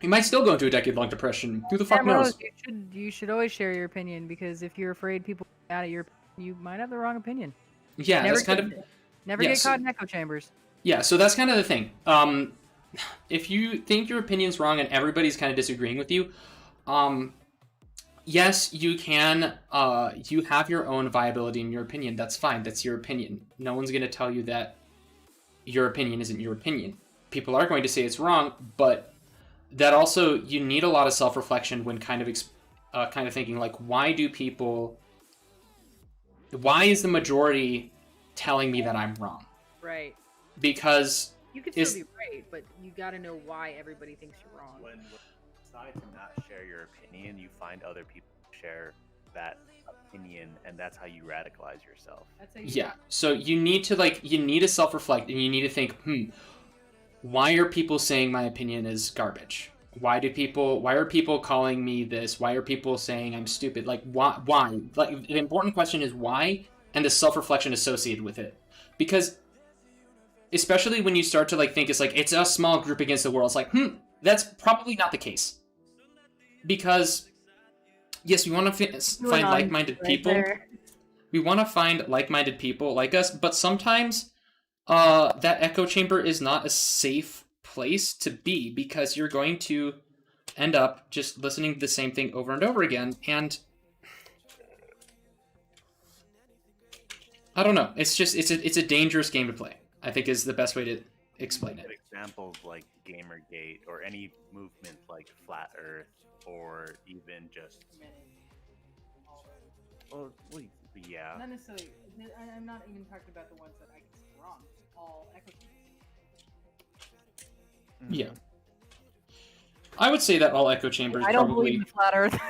S2: We might still go into a decade-long depression. Who the fuck knows?
S4: You should always share your opinion, because if you're afraid people out of you might have the wrong opinion.
S2: Yeah, that's kind of.
S4: Never
S2: yeah,
S4: get
S2: so-
S4: caught in echo chambers.
S2: Yeah, so that's kind of the thing. If you think your opinion's wrong and everybody's kind of disagreeing with you, yes, you can. You have your own viability in your opinion. That's fine. That's your opinion. No one's going to tell you that your opinion isn't your opinion. People are going to say it's wrong, but that also you need a lot of self-reflection when kind of thinking like, why is the majority telling me that I'm wrong?
S4: Right.
S2: Because
S4: You could still be right, but you got to know why everybody thinks you're wrong.
S5: When you decide to not share your opinion, you find other people share that opinion, and that's how you radicalize yourself.
S4: That's how you
S2: yeah, so you need to self-reflect, and you need to think, why are people saying my opinion is garbage? Why are people calling me this? Why are people saying I'm stupid? Like, why? Like, the important question is why, and the self-reflection associated with it. Because especially when you start to like think it's a small group against the world, it's like, that's probably not the case. Because yes, we want to find like-minded people.
S4: There.
S2: We want to find like-minded people like us, but sometimes that echo chamber is not a safe place to be, because you're going to end up just listening to the same thing over and over again, and I don't know. It's a dangerous game to play, I think, is the best way to explain it.
S5: Examples like Gamergate or any movement like Flat Earth, or even just yeah.
S4: Not necessarily. I'm not even talking about the ones that I can see wrong. All echo.
S2: Yeah. I would say that all echo chambers
S4: I don't
S2: probably...
S4: believe in Flat Earth.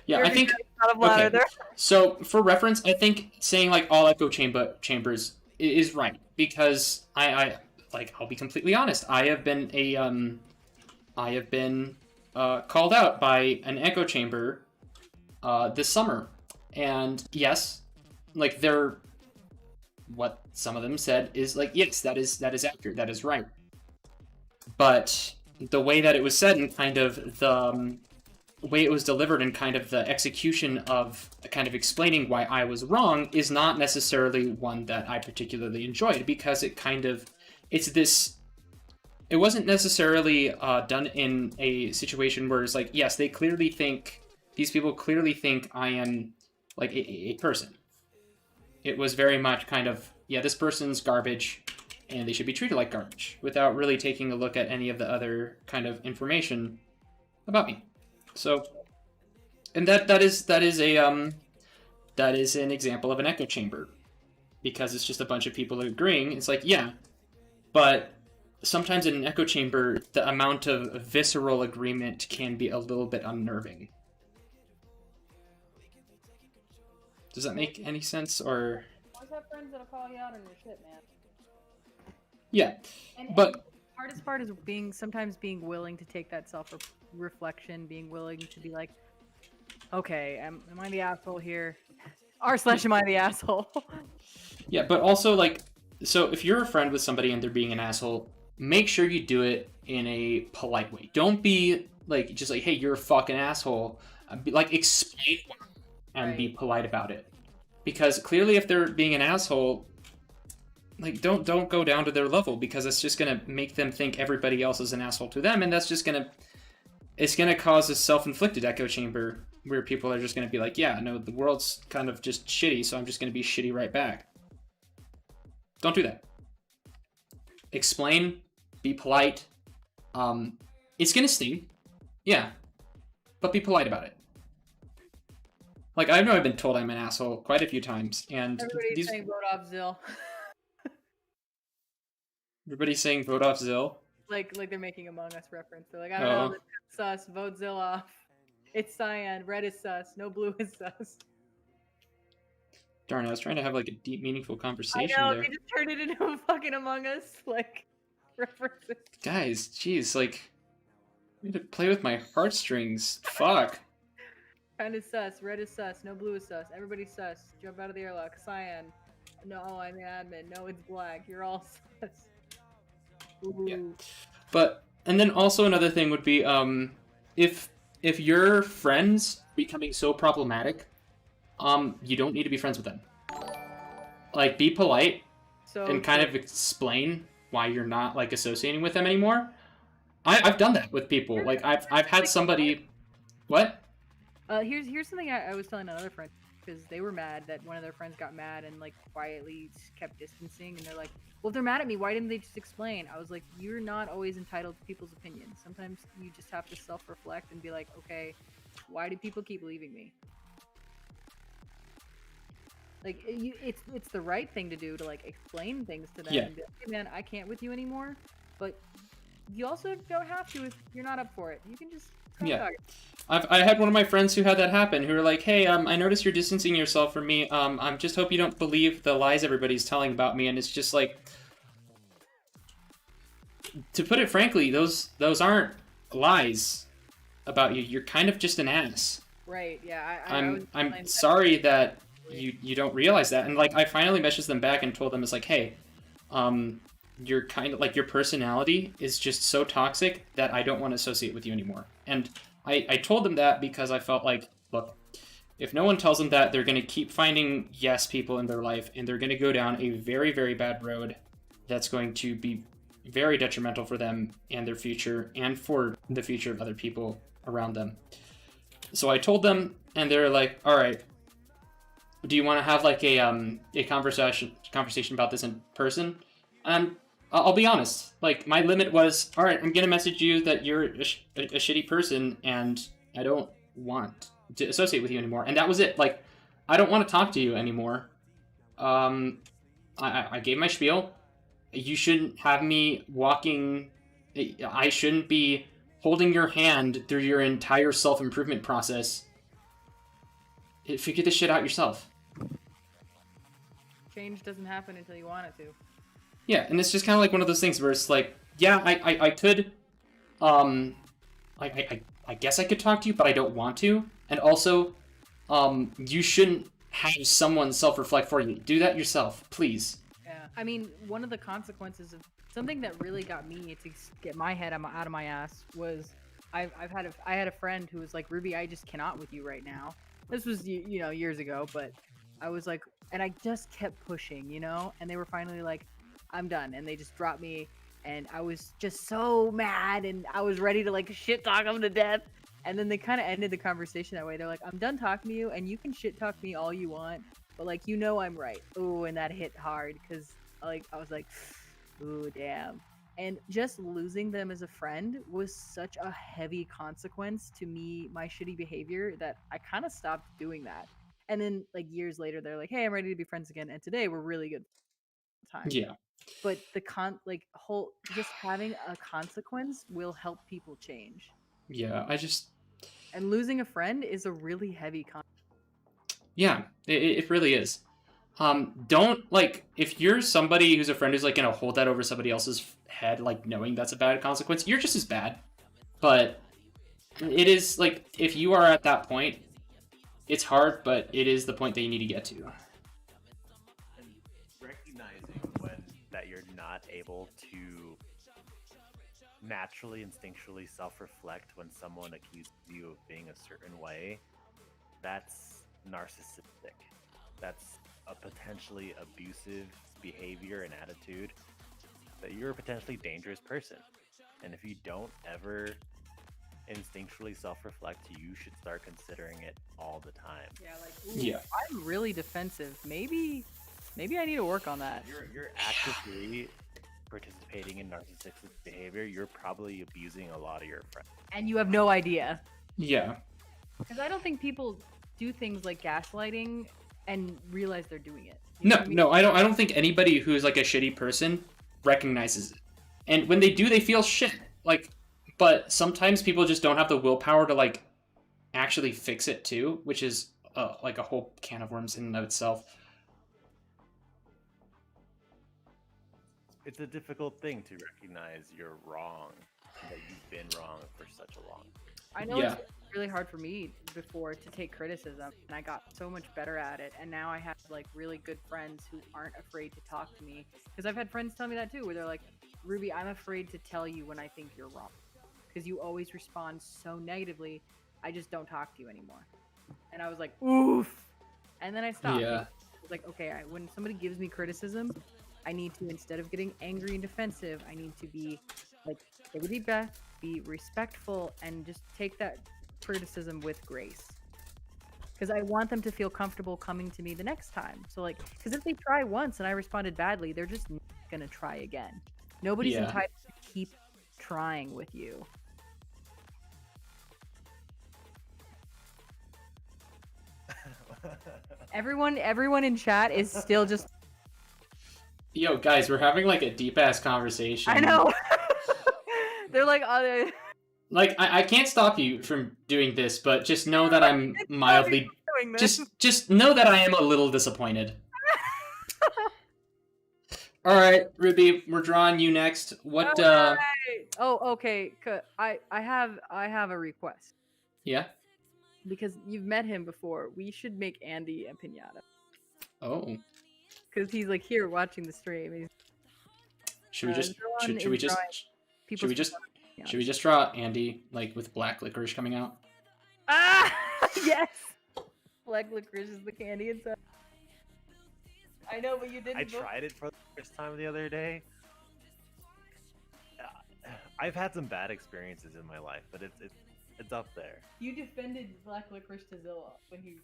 S2: Yeah, I think... Okay. So, for reference, I think saying, like, all echo chambers is right. Because I'll be completely honest. I have been called out by an echo chamber this summer. And, yes, like, what some of them said is, like, yes, that is accurate. That is right. But the way that it was said, and kind of the way it was delivered, and kind of the execution of kind of explaining why I was wrong, is not necessarily one that I particularly enjoyed, because it wasn't necessarily done in a situation where it's like, yes, these people clearly think I am like a person. It was very much kind of, yeah, this person's garbage, and they should be treated like garbage, without really taking a look at any of the other kind of information about me. So, and that is an example of an echo chamber, because it's just a bunch of people agreeing. It's like, yeah, but sometimes in an echo chamber, the amount of visceral agreement can be a little bit unnerving. Does that make any sense? Or
S4: Always have friends that'll call you out on your shit, man.
S2: Yeah,
S4: and
S2: but
S4: hardest part is sometimes being willing to take that self-reflection, being willing to be like, okay, am I the asshole here? /am I the asshole?
S2: Yeah, but also, like, so if you're a friend with somebody and they're being an asshole, make sure you do it in a polite way. Don't be like, just like, hey, you're a fucking asshole. Like, explain and be polite about it. Because clearly, if they're being an asshole, like, don't go down to their level, because it's just gonna make them think everybody else is an asshole to them, and that's just gonna cause a self-inflicted echo chamber where people are just gonna be like, yeah, no, the world's kind of just shitty, so I'm just gonna be shitty right back. Don't do that. Explain, be polite. It's gonna sting, yeah, but be polite about it. Like, I know I've been told I'm an asshole quite a few times, and
S4: everybody's saying vote off Zill.
S2: Everybody's saying vote off Zill?
S4: Like they're making Among Us reference. They're like, I don't know, this is sus, vote Zill off. It's cyan, red is sus, no blue is sus.
S2: Darn, I was trying to have like a deep, meaningful conversation
S4: I know,
S2: there.
S4: they just turned it into a fucking Among Us, like, references.
S2: Guys, jeez, like, I need to play with my heartstrings. Fuck.
S4: Kind is sus, red is sus, no blue is sus, everybody's sus, jump out of the airlock, cyan. No, I'm the admin, no, it's black, you're all sus. Ooh.
S2: Yeah. But, and then also another thing would be, if your friends becoming so problematic, you don't need to be friends with them. Like, be polite and kind of explain why you're not, like, associating with them anymore. I've done that with people. Like, I've had somebody... What?
S4: Here's something I was telling another friend. because they were mad that one of their friends got mad and like quietly kept distancing. And they're like, well, if they're mad at me, why didn't they just explain? I was like, you're not always entitled to people's opinions. Sometimes you just have to self-reflect and be like, okay, why do people keep leaving me? Like, it's the right thing to do to like explain things to them.
S2: Yeah.
S4: And be like, hey man, I can't with you anymore. But you also don't have to if you're not up for it. You can just stop
S2: Yeah.
S4: talking.
S2: I had one of my friends who had that happen, who were like, hey, I noticed you're distancing yourself from me. I just hope you don't believe the lies everybody's telling about me. And it's just like, to put it frankly, those aren't lies about you. You're kind of just an ass.
S4: Right, yeah. I was
S2: I'm
S4: explaining that.
S2: sorry that you don't realize that. And like, I finally messaged them back and told them, it's like, hey, you're kind of like, your personality is just so toxic that I don't want to associate with you anymore. And I told them that because I felt like, look, if no one tells them that, they're going to keep finding yes people in their life, and they're going to go down a very, very bad road that's going to be very detrimental for them and their future, and for the future of other people around them. So I told them, and they're like, all right, do you want to have like a conversation about this in person? And I'll be honest, like, my limit was, all right, I'm gonna message you that you're a shitty person and I don't want to associate with you anymore. And that was it. Like, I don't want to talk to you anymore. I gave my spiel. You shouldn't have me walking. I shouldn't be holding your hand through your entire self-improvement process. Figure this shit out yourself.
S4: Change doesn't happen until you want it to.
S2: Yeah, and it's just kind of like one of those things where it's like, yeah, I could, I guess I could talk to you, but I don't want to. And also, you shouldn't have someone self-reflect for you. Do that yourself, please.
S4: Yeah, I mean, one of the consequences of something that really got me to get my head out of my ass was I had a friend who was like, Ruby, I just cannot with you right now. This was years ago, but I was like, and I just kept pushing, and they were finally like, I'm done, and they just dropped me, and I was just so mad, and I was ready to like shit talk them to death. And then they kind of ended the conversation that way. They're like, I'm done talking to you, and you can shit talk me all you want, but like, I'm right. Ooh, and that hit hard because like I was like, ooh, damn. And just losing them as a friend was such a heavy consequence to me, my shitty behavior, that I kind of stopped doing that. And then like years later, they're like, hey, I'm ready to be friends again, and today we're really good time.
S2: Yeah.
S4: But the just having a consequence will help people change.
S2: Yeah,
S4: And losing a friend is a really heavy
S2: yeah, it really is. Don't, like, if you're somebody who's a friend who's like gonna hold that over somebody else's head, like knowing that's a bad consequence, you're just as bad. But it is like, if you are at that point, it's hard, but it is the point that you need to get to.
S5: And recognizing that you're not able to naturally, instinctually self-reflect when someone accuses you of being a certain way, that's narcissistic. That's a potentially abusive behavior and attitude, that you're a potentially dangerous person. And if you don't ever instinctually self-reflect, you should start considering it all the time.
S4: Yeah, like, ooh,
S2: Yeah.
S4: I'm really defensive. Maybe I need to work on that.
S5: You're actively participating in narcissistic behavior. You're probably abusing a lot of your friends.
S4: And you have no idea.
S2: Yeah.
S4: Because I don't think people do things like gaslighting and realize they're doing it. You know what I mean?
S2: No, I don't think anybody who's like a shitty person recognizes it. And when they do, they feel shit. Like, but sometimes people just don't have the willpower to like actually fix it too, which is like a whole can of worms in and of itself.
S5: It's a difficult thing to recognize you're wrong, that you've been wrong for such a long time.
S4: I know
S2: Yeah.
S4: it's really hard for me before to take criticism, and I got so much better at it. And now I have like really good friends who aren't afraid to talk to me. Because I've had friends tell me that too, where they're like, Ruby, I'm afraid to tell you when I think you're wrong. Because you always respond so negatively, I just don't talk to you anymore. And I was like, oof. And then I stopped.
S2: Yeah.
S4: I was like, okay, when somebody gives me criticism, I need to, instead of getting angry and defensive, I need to be like, take a deep breath, be respectful, and just take that criticism with grace. because I want them to feel comfortable coming to me the next time. So like, because if they try once and I responded badly, they're just not gonna try again. Nobody's
S2: Yeah.
S4: entitled to keep trying with you. Everyone in chat is still just.
S2: Yo, guys, we're having like a deep ass conversation.
S4: I know. They're like,
S2: Like, I can't stop you from doing this, but just know that I'm mildly.
S4: doing this.
S2: Just know that I am a little disappointed. All right, Ruby, we're drawing you next. What?
S4: Alright. Oh, okay. I have a request
S2: Yeah.
S4: because you've met him before. We should make Andy a piñata
S2: Oh.
S4: because he's like here watching the stream. He's,
S2: Should we just?
S4: Zoran
S2: Should we
S4: is
S2: just?
S4: drawing
S2: Should we just?
S4: piñatas.
S2: Should we just draw Andy like with black licorice coming out?
S4: Ah, yes. Black licorice is the candy inside. I know, but you didn't.
S5: I
S4: vote.
S5: tried it for the first time the other day. I've had some bad experiences in my life, but it's up there.
S4: You defended black licorice to Zilla when he.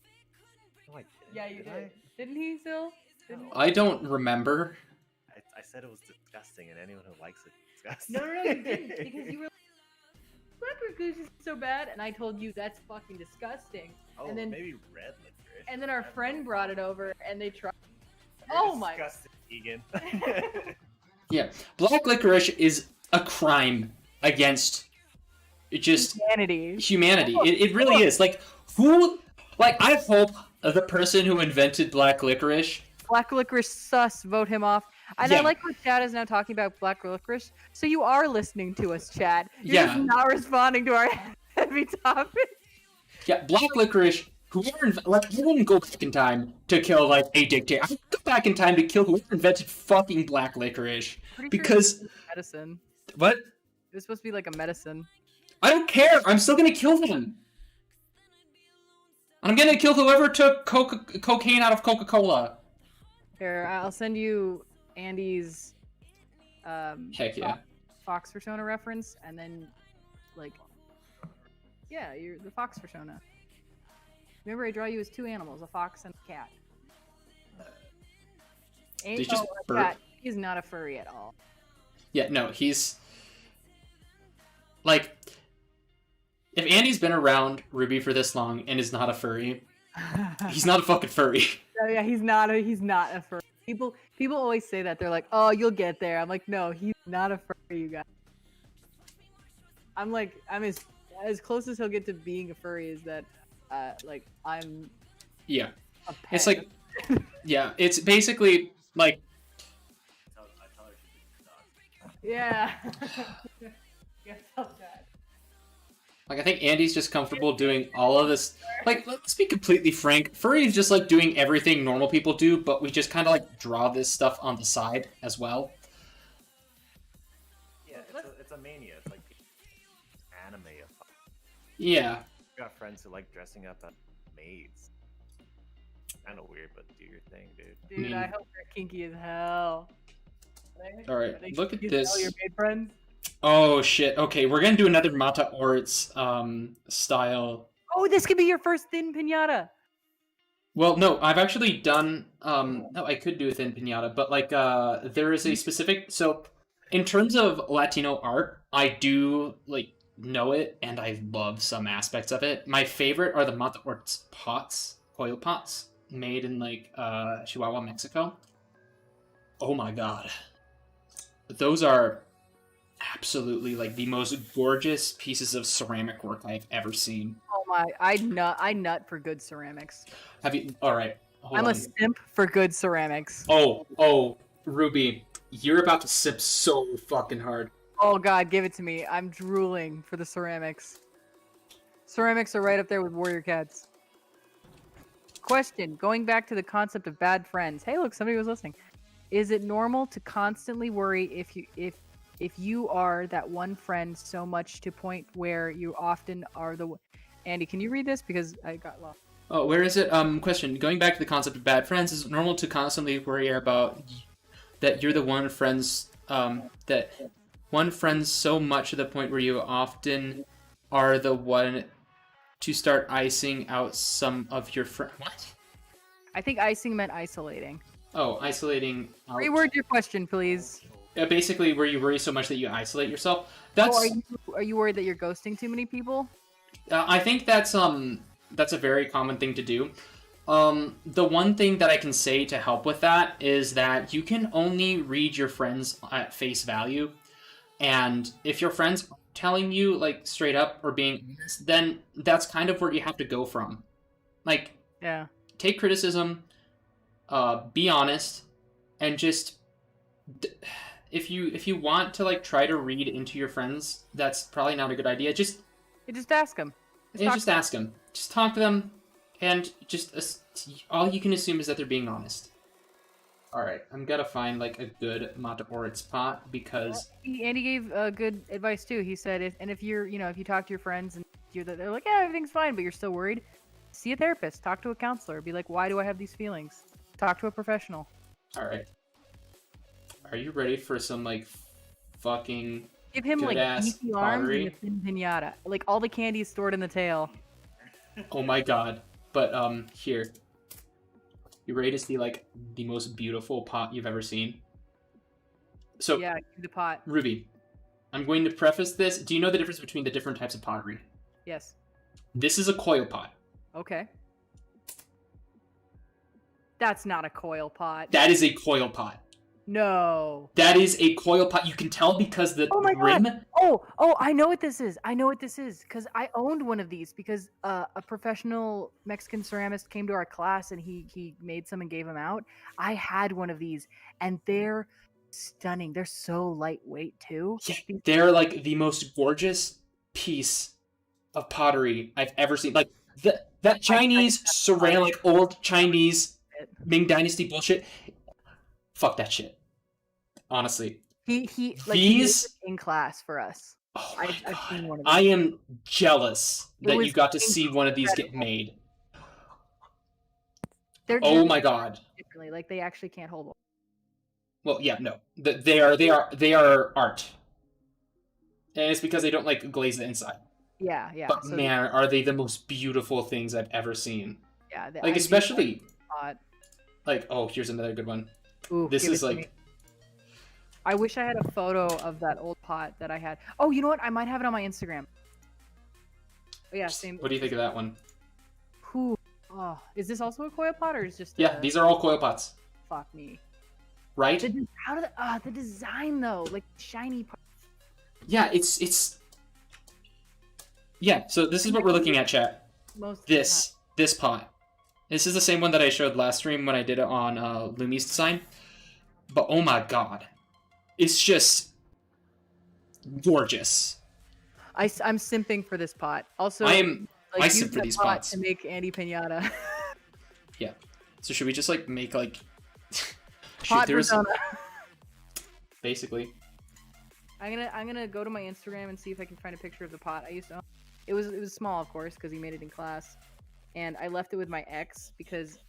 S5: No, I didn't.
S4: Yeah, you
S5: did.
S4: did. Didn't he, Zill? Didn't...
S2: I don't remember.
S5: I said it was disgusting, and anyone who likes it is disgusting.
S4: No, you didn't because you were. Black licorice is so bad, and I told you that's fucking disgusting.
S5: Oh,
S4: and then-
S5: maybe red licorice.
S4: And then our friend brought it over, and they tried.
S5: You're
S4: Oh my-
S5: disgusting, Egan.
S2: Yeah, black licorice is a crime against just
S4: Humanity.
S2: humanity. It really is. Like, who? Like, I hope the person who invented black licorice.
S4: Black licorice sus, vote him off. And
S2: Yeah.
S4: I like what Chad is now talking about black licorice. So you are listening to us, Chad. You're
S2: Yeah.
S4: just not responding to our heavy topic.
S2: Yeah, black licorice. Whoever, like, I wouldn't go back in time to kill like a dictator. I'd go back in time to kill whoever invented fucking black licorice.
S4: Pretty sure
S2: Because
S4: it's medicine.
S2: what?
S4: It was supposed to be like a medicine.
S2: I don't care. I'm still gonna kill them. I'm gonna kill whoever took cocaine out of Coca-Cola.
S4: Here, I'll send you Andy's
S2: Heck yeah.
S4: Fox persona reference, and then like, yeah, you're the Fox persona. Remember, I draw you as two animals, a fox and a cat.
S2: Did you just
S4: a
S2: burp?
S4: cat. He's not a furry at all.
S2: Yeah, no, he's like, if Andy's been around Ruby for this long and is not a furry, he's not a fucking furry.
S4: Oh, yeah, he's not a furry. People always say that. They're like, "Oh, you'll get there." I'm like, "No, he's not a furry, you guys." I'm as close as he'll get to being a furry is that, like, I'm
S2: Yeah,
S4: a pet.
S2: it's like, yeah, it's basically like,
S5: I tell her she's a dog.
S4: yeah. Yeah, so sad.
S2: I think Andy's just comfortable doing all of this. Like, let's be completely frank, furry is just like doing everything normal people do, but we just kind of like draw this stuff on the side as well.
S5: Yeah, it's a mania. It's like anime.
S2: Yeah.
S5: I've got friends who like dressing up as maids. Kind of weird, but do your thing, dude.
S4: Dude, I hope they're kinky as hell.
S2: All right,
S4: Are they
S2: look at
S4: kinky as hell,
S2: this.
S4: your maid friends?
S2: Oh shit. Okay, we're gonna do another Mata Orts style.
S4: Oh, this could be your first thin pinata.
S2: Well, no, I've actually done no, I could do a thin pinata, but like there is a specific, so in terms of Latino art, I do like know it and I love some aspects of it. My favorite are the Mata Orts pots, oil pots made in like Chihuahua, Mexico. Oh my god. Those are absolutely like the most gorgeous pieces of ceramic work I've ever seen.
S4: Oh my, I nut for good ceramics.
S2: Have you? All right, hold
S4: I'm
S2: on.
S4: a simp for good ceramics.
S2: Oh, Ruby, you're about to sip so fucking hard.
S4: Oh god, give it to me. I'm drooling for the ceramics. Ceramics are right up there with warrior cats. Question, going back to the concept of bad friends. Hey, look, somebody was listening. Is it normal to constantly worry if you are that one friend so much to point where you often are the Andy, can you read this because I got lost?
S2: Oh, where is it? Question. Going back to the concept of bad friends, is it normal to constantly worry about that you're the one friends that one friend so much to the point where you often are the one to start icing out some of your friends. What?
S4: I think icing meant isolating.
S2: Oh, isolating. Out.
S4: Reword your question, please.
S2: Basically, where you worry so much that you isolate yourself. That's.
S4: Are you worried that you're ghosting too many people?
S2: I think that's a very common thing to do. The one thing that I can say to help with that is that you can only read your friends at face value, and if your friends are telling you like straight up or being honest, then that's kind of where you have to go from. Like,
S4: Yeah.
S2: take criticism, be honest, and just if you want to like try to read into your friends, that's probably not a good idea. Just
S4: ask them.
S2: just ask them. Just talk to them, and just all you can assume is that they're being honest. All right, I'm gonna find like a good Mata-Oritz pot because
S4: Andy gave good advice too. He said, if you're, if you talk to your friends and they're like, yeah, everything's fine, but you're still worried, see a therapist, talk to a counselor, be like, why do I have these feelings? Talk to a professional.
S2: All right, are you ready for some like fucking
S4: Give him like
S2: good-ass
S4: beefy arms
S2: pottery?
S4: and a thin pinata. Like all the candy is stored in the tail.
S2: Oh my god! But here, you ready to see like the most beautiful pot you've ever seen? So
S4: Yeah, give the pot.
S2: Ruby, I'm going to preface this. Do you know the difference between the different types of pottery?
S4: Yes.
S2: This is a coil pot.
S4: Okay. That's not a coil pot.
S2: That is a coil pot.
S4: No.
S2: That is a coil pot. You can tell because the
S4: Oh my
S2: rim.
S4: God. Oh, I know what this is. Because I owned one of these because a professional Mexican ceramist came to our class and he made some and gave them out. I had one of these and they're stunning. They're so lightweight too.
S2: Yeah, they're like the most gorgeous piece of pottery I've ever seen. Like that Chinese ceramic, old Chinese Ming Dynasty bullshit. Fuck that shit. Honestly.
S4: He
S2: These
S4: did it in class for us.
S2: Oh my
S4: I've seen
S2: god.
S4: one of
S2: I
S4: these.
S2: am jealous that
S4: was
S2: you got to see one of these get
S4: incredible.
S2: made.
S4: They're
S2: Oh
S4: just
S2: my god.
S4: differently. Like they actually can't hold.
S2: Well, yeah, no. They are art. And it's because they don't like glaze the inside.
S4: Yeah.
S2: But
S4: So
S2: man, are they the most beautiful things I've ever seen.
S4: yeah.
S2: Like especially
S4: Pot.
S2: like, oh, here's another good one.
S4: Ooh,
S2: This
S4: give
S2: is
S4: it to
S2: like
S4: me. I wish I had a photo of that old pot that I had. Oh, you know what? I might have it on my Instagram. Oh, yeah, same.
S2: What do you think of that one?
S4: Who? Oh, is this also a coil pot or is just?
S2: Yeah, these are all coil pots,
S4: Fuck me.
S2: right?
S4: How did the design though? Like shiny part.
S2: Yeah, it's. Yeah, so this is what we're looking at, chat.
S4: Most.
S2: This pot. This is the same one that I showed last stream when I did it on Lumi's design. But oh my god, it's just gorgeous.
S4: I'm simping for this pot. Also,
S2: I am.
S4: like,
S2: I
S4: use
S2: simp for
S4: that
S2: these
S4: pot
S2: pots.
S4: to make Andy Pinata.
S2: Yeah. So should we just like make like?
S4: Pot
S2: there's
S4: persona.
S2: basically.
S4: I'm gonna go to my Instagram and see if I can find a picture of the pot I used to own. It was small, of course, because he made it in class, and I left it with my ex because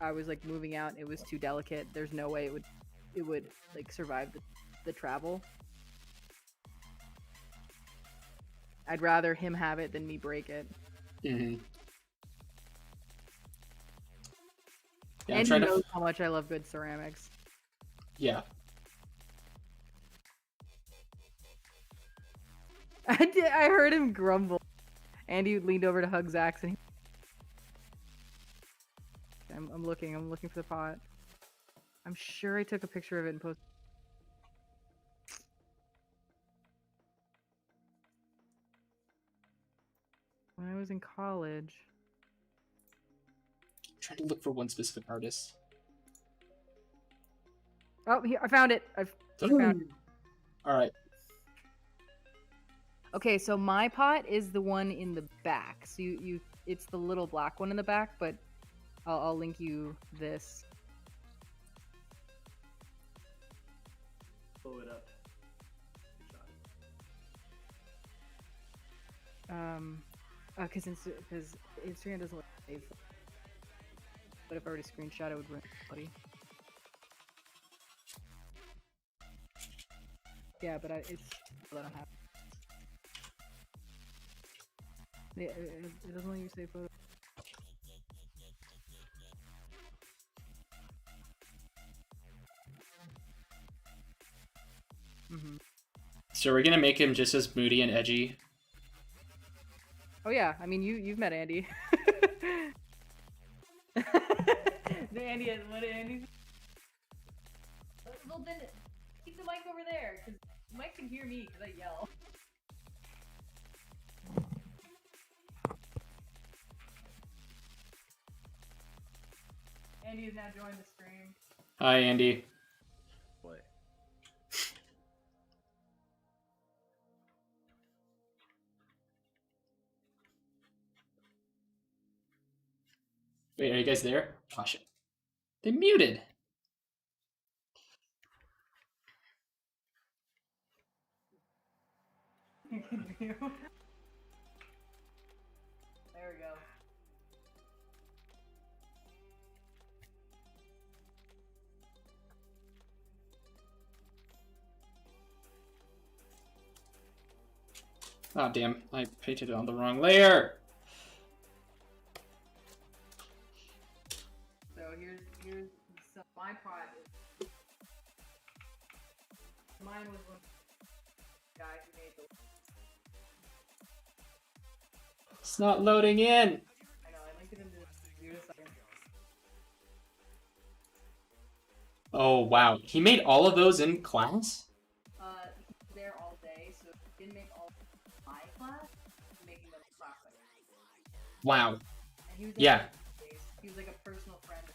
S4: I was like moving out. It was too delicate. There's no way it would like survive the travel. I'd rather him have it than me break it.
S2: Mm-hmm. Yeah, I'm
S4: And he
S2: trying
S4: knows
S2: to.
S4: how much I love good ceramics.
S2: Yeah.
S4: I heard him grumble. Andy leaned over to hug Zax and I'm looking for the pot. I'm sure I took a picture of it and posted. When I was in college.
S2: I'm trying to look for one specific artist.
S4: Oh, here, I found it. I found it.
S2: All right.
S4: Okay, so my pot is the one in the back. So it's the little black one in the back, but I'll link you this.
S2: Pull it up.
S4: Because Instagram doesn't let me save. But if I were to screenshot, it would ruin everybody. Yeah, but it's I don't have. Yeah, it doesn't let you save photo.
S2: So we're gonna make him just as moody and edgy.
S4: Oh yeah, I mean you've met Andy. The Andy, what Andy? Well then, keep the mic over there, cause Mike can hear me, cause I yell. Andy has now joined the stream.
S2: Hi, Andy.
S5: What?
S2: Wait, are you guys there? Oh shit. They muted.
S4: There we go.
S2: Oh damn, I painted it on the wrong layer.
S4: So here's so my pot. Mine was one guy who made the.
S2: It's not loading in.
S4: I know, I linked it in the video second.
S2: Oh wow, he made all of those in class?
S4: He was there all day, so he didn't make all of my class, he's making them classic.
S2: Wow.
S4: And he was
S2: Yeah.
S4: He was like a personal friend.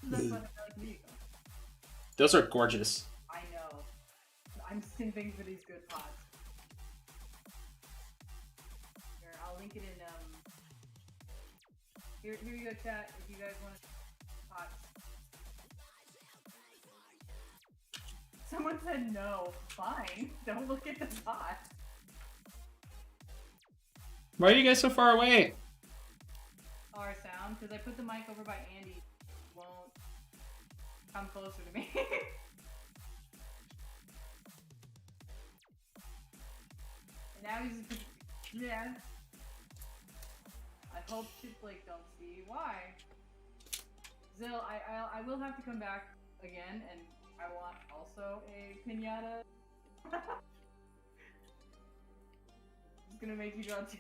S4: That's fun to like me.
S2: Those are gorgeous.
S4: I know. I'm simping for these good pots. Here, I'll link it in here you go, chat, if you guys want pots. Someone said no. Fine. Don't look at the pot.
S2: Why are you guys so far away?
S4: Our sound, because I put the mic over by Andy. Won't come closer to me. And now he's yeah. I hope ChipFlake don't see why. Zill, I will have to come back again, and I want also a piñata. It's gonna make you draw too.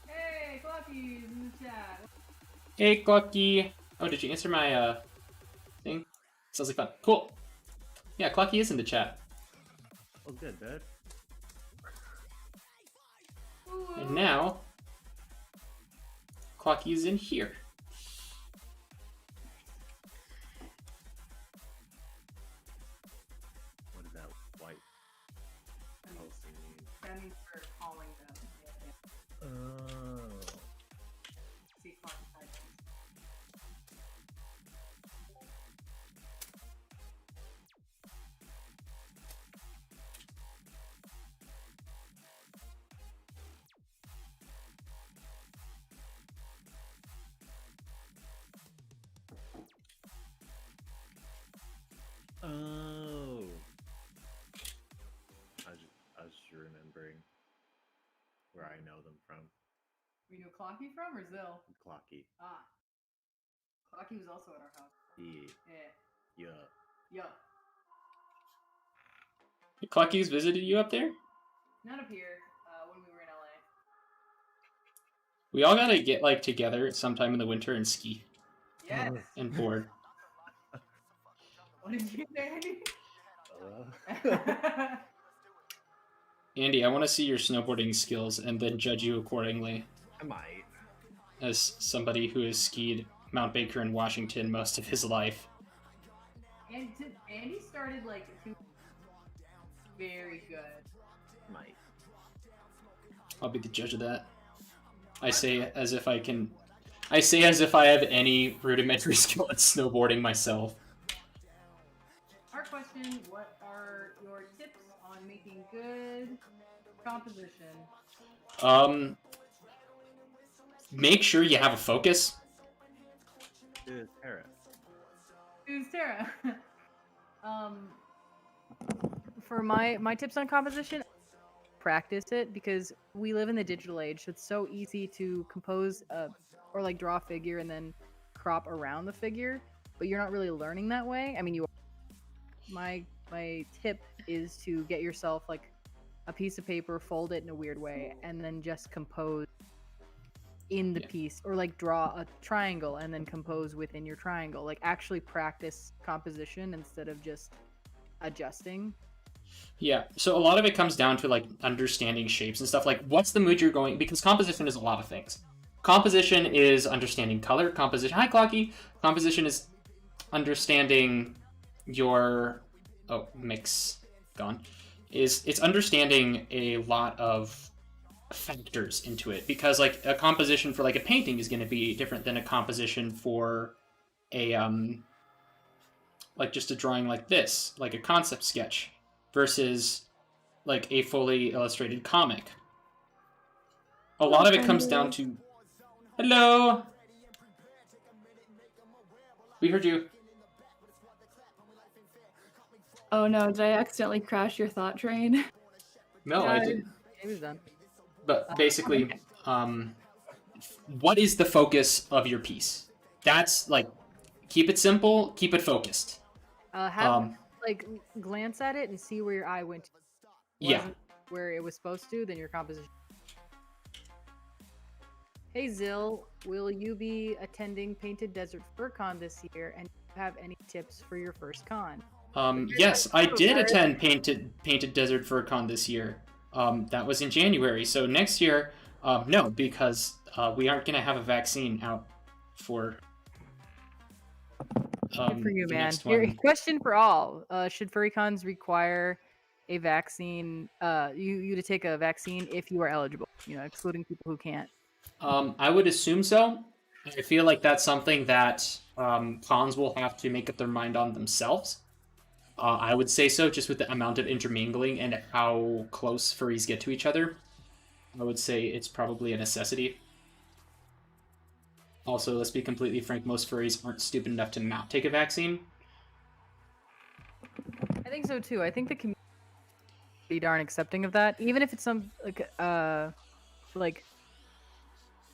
S4: Hey, Clocky's in the chat.
S2: Hey, Clucky. Oh, did you answer my thing? Sounds like fun. Cool. Yeah, Clucky is in the chat.
S5: Oh, good, dude.
S2: And now, Clucky is in here.
S5: What is that white posting mean?
S4: That means we're calling them. Yeah.
S5: Oh.
S4: See, Clocky types.
S5: Oh. I was just remembering where I know them from.
S4: We knew Clocky from or Zill?
S5: Clocky.
S4: Ah. Clocky was also at our house.
S5: Yeah.
S4: Yeah.
S5: Yeah.
S4: Yo.
S2: Clucky's visited you up there?
S4: Not up here, when we were in LA.
S2: We all gotta get like together sometime in the winter and ski
S4: Yes!
S2: and board.
S4: What did you say, Andy?
S2: Andy, I want to see your snowboarding skills and then judge you accordingly.
S5: I might.
S2: As somebody who has skied Mount Baker in Washington most of his life.
S4: And Andy started like very good.
S5: Might.
S2: I'll be the judge of that. I say as if I can. I say as if I have any rudimentary skill at snowboarding myself.
S6: Our question: what are your tips on making good composition?
S2: Make sure you have a focus.
S5: Is Tara.
S6: Who's Tara?
S4: For my tips on composition, practice it, because we live in the digital age. So it's so easy to compose or like draw a figure and then crop around the figure, but you're not really learning that way. I mean, you. My tip is to get yourself like a piece of paper, fold it in a weird way, and then just compose in the piece, or like draw a triangle and then compose within your triangle. Like actually practice composition instead of just adjusting.
S2: Yeah, so a lot of it comes down to like understanding shapes and stuff. Like, what's the mood you're going? Because composition is a lot of things. Composition is understanding color. Composition, hi Clocky. Composition is understanding your mix gone. It's understanding a lot of factors into it, because like a composition for like a painting is going to be different than a composition for a like just a drawing like this, like a concept sketch, versus like a fully illustrated comic. A lot of it comes down to hello. We heard you.
S7: Oh no, did I accidentally crash your thought train?
S2: No, I didn't.
S4: It was done.
S2: But basically, what is the focus of your piece? That's like, keep it simple, keep it focused.
S4: Have like glance at it and see where your eye went. Wasn't where it was supposed to, then your composition. Hey Zill, will you be attending Painted Desert FurCon this year, and do you have any tips for your first con?
S2: Yes, I did attend Painted Desert FurCon this year. That was in January. So next year, no, because we aren't going to have a vaccine out for
S4: Good for you,
S2: the
S4: man.
S2: next
S4: Here,
S2: one.
S4: question for all: should FurryCons require a vaccine? You to take a vaccine if you are eligible. You know, excluding people who can't.
S2: I would assume so. I feel like that's something that cons will have to make up their mind on themselves. I would say so, just with the amount of intermingling and how close furries get to each other. I would say it's probably a necessity. Also, let's be completely frank, most furries aren't stupid enough to not take a vaccine.
S4: I think so too. I think the community is pretty darn accepting of that, even if it's some like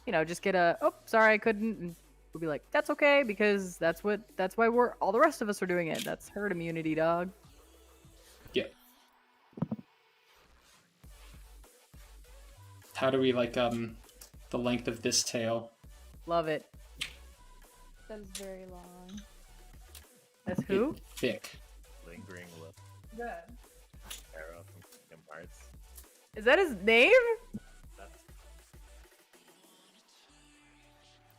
S4: you know, just get a sorry I couldn't. And we'll be like, that's okay, because that's why all the rest of us are doing it. That's herd immunity, dog.
S2: Yeah. How do we like the length of this tail?
S4: Love it.
S7: That is very long.
S4: That's who?
S2: Thick.
S5: Lingering look.
S6: Good.
S5: Tara from Kingdom Hearts.
S4: Is that his name?
S5: That's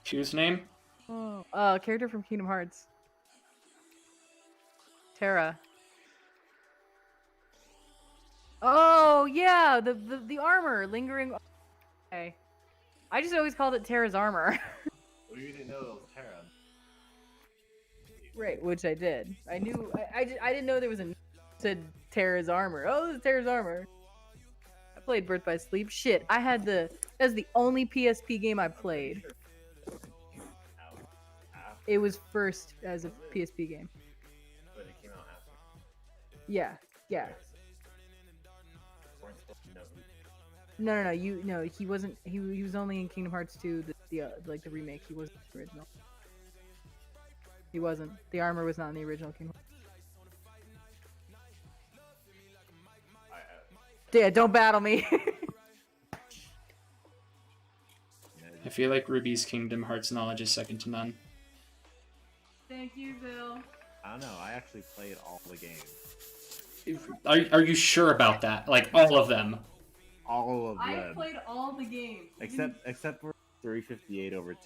S2: Whose name?
S4: Oh, character from Kingdom Hearts. Tara. Oh yeah, the armor lingering. Okay, I just always called it Tara's armor.
S5: well, you didn't know it was Tara.
S4: Right, which I did. I knew. I didn't know there was a said Tara's armor. Oh, this is Tara's armor. I played Birth by Sleep. Shit, I had that's the only PSP game I played. It was first as a PSP game.
S5: But it came out after.
S4: Yeah.
S5: Weren't supposed to know who.
S4: No. He wasn't. He was only in Kingdom Hearts 2, the like the remake. He wasn't the original. He wasn't. The armor was not in the original Kingdom Hearts. Yeah, don't battle me.
S2: I feel like Ruby's Kingdom Hearts knowledge is second to none.
S6: Thank you, Bill.
S5: I don't know. I actually played all the games.
S2: Are you sure about that? Like all of them?
S5: All of
S6: I
S5: them.
S6: played all the games.
S5: Except for 358 over 2.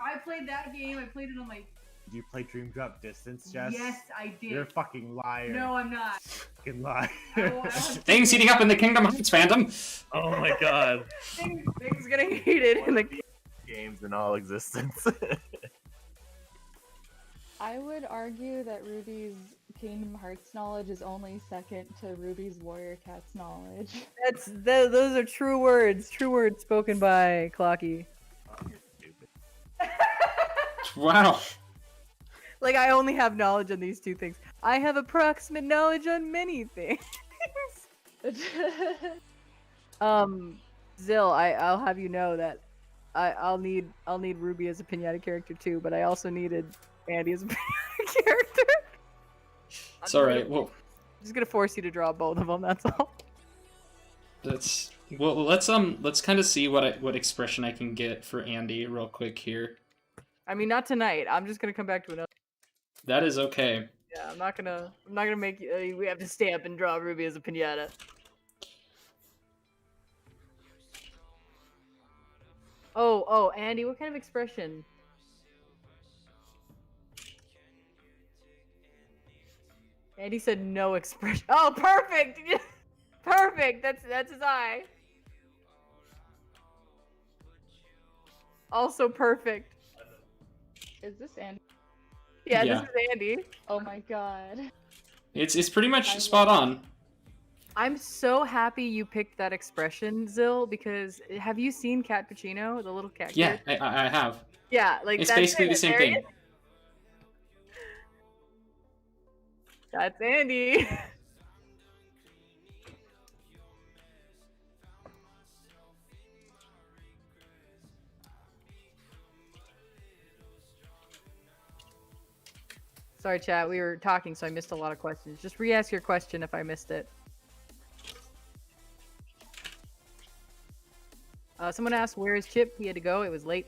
S6: I played that game. I played it on my.
S5: Did you play Dream Drop Distance, Jess?
S6: Yes, I did.
S5: You're a fucking liar.
S6: No, I'm not.
S5: Fucking liar.
S2: Things heating up in the Kingdom Hearts fandom.
S5: Oh my god.
S4: Things getting heated in the
S8: games in all existence.
S9: I would argue that Ruby's Kingdom Hearts knowledge is only second to Ruby's Warrior Cats knowledge.
S4: Those are true words spoken by Clocky.
S2: Wow.
S4: Like, I only have knowledge on these two things. I have approximate knowledge on many things. Zill, I'll have you know that I'll need Ruby as a pinata character too, but I also needed Andy as a pinata character.
S2: It's alright. Well,
S4: I'm just gonna force you to draw both of them. That's all.
S2: that's well. Let's kind of see what expression I can get for Andy real quick here.
S4: I mean, not tonight. I'm just gonna come back to another.
S2: That is okay.
S4: Yeah, I'm not gonna make you. We have to stay up and draw Ruby as a pinata. Oh, Andy, what kind of expression? Andy said no expression. Oh, perfect! Perfect! That's his eye. Also perfect.
S9: Is this Andy?
S4: Yeah,
S2: Yeah.
S4: this is Andy.
S9: Oh my god.
S2: It's pretty much spot on.
S4: I'm so happy you picked that expression, Zill, because have you seen Cat Pacino, the little cat?
S2: Yeah,
S4: character?
S2: I have.
S4: Yeah, like
S2: It's
S4: that's
S2: basically the
S4: it.
S2: same
S4: There he
S2: thing.
S4: is. That's Andy. Sorry, chat. We were talking, so I missed a lot of questions. Just re-ask your question if I missed it. Someone asked, where is Chip? He had to go. It was late.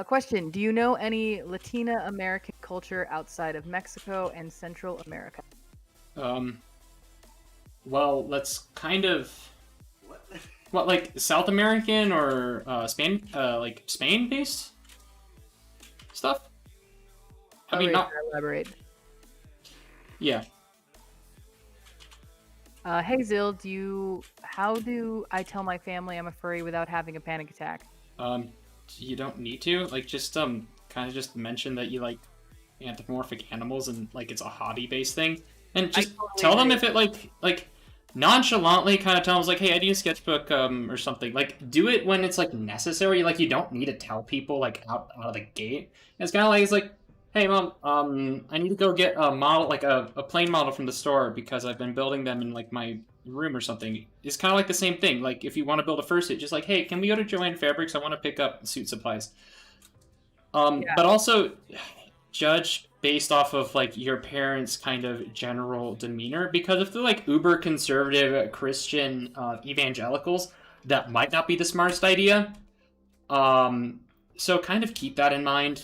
S4: Question. Do you know any Latina American culture outside of Mexico and Central America?
S2: Well, let's kind of what like South American or Spain, like Spain based stuff. I mean, not
S4: Elaborate.
S2: yeah.
S4: Hey Zill, how do I tell my family I'm a furry without having a panic attack?
S2: You don't need to like just kind of just mention that you like anthropomorphic animals and like it's a hobby based thing, and just
S4: totally
S2: tell them
S4: agree.
S2: if it like nonchalantly kind of tell them like, hey, I need a sketchbook or something. Like do it when it's like necessary. Like you don't need to tell people like out of the gate. It's kind of like it's like, hey mom, I need to go get a model like a plane model from the store because I've been building them in like my room or something. It's kind of like the same thing. Like if you want to build a fursuit, just like, hey, can we go to Joanne Fabrics? I want to pick up suit supplies. But also judge based off of like your parents' kind of general demeanor, because if they're like uber conservative Christian evangelicals, that might not be the smartest idea. So kind of keep that in mind.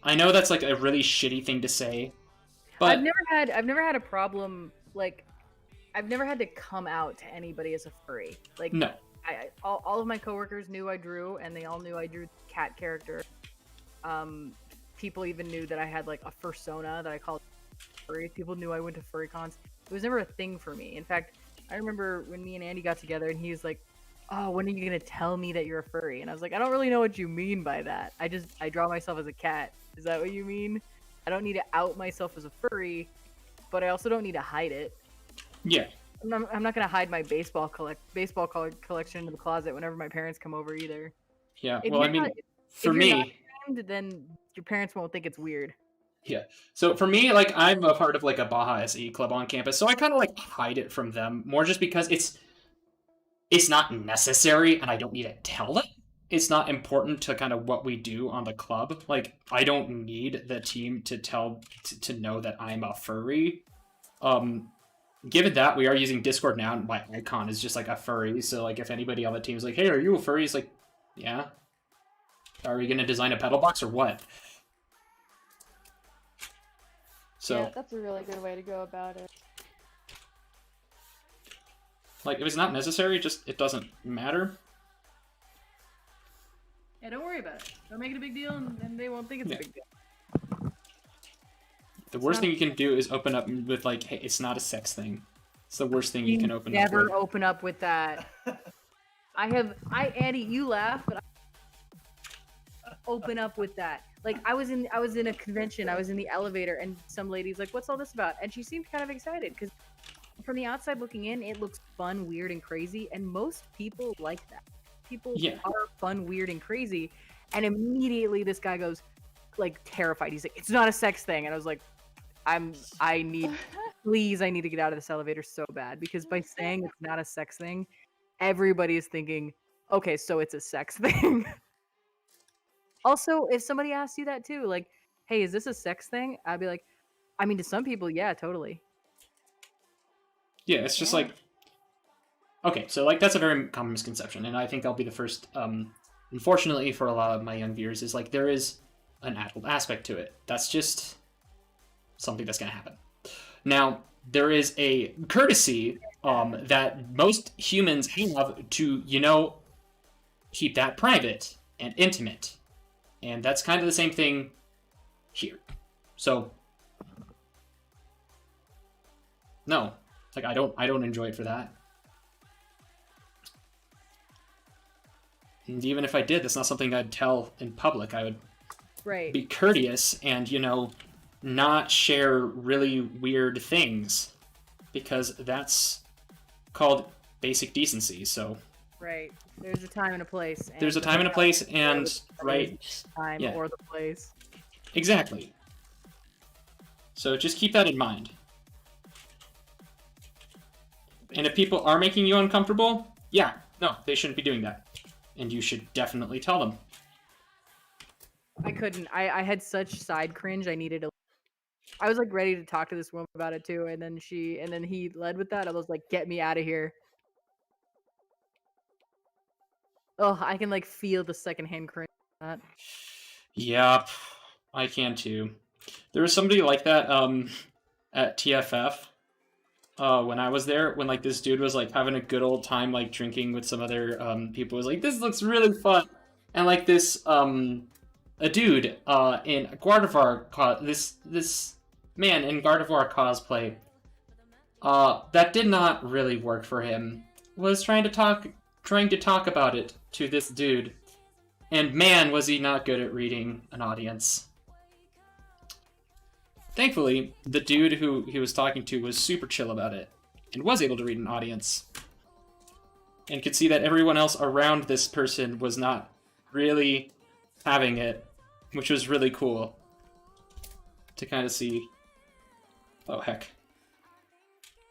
S2: I know that's like a really shitty thing to say, but
S4: I've never had a problem like I've never had to come out to anybody as a furry. Like
S2: no.
S4: All of my coworkers knew I drew, and they all knew I drew cat character. People even knew that I had like a fursona that I called furry. People knew I went to furry cons. It was never a thing for me. In fact, I remember when me and Andy got together, and he was like, "Oh, when are you gonna tell me that you're a furry?" And I was like, "I don't really know what you mean by that. I draw myself as a cat. Is that what you mean? I don't need to out myself as a furry, but I also don't need to hide it."
S2: Yeah.
S4: I'm not gonna hide my baseball card collection in the closet whenever my parents come over either.
S2: Yeah.
S4: If
S2: Well, I
S4: you're
S2: mean,
S4: not-
S2: for
S4: if you're not
S2: me,
S4: named, then your parents won't think it's weird.
S2: yeah. So for me, like I'm a part of like a Baja SE club on campus, so I kind of like hide it from them more just because it's not necessary and I don't need to tell them. It's not important to kind of what we do on the club. Like I don't need the team to to know that I'm a furry. Given that we are using Discord now, and my icon is just like a furry, so like if anybody on the team is like, "Hey, are you a furry?" It's like, "Yeah." Are we gonna design a pedal box or what? So
S9: Yeah, that's a really good way to go about it.
S2: like if it's not necessary, just it doesn't matter.
S6: Yeah, don't worry about it. Don't make it a big deal, and they won't think it's
S2: Yeah.
S6: a big deal.
S2: The worst thing you can do is open up with like, "Hey, it's not a sex thing." It's the worst thing you can open up
S4: Never
S2: with.
S4: open up with that. Andy, you laugh, but I open up with that. Like I was in a convention, I was in the elevator, and some lady's like, "What's all this about?" And she seemed kind of excited because from the outside looking in, it looks fun, weird, and crazy, and most people like that. People are fun, weird, and crazy, and immediately this guy goes, like, terrified. He's like, "It's not a sex thing," and I was like, I need to get out of this elevator so bad, because by saying it's not a sex thing, everybody is thinking, okay, so it's a sex thing. Also, if somebody asks you that too, like, "Hey, is this a sex thing?" I'd be like, I mean, to some people, yeah, totally.
S2: Yeah, it's just like, okay, so like that's a very common misconception, and I think I'll be the first. Unfortunately, for a lot of my young viewers, is like there is an adult aspect to it. That's just something that's gonna happen. Now, there is a courtesy that most humans have to, keep that private and intimate, and that's kind of the same thing here. So, no. Like I don't enjoy it for that. And even if I did, that's not something I'd tell in public. I would be courteous and, not share really weird things, because that's called basic decency. So
S4: there's a time and a place.
S2: There's a time and a place, and
S4: time or the place.
S2: Exactly. So just keep that in mind. And if people are making you uncomfortable, they shouldn't be doing that. And you should definitely tell them.
S4: I couldn't. I had such side cringe. I was like ready to talk to this woman about it too, and then he led with that. I was like, "Get me out of here." Oh, I can like feel the secondhand cringe on that.
S2: Yep, I can too. There was somebody like that at TFF. When I was there, when like this dude was like having a good old time like drinking with some other people, was like, "This looks really fun," and like this a dude in Gardevoir this man in Gardevoir cosplay that did not really work for him, was trying to talk about it to this dude, and man, was he not good at reading an audience. Thankfully, the dude who he was talking to was super chill about it, and was able to read an audience, and could see that everyone else around this person was not really having it, which was really cool to kind of see. Oh, heck.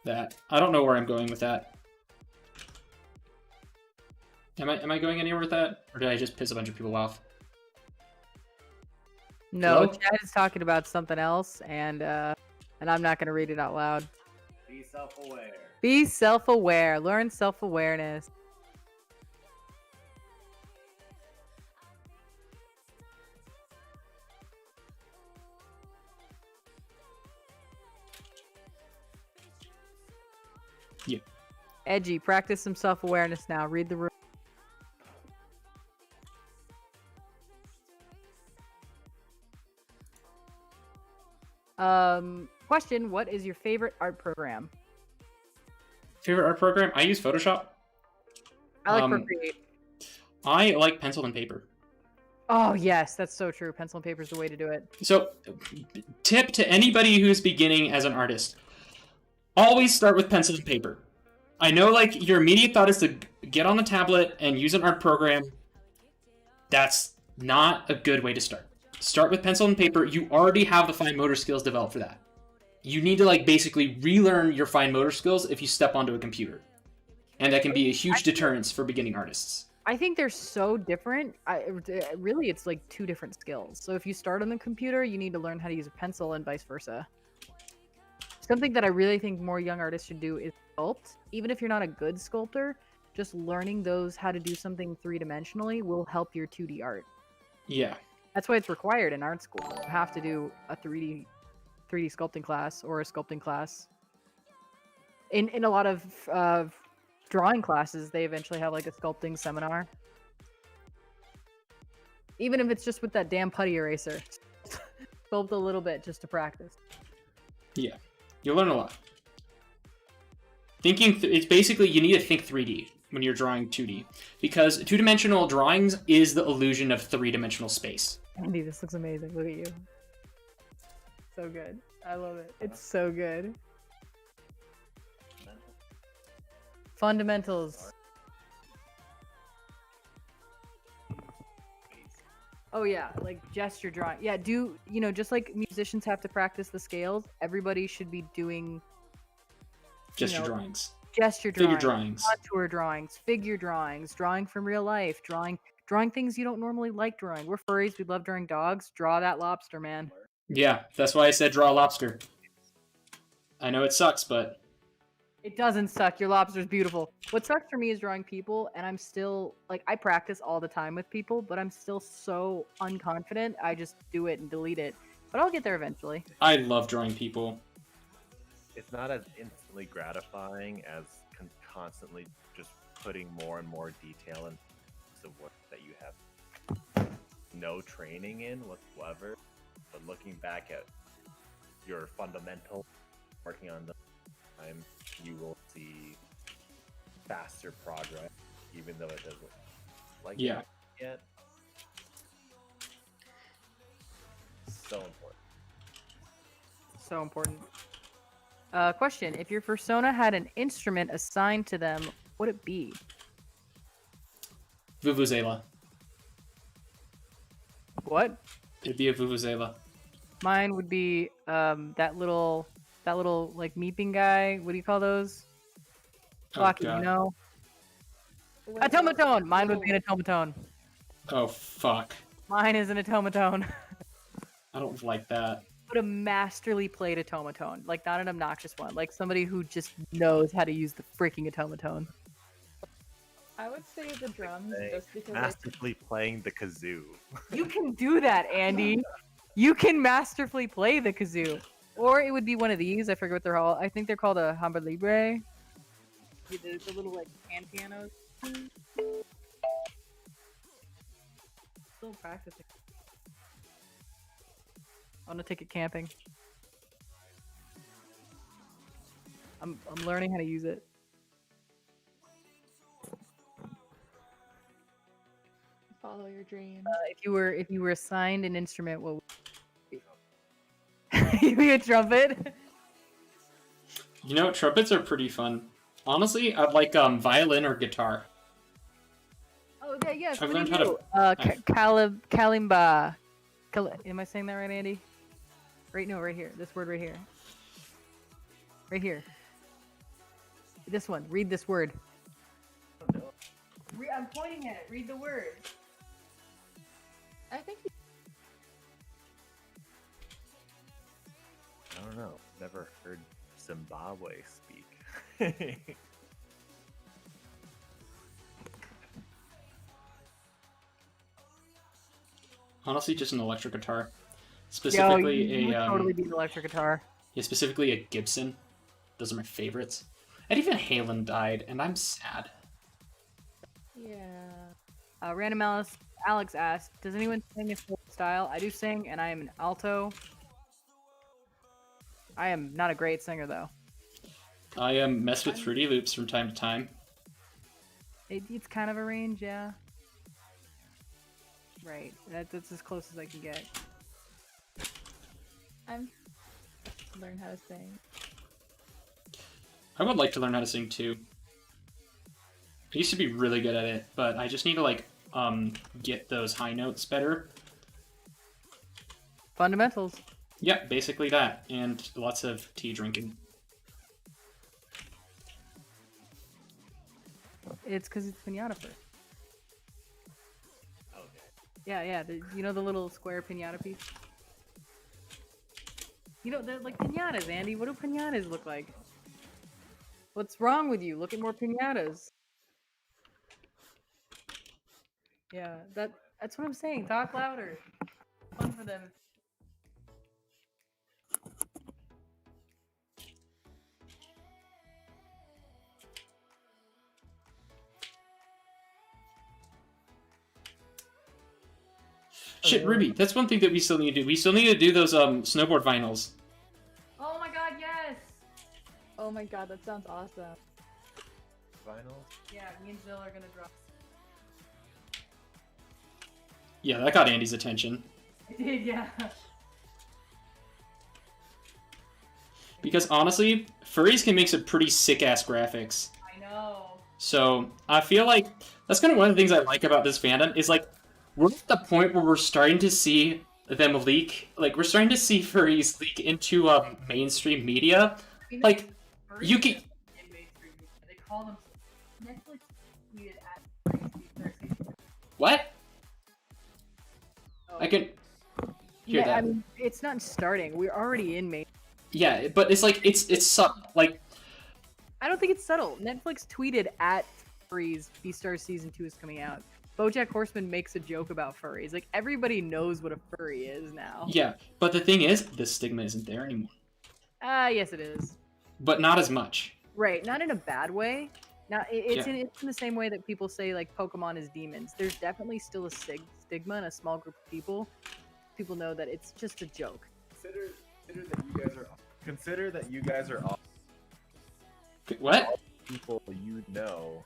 S2: That. I don't know where I'm going with that. Am I going anywhere with that? Or did I just piss a bunch of people off?
S4: No,
S2: Hello?
S4: Chad is talking about something else, and I'm not going to read it out loud.
S5: Be self-aware.
S4: Be self-aware. Learn self-awareness.
S2: Yeah.
S4: Edgy, practice some self-awareness now. Read the room. Question, what is your favorite art program?
S2: Favorite art program? I use Photoshop.
S4: I like Procreate.
S2: I like pencil and paper.
S4: Oh, yes, that's so true. Pencil and paper is the way to do it.
S2: So, tip to anybody who's beginning as an artist. Always start with pencil and paper. I know, like, your immediate thought is to get on the tablet and use an art program. That's not a good way to start. Start with pencil and paper. You already have the fine motor skills developed for that. You need to, like, basically relearn your fine motor skills if you step onto a computer. And that can be a huge deterrence for beginning artists.
S4: I think they're so different. Really, it's like two different skills. So if you start on the computer, you need to learn how to use a pencil and vice versa. Something that I really think more young artists should do is sculpt. Even if you're not a good sculptor, just learning how to do something three-dimensionally will help your 2D art.
S2: Yeah.
S4: That's why it's required in art school. You have to do a 3D sculpting class or a sculpting class. In a lot of drawing classes, they eventually have like a sculpting seminar. Even if it's just with that damn putty eraser. Sculpt a little bit just to practice.
S2: Yeah. You'll learn a lot. It's basically you need to think 3D when you're drawing 2D because two-dimensional drawings is the illusion of three-dimensional space.
S4: Andy, this looks amazing. Look at you. So good. I love it. It's so good. Fundamentals. Oh yeah, like gesture drawing. Yeah, just like musicians have to practice the scales, everybody should be doing
S2: Gesture drawings.
S4: Gesture
S2: Figure
S4: drawings.
S2: drawings.
S4: Contour drawings, figure drawings, drawing from real life, drawing things you don't normally like drawing. We're furries, we love drawing dogs. Draw that lobster, man.
S2: Yeah, that's why I said draw a lobster. I know it sucks, but
S4: It doesn't suck. Your lobster's beautiful. What sucks for me is drawing people, and I'm still like I practice all the time with people, but I'm still so unconfident. I just do it and delete it. But I'll get there eventually.
S2: I love drawing people.
S5: It's not as instantly gratifying as constantly just putting more and more detail into the work that you have no training in whatsoever. But looking back at your fundamental, working on them, you will see faster progress, even though it doesn't like
S2: Yeah.
S5: it yet. So important.
S4: So important. Question: if your persona had an instrument assigned to them, what would it be?
S2: Vuvuzela.
S4: What?
S2: It'd be a Vuvuzela.
S4: Mine would be that little like meeping guy. What do you call those?
S2: Oh,
S4: Blocky,
S2: God.
S4: you know?
S9: With
S4: Automaton.
S9: the
S4: Mine would be an
S9: little-
S4: automaton.
S2: Oh, fuck.
S4: Mine is an automaton.
S2: I don't like that.
S4: But a masterly played automaton, like not an obnoxious one, like somebody who just knows how to use the freaking automaton.
S9: I would say the drums,
S5: Say,
S9: just because
S5: masterfully playing the kazoo.
S4: You can do that, Andy. You can masterfully play the kazoo. Or it would be one of these. I forget what they're called. I think they're called a Hamba Libre. The little like hand pianos. Still practicing. I want to take it camping. I'm learning how to use it.
S9: follow your dreams.
S4: If you were assigned an instrument, what would it be? You'd be a trumpet.
S2: You know, trumpets are pretty fun. Honestly, I'd like violin or guitar.
S4: Oh yeah, yes.
S2: I've
S4: what do
S2: learned
S4: you
S2: how
S4: do? Kalimba. Am I saying that right, Andy? Right, no, right here. This word right here. Right here. This one. Read this word. I'm pointing at it. Read the word.
S9: I think
S5: I don't know. Never heard Zimbabwe speak.
S2: Honestly, just an electric guitar.
S4: Yo,
S2: Specifically
S4: you would
S2: a
S4: totally be an electric guitar.
S2: yeah, specifically a Gibson. Those are my favorites. And even Halen died, and I'm sad.
S9: yeah.
S4: Random Alex asked, "Does anyone sing in folk style?" I do sing, and I am an alto. I am not a great singer though.
S2: I mess with Fruity Loops from time to time.
S4: It's kind of a range, yeah. Right, that's as close as I can get.
S9: I'm learn how to sing.
S2: I would like to learn how to sing too. I used to be really good at it, but I just need to like get those high notes better.
S4: Fundamentals.
S2: Yeah, basically that, and lots of tea drinking.
S4: It's because it's pinata fruit.
S5: Okay.
S4: Yeah. You know the little square pinata piece? You know, they're like pinatas, Andy. What do pinatas look like? What's wrong with you? Look at more pinatas. Yeah, that's what I'm saying. Talk louder. Fun for them.
S2: Shit, Ruby, that's one thing that we still need to do. We still need to do those snowboard vinyls.
S4: Oh my god, yes!
S9: Oh my god, that sounds awesome.
S8: finals?
S6: Yeah, me and Zill are gonna drop.
S2: Yeah, that got Andy's attention.
S6: I did, yeah.
S2: Because honestly, furries can make some pretty sick-ass graphics.
S6: I know.
S2: So, I feel like that's kind of one of the things I like about this fandom is, like, we're at the point where we're starting to see them leak. Like, we're starting to see furries leak into mainstream media. Like, you can...
S6: In mainstream media. They call them Netflix tweeted at their season.
S2: What?
S4: Oh.
S2: I can hear
S4: Yeah,
S2: that.
S4: I mean, it's not starting. We're already in May.
S2: Yeah, but it's like, it's subtle. Like,
S4: I don't think it's subtle. Netflix tweeted at furries Beastars Season 2 is coming out. BoJack Horseman makes a joke about furries. Like, everybody knows what a furry is now.
S2: yeah, but the thing is, the stigma isn't there anymore.
S4: Yes it is.
S2: But not as much.
S4: Right, not in a bad way. Now, it's
S2: Yeah.
S4: it's in the same way that people say, like, Pokemon is demons. There's definitely still a stigma in a small group of people. People know that it's just a joke.
S8: Consider that you guys are all
S2: What?
S8: people you know.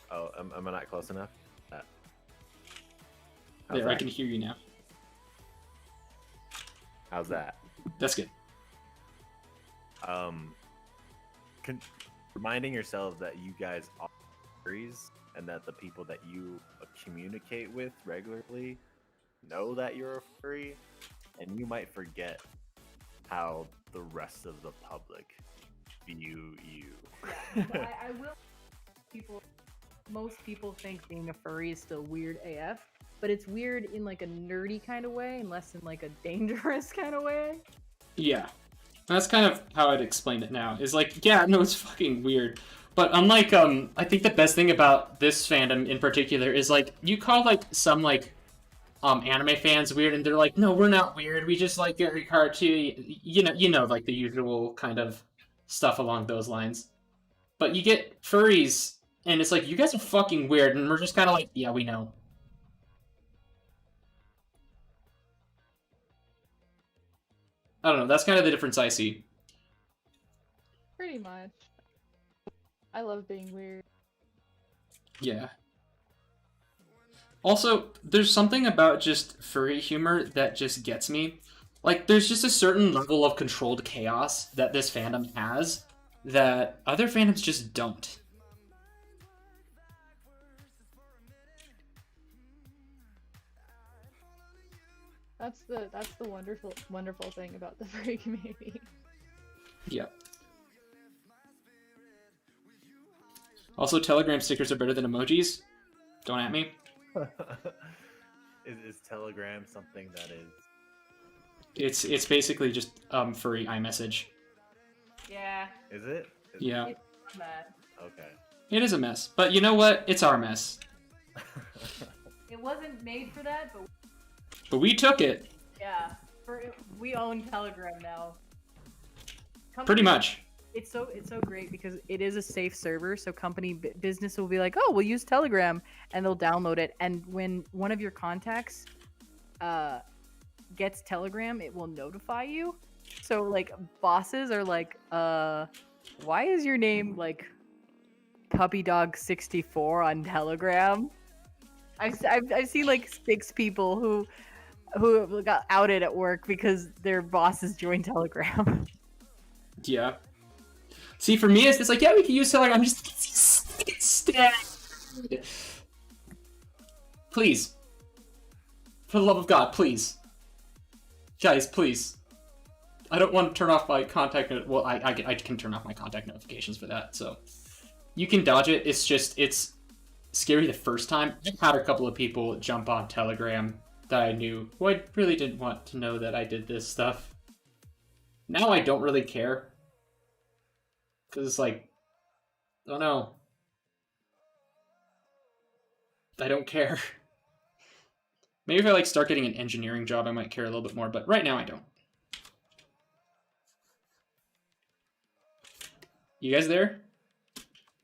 S8: Oh, am I not close enough? How's
S2: There, I
S8: that?
S2: can hear you now.
S8: How's that?
S2: That's good.
S8: Reminding yourselves that you guys are furries and that the people that you communicate with regularly know that you're a furry, and you might forget how the rest of the public view you.
S6: Yeah, but I will.
S4: Most people think being a furry is still weird AF, but it's weird in, like, a nerdy kind of way and less in, like, a dangerous kind of way.
S2: Yeah. That's kind of how I'd explain it now. Is like, yeah, no, it's fucking weird. But unlike, I think the best thing about this fandom in particular is, like, you call, like, some, like, anime fans weird, and they're like, no, we're not weird, we just like very cartoony, you know, like the usual kind of stuff along those lines. But you get furries, and it's like, you guys are fucking weird, and we're just kind of like, yeah, we know. I don't know, that's kind of the difference I see.
S9: Pretty much. I love being weird.
S2: Yeah. Also, there's something about just furry humor that just gets me. Like, there's just a certain level of controlled chaos that this fandom has that other fandoms just don't.
S9: That's the wonderful thing about the furry community.
S2: Yeah. Also, Telegram stickers are better than emojis. Don't at me.
S8: Is Telegram something that is?
S2: It's basically just furry iMessage.
S6: Yeah.
S8: Is it?
S2: Yeah.
S6: It's that.
S8: Okay.
S2: It is a mess. But you know what? It's our mess.
S6: It wasn't made for that, but
S2: But we took it.
S6: yeah. We own Telegram now.
S2: Pretty much.
S4: It's so great because it is a safe server, so business will be like, oh, we'll use Telegram, and they'll download it, and when one of your contacts gets Telegram, it will notify you. So, like, bosses are like, why is your name like PuppyDog64 on Telegram? I've seen like 6 people who got outed at work because their bosses joined Telegram.
S2: Yeah. See, for me, it's like, yeah, we can use Telegram. I'm just... Please. For the love of God, please. Guys, please. I don't want to turn off my contact... Well, I can turn off my contact notifications for that, so... You can dodge it. It's just... It's scary the first time. I've had a couple of people jump on Telegram that I knew who I really didn't want to know that I did this stuff. Now I don't really care. Because it's like, I don't know. I don't care. Maybe if I like start getting an engineering job, I might care a little bit more, but right now I don't. You guys there?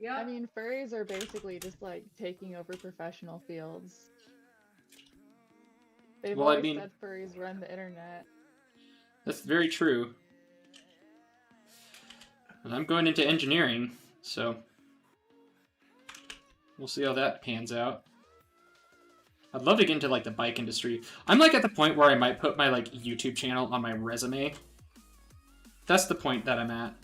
S6: Yeah.
S9: I mean, furries are basically just like taking over professional fields. They've
S2: Well, I
S9: always
S2: mean-
S9: said furries run the internet.
S2: That's very true. And I'm going into engineering. So we'll see how that pans out. I'd love to get into like the bike industry. I'm like at the point where I might put my like YouTube channel on my resume. That's the point that I'm at.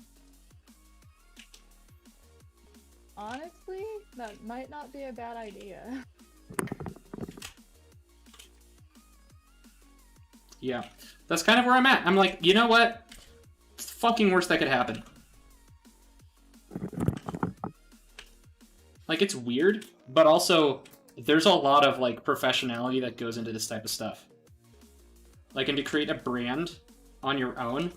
S9: Honestly, that might not be a bad idea.
S2: Yeah, that's kind of where I'm at. I'm like, you know what? It's the fucking worst that could happen. Like, it's weird, but also there's a lot of like professionality that goes into this type of stuff. Like, and to create a brand on your own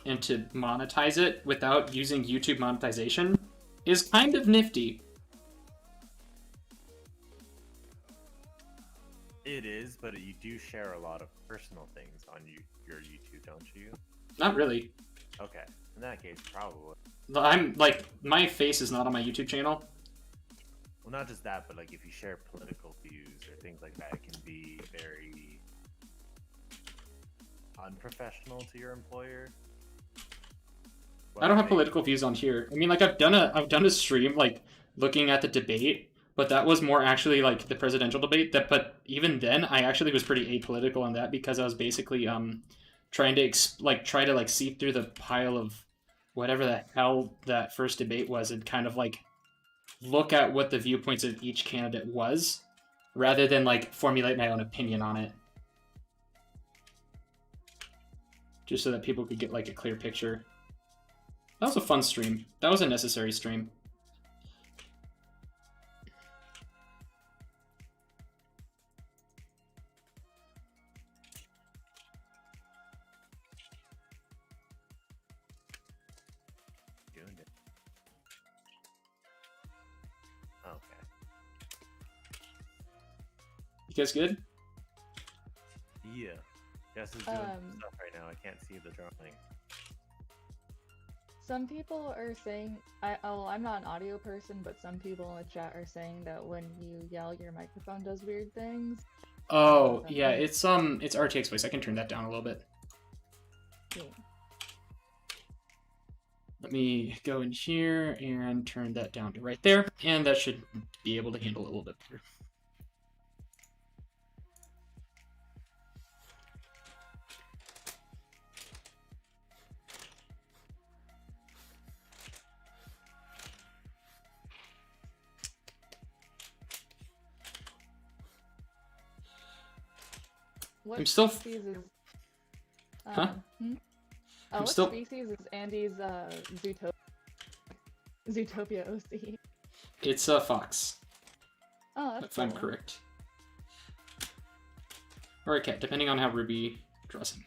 S2: and to monetize it without using YouTube monetization is kind of nifty.
S8: It is, but you do share a lot of personal things on your YouTube, don't you?
S2: Not really.
S8: Okay, in that case, probably.
S2: I'm like, my face is not on my YouTube channel.
S8: Well, not just that, but like if you share political views or things like that, it can be very unprofessional to your employer.
S2: I don't have political views on here. I mean, like I've done a stream like looking at the debate, but that was more actually like the presidential debate. But even then, I actually was pretty apolitical on that because I was basically trying to try to see through the pile of whatever the hell that first debate was and kind of like look at what the viewpoints of each candidate was, rather than like formulate my own opinion on it. Just so that people could get like a clear picture. That was a fun stream. That was a necessary stream.
S8: Doing it. Okay.
S2: You guys good?
S8: Yeah. Jess is doing some stuff right now. I can't see the drawing.
S9: Some people are saying, I'm not an audio person, but some people in the chat are saying that when you yell, your microphone does weird things.
S2: Oh, yeah, it's RTX voice. I can turn that down a little bit.
S9: Yeah.
S2: Let me go in here and turn that down to right there, and that should be able to handle it a little bit better.
S9: What
S2: I'm still
S9: species is...
S2: Huh?
S9: What
S2: still-
S9: species is Andy's Zootopia OC?
S2: It's a fox,
S9: Oh, that's
S2: if I'm
S9: cool.
S2: correct. Or a cat, depending on how Ruby draws him.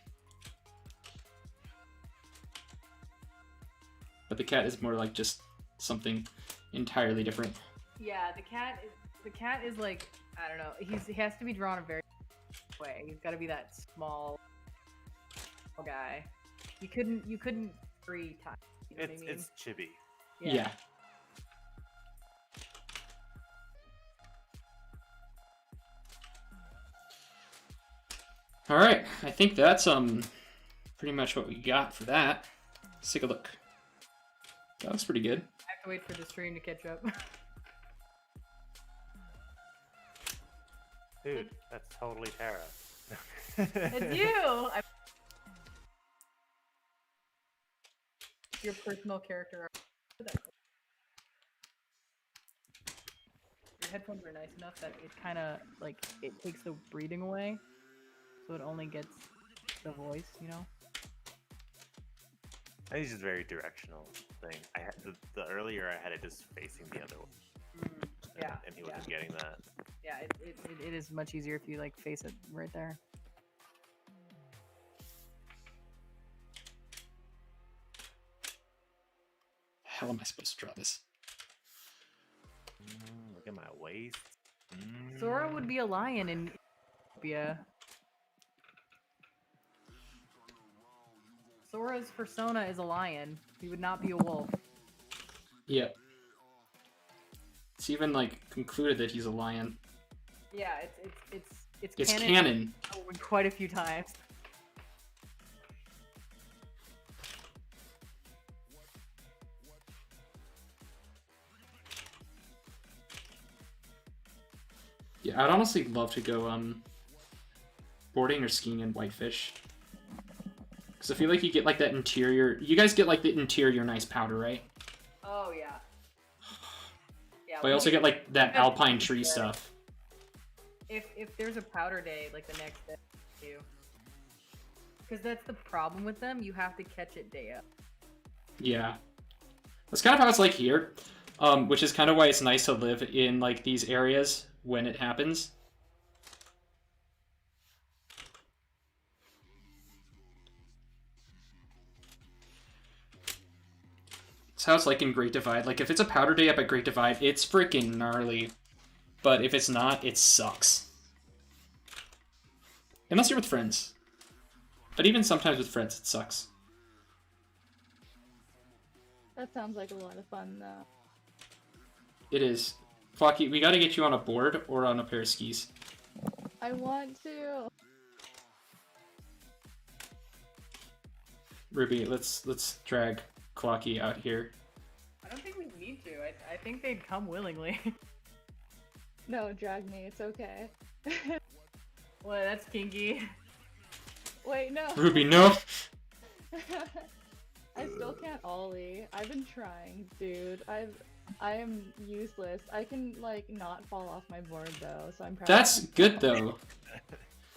S2: But the cat is more like just something entirely different.
S4: Yeah, the cat is like, I don't know. He has to be drawn a very way. He's got to be that small guy. You couldn't 3 times. You know what I mean?
S8: It's chibi.
S2: Yeah. All right, I think that's pretty much what we got for that. Let's take a look. That looks pretty good.
S4: I have to wait for the stream to catch up.
S8: Dude, that's totally Tara.
S4: It's you. Your personal character. Your headphones are nice enough that it kind of like it takes the breathing away, so it only gets the voice. You know.
S8: I think it's just a very directional thing. I had the earlier I had it just facing the other way.
S4: Yeah.
S8: And he wasn't getting that.
S4: Yeah, it is much easier if you like face it right there.
S2: How am I supposed to draw this?
S8: Look at my waist.
S4: Sora would be a lion in Utopia. Sora's persona is a lion. He would not be a wolf.
S2: Yeah. It's even like concluded that he's a lion.
S4: Yeah, it's
S2: It's
S4: canon.
S2: canon.
S4: Quite a few times.
S2: Yeah, I'd honestly love to go boarding or skiing in Whitefish. Because I feel like you get like that interior. You guys get like the interior nice powder, right?
S4: Oh yeah. Yeah.
S2: But I also get like that alpine tree stuff.
S4: If there's a powder day, like the next day, too. Because that's the problem with them. You have to catch it day up.
S2: Yeah. That's kind of how it's like here. Which is kind of why it's nice to live in like these areas when it happens. It's how it's like in Great Divide. Like if it's a powder day up at Great Divide, it's freaking gnarly. But if it's not, it sucks. Unless you're with friends. But even sometimes with friends, it sucks.
S9: That sounds like a lot of fun, though.
S2: It is. Flocky, we gotta get you on a board or on a pair of skis.
S9: I want to.
S2: Ruby, let's drag Clocky out here.
S4: I don't think we need to. I think they'd come willingly.
S9: No, drag me. It's okay.
S4: Well, that's kinky.
S9: Wait, no.
S2: Ruby, no!
S9: I still can't ollie. I've been trying, dude. I am useless. I can like not fall off my board though, so I'm proud.
S2: That's good though.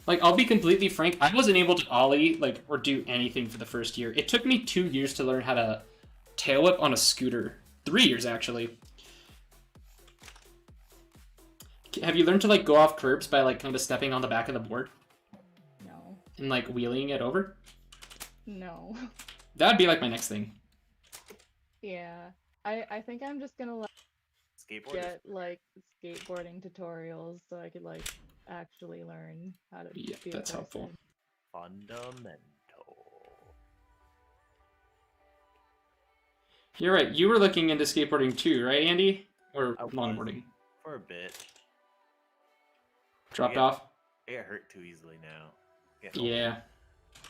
S2: Like, I'll be completely frank, I wasn't able to ollie, like, or do anything for the first year. It took me 2 years to learn how to tail whip on a scooter. 3 years, actually. Have you learned to, like, go off curbs by, like, kind of stepping on the back of the board?
S9: No.
S2: And, like, wheeling it over?
S9: No.
S2: That'd be, like, my next thing.
S9: Yeah. I think I'm just gonna like
S8: Skateboard.
S9: get like skateboarding tutorials so I could like actually learn how to
S2: Yeah,
S9: be a
S2: that's helpful.
S9: person.
S8: Fundamental.
S2: You're right, you were looking into skateboarding too, right, Andy? Or
S8: I was.
S2: longboarding?
S8: For a bit.
S2: Dropped
S8: Yeah.
S2: off?
S8: I get hurt too easily now.
S2: Yeah.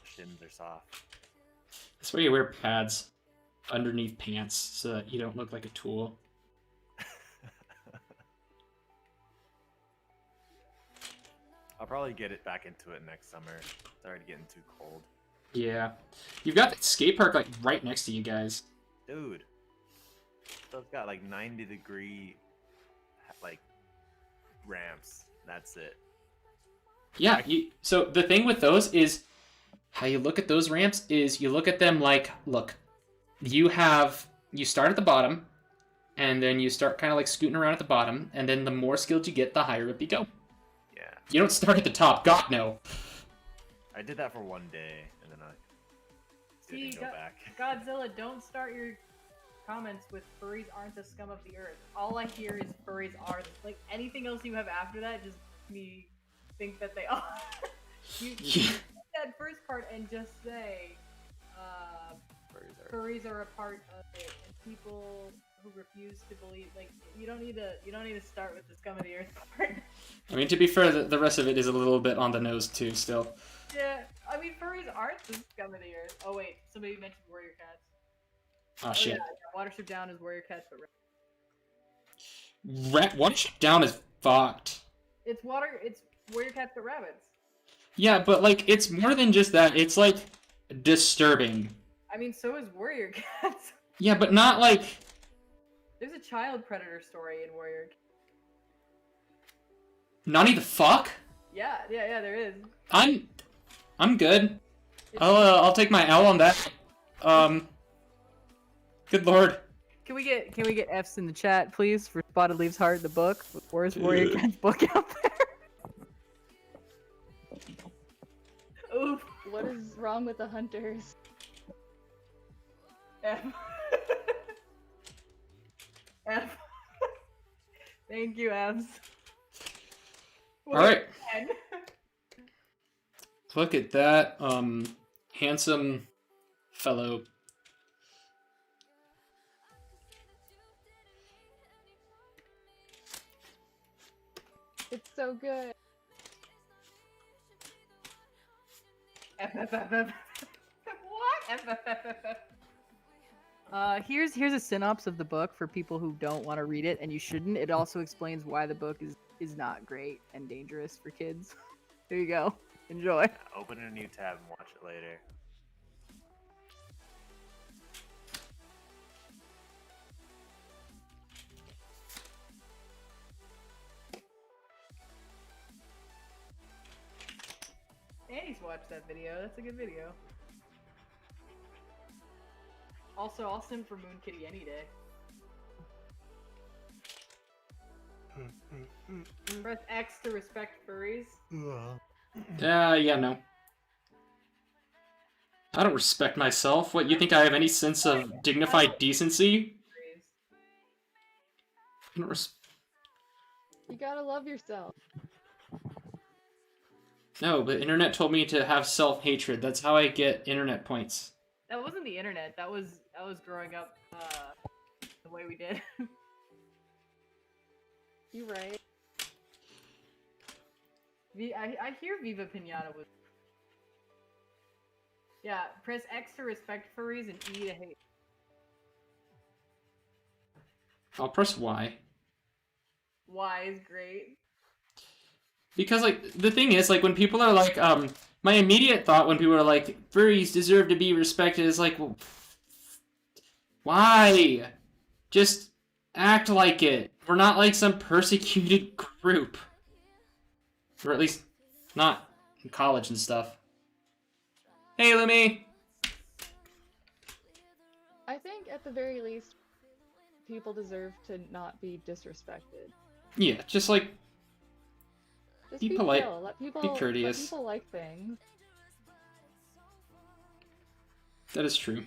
S8: Shins are soft.
S2: That's why you wear pads underneath pants so that you don't look like a tool.
S8: I'll probably get it back into it next summer. It's already getting too cold.
S2: Yeah. You've got that skate park like right next to you guys.
S8: Dude. So it's got like 90-degree like ramps. That's it.
S2: Yeah, so the thing with those is how you look at those ramps is you look at them like, look, you start at the bottom, and then you start kind of like scooting around at the bottom, and then the more skilled you get, the higher up you go.
S8: Yeah.
S2: You don't start at the top. God, no.
S8: I did that for one day, and then I didn't go back.
S4: Godzilla, don't start your comments with furries aren't the scum of the earth. All I hear is furries are. Like, anything else you have after that, just me think that they are. you take that first part and just say, furries are a part of it, and people who refuse to believe, like, you don't need to start with the scum of the earth part.
S2: I mean, to be fair, the rest of it is a little bit on the nose too, still.
S4: Yeah, I mean, furries aren't the scum of the earth. Oh wait, somebody mentioned warrior cats.
S2: Oh, shit.
S4: Yeah, Watership Down is warrior cats, but
S2: Watership Down is fucked.
S4: it's warrior cats but rabbits.
S2: Yeah, but, like, it's more than just that. It's, like, disturbing.
S4: I mean, so is warrior cats.
S2: Yeah, but not, like...
S4: There's a child predator story in warrior cats.
S2: Nani the fuck?
S4: Yeah, there is.
S2: I'm good. I'll take my L on that. Good lord.
S4: Can we get F's in the chat, please, for Spotted Leaves Heart, the book? Where's Warrior Cat's book out there? Oof.
S9: What is wrong with the hunters?
S4: F. F. Thank you, F's.
S2: Alright. Look at that, handsome fellow.
S9: It's so good.
S4: What? Here's a synopsis of the book for people who don't want to read it, and you shouldn't. It also explains why the book is is not great and dangerous for kids. There you go. Enjoy.
S5: Open a new tab and watch it later.
S6: Annie's watched that video. That's a good video. Also, I'll send for Moon Kitty any day. Press X to respect furries.
S2: Yeah, no. I don't respect myself. What, you think I have any sense of dignified decency? I don't
S9: You gotta love yourself.
S2: No, but internet told me to have self-hatred. That's how I get internet points.
S6: That wasn't the internet. That was growing up the way we did.
S9: You right.
S6: I hear Viva Pinata was. Yeah, press X to respect furries and E to hate.
S2: I'll press Y.
S6: Y is great.
S2: Because, like, the thing is, like, when people are like, my immediate thought when people are like, furries deserve to be respected is like, well, why? Just act like it. We're not like some persecuted group. Or at least, not in college and stuff. Hey, Lumi!
S9: I think at the very least, people deserve to not be disrespected.
S2: Yeah, just like,
S9: Just
S2: Be polite.
S9: chill. Let people,
S2: Be courteous.
S9: Let people like things.
S2: that is true.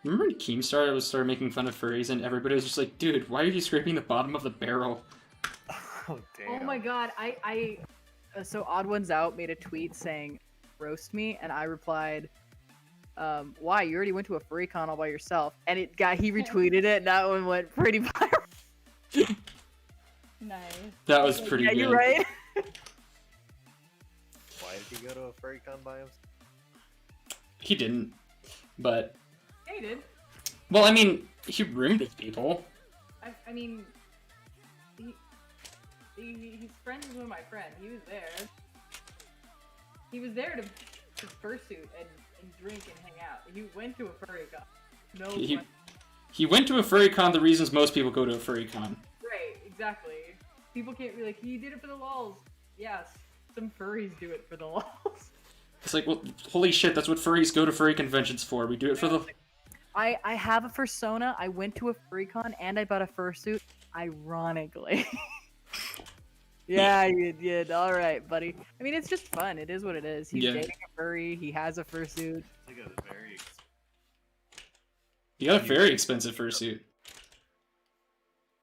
S2: Remember when Keemstar started making fun of furries and everybody was just like, dude, why are you scraping the bottom of the barrel?
S5: Oh damn.
S4: Oh my god, so Odd Ones Out made a tweet saying, roast me, and I replied, why? You already went to a furry con all by yourself. And he retweeted it, and that one went pretty viral.
S9: Nice.
S2: That was pretty
S4: Yeah,
S2: good.
S4: you're right.
S8: Why did he go to a furry con by himself?
S2: He didn't, but...
S6: Yeah, he did.
S2: Well, I mean, he roomed with people.
S6: I mean, he's friends with one of my friends. He was there. He was there to fursuit and drink and hang out. He went to a furry con. No.
S2: He went to a furry con the reasons most people go to a furry con.
S6: Right, exactly. People can't be like, he did it for the lols. Yes, some furries do it for the lols.
S2: It's like, well, holy shit, that's what furries go to furry conventions for. We do it for the...
S4: I have a fursona. I went to a furry con and I bought a fursuit, ironically. Yeah, you did. All right, buddy. I mean, it's just fun. It is what it is. He's dating a furry. He has a fursuit.
S5: It's like a very
S2: You got a very expensive fursuit.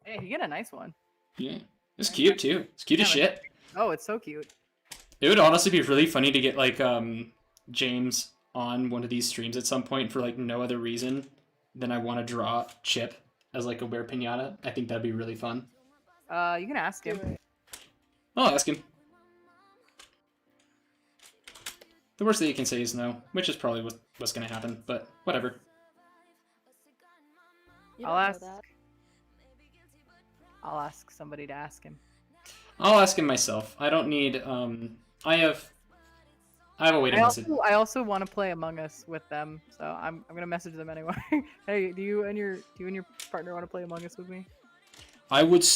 S4: Hey, he got a nice one.
S2: Yeah. It's cute, too. It's cute as shit.
S4: Oh, it's so cute.
S2: It would honestly be really funny to get, like, James on one of these streams at some point for, like, no other reason than I want to draw Chip as, like, a Were-piñata. I think that'd be really fun.
S4: You can ask him.
S2: I'll ask him. The worst that you can say is no, which is probably what's going to happen, but whatever.
S9: You
S4: I'll
S9: don't know
S4: ask.
S9: that.
S4: I'll ask somebody to ask him.
S2: I'll ask him myself. I don't need, I have a way to message.
S4: I also want to play Among Us with them, so I'm gonna message them anyway. Hey, do you and your partner want to play Among Us with me?
S2: I would...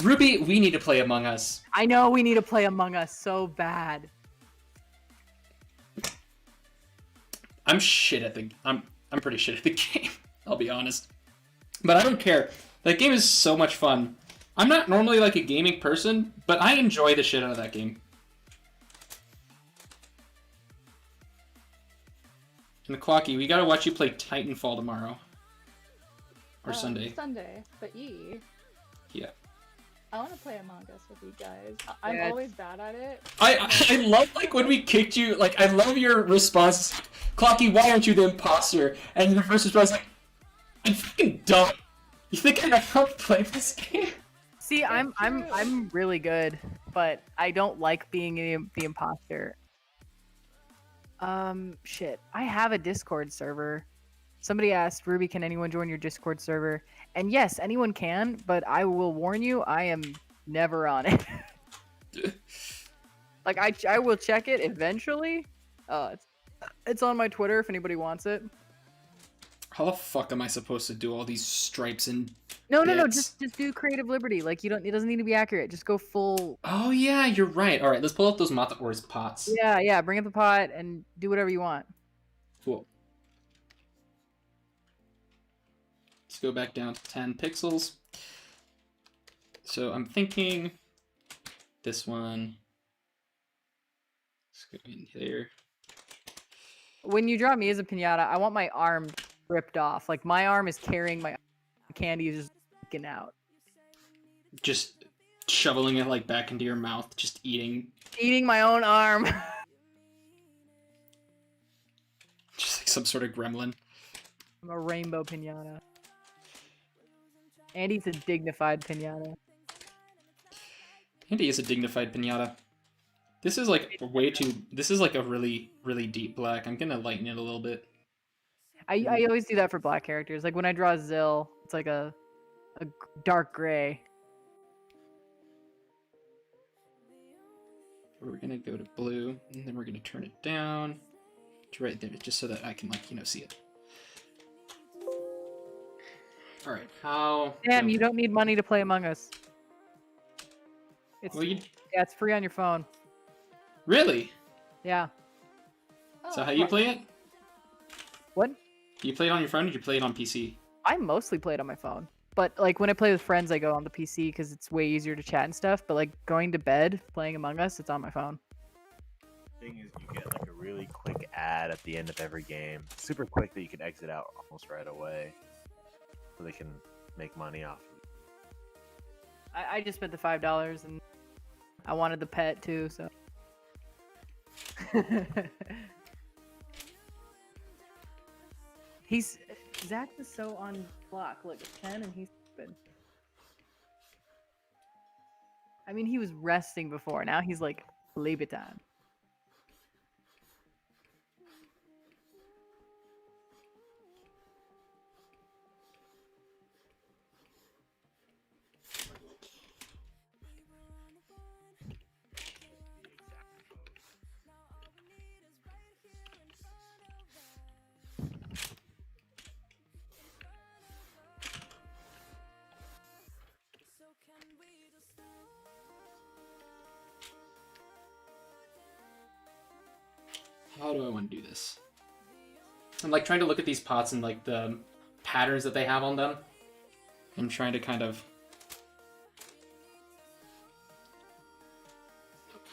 S2: Ruby, we need to play Among Us.
S4: I know we need to play Among Us so bad.
S2: I'm shit at the... I'm pretty shit at the game, I'll be honest. But I don't care. That game is so much fun. I'm not normally like a gaming person, but I enjoy the shit out of that game. And Clocky, we gotta watch you play Titanfall tomorrow. Or Sunday.
S9: Sunday, but
S2: Yeah.
S9: I want to play Among Us with you guys. I'm
S4: Yeah.
S9: always bad at it.
S2: I love, like, when we kicked you, like, I love your response. Clocky, why aren't you the imposter? And your first response is like, I'm fucking dumb. You think I know how to play this game?
S4: See, I'm really good, but I don't like being the imposter. Shit. I have a Discord server. Somebody asked, Ruby, can anyone join your Discord server? And yes, anyone can, but I will warn you, I am never on it. Like, I will check it eventually. It's on my Twitter if anybody wants it.
S2: How the fuck am I supposed to do all these stripes and
S4: No,
S2: bits?
S4: just do creative liberty. Like, it doesn't need to be accurate. Just go full.
S2: Oh yeah, you're right. All right, let's pull up those Mata Ors pots.
S4: Yeah, bring up the pot and do whatever you want.
S2: Cool. Let's go back down to 10 pixels. So I'm thinking this one. Let's go in here.
S4: When you draw me as a piñata, I want my arm ripped off. Like, my arm is carrying my candy is just leaking out.
S2: Just shoveling it like back into your mouth, just eating.
S4: Eating my own arm.
S2: Just like some sort of gremlin.
S4: I'm a rainbow piñata. Andy's a dignified piñata.
S2: Andy is a dignified piñata. This is like way too. This is like a really, really deep black. I'm gonna lighten it a little bit.
S4: I always do that for black characters. Like when I draw Zill, it's like a dark gray.
S2: We're gonna go to blue, and then we're gonna turn it down to right there, just so that I can see it. All right, how?
S4: Damn, you don't need money to play Among Us. It's
S2: Well,
S4: yeah, it's free on your phone.
S2: Really?
S4: Yeah.
S2: So how you play it?
S4: What?
S2: You play it on your phone, or you play it on PC?
S4: I mostly play it on my phone. But like when I play with friends, I go on the PC because it's way easier to chat and stuff. But like going to bed, playing Among Us, it's on my phone.
S8: Thing is, you get like a really quick ad at the end of every game, super quick that you can exit out almost right away, so they can make money off of it.
S4: I just spent the $5 and I wanted the pet too, so. Zach is so on block. Look, it's 10 and he's stupid. I mean, he was resting before. Now he's like, leave it on.
S2: How do I want to do this? I'm like trying to look at these pots and like the patterns that they have on them. I'm trying to kind of.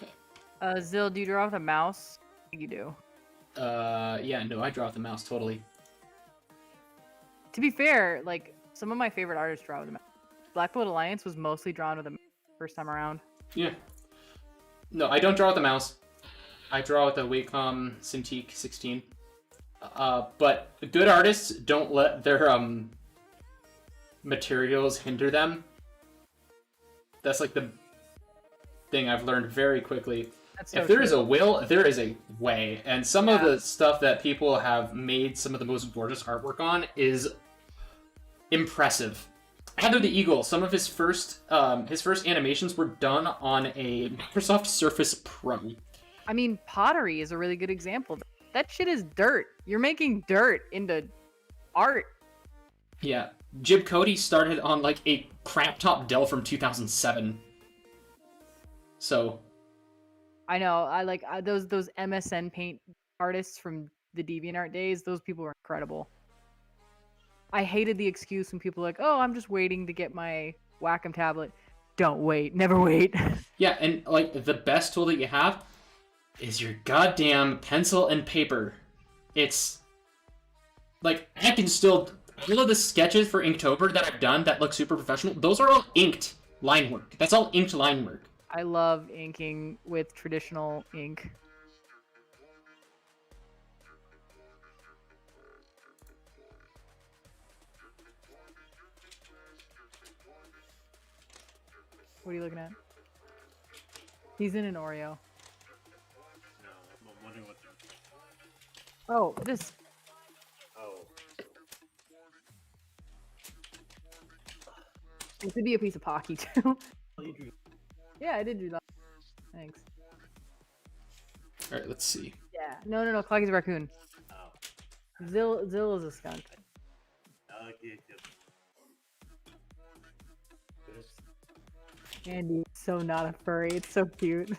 S2: Okay.
S4: Zill, do you draw with a mouse? I think you do.
S2: Yeah, no, I draw with the mouse totally.
S4: To be fair, like some of my favorite artists draw with a mouse. Black Bolt Alliance was mostly drawn with a mouse first time around.
S2: Yeah. No, I don't draw with the mouse. I draw with the Wacom Cintiq 16. But good artists don't let their materials hinder them. That's like the thing I've learned very quickly.
S4: That's so
S2: if there
S4: true.
S2: is a will, there is a way. And some of the stuff that people have made some of the most gorgeous artwork on is impressive. Heather the Eagle, some of his first animations were done on a Microsoft Surface Pro.
S4: I mean, pottery is a really good example. That shit is dirt. You're making dirt into art.
S2: Yeah. Jib Cody started on like a crap top Dell from 2007. So.
S4: I know. I like those MSN Paint artists from the DeviantArt days. Those people were incredible. I hated the excuse when people were like, oh, I'm just waiting to get my Wacom tablet. Don't wait. Never wait.
S2: Yeah, and like the best tool that you have is your goddamn pencil and paper. It's like I can still all of the sketches for Inktober that I've done that look super professional, those are all inked line work. That's all inked line work.
S4: I love inking with traditional ink. What are you looking at? He's in an Oreo.
S5: No, I'm wondering what.
S4: Oh, this.
S5: Oh.
S4: It could be a piece of Pocky too. Yeah, I did do that. Thanks.
S2: All right, let's see.
S4: Yeah. No. Cloggy's a raccoon.
S5: Oh.
S4: Zill is a skunk. Andy's so not a furry. It's so cute.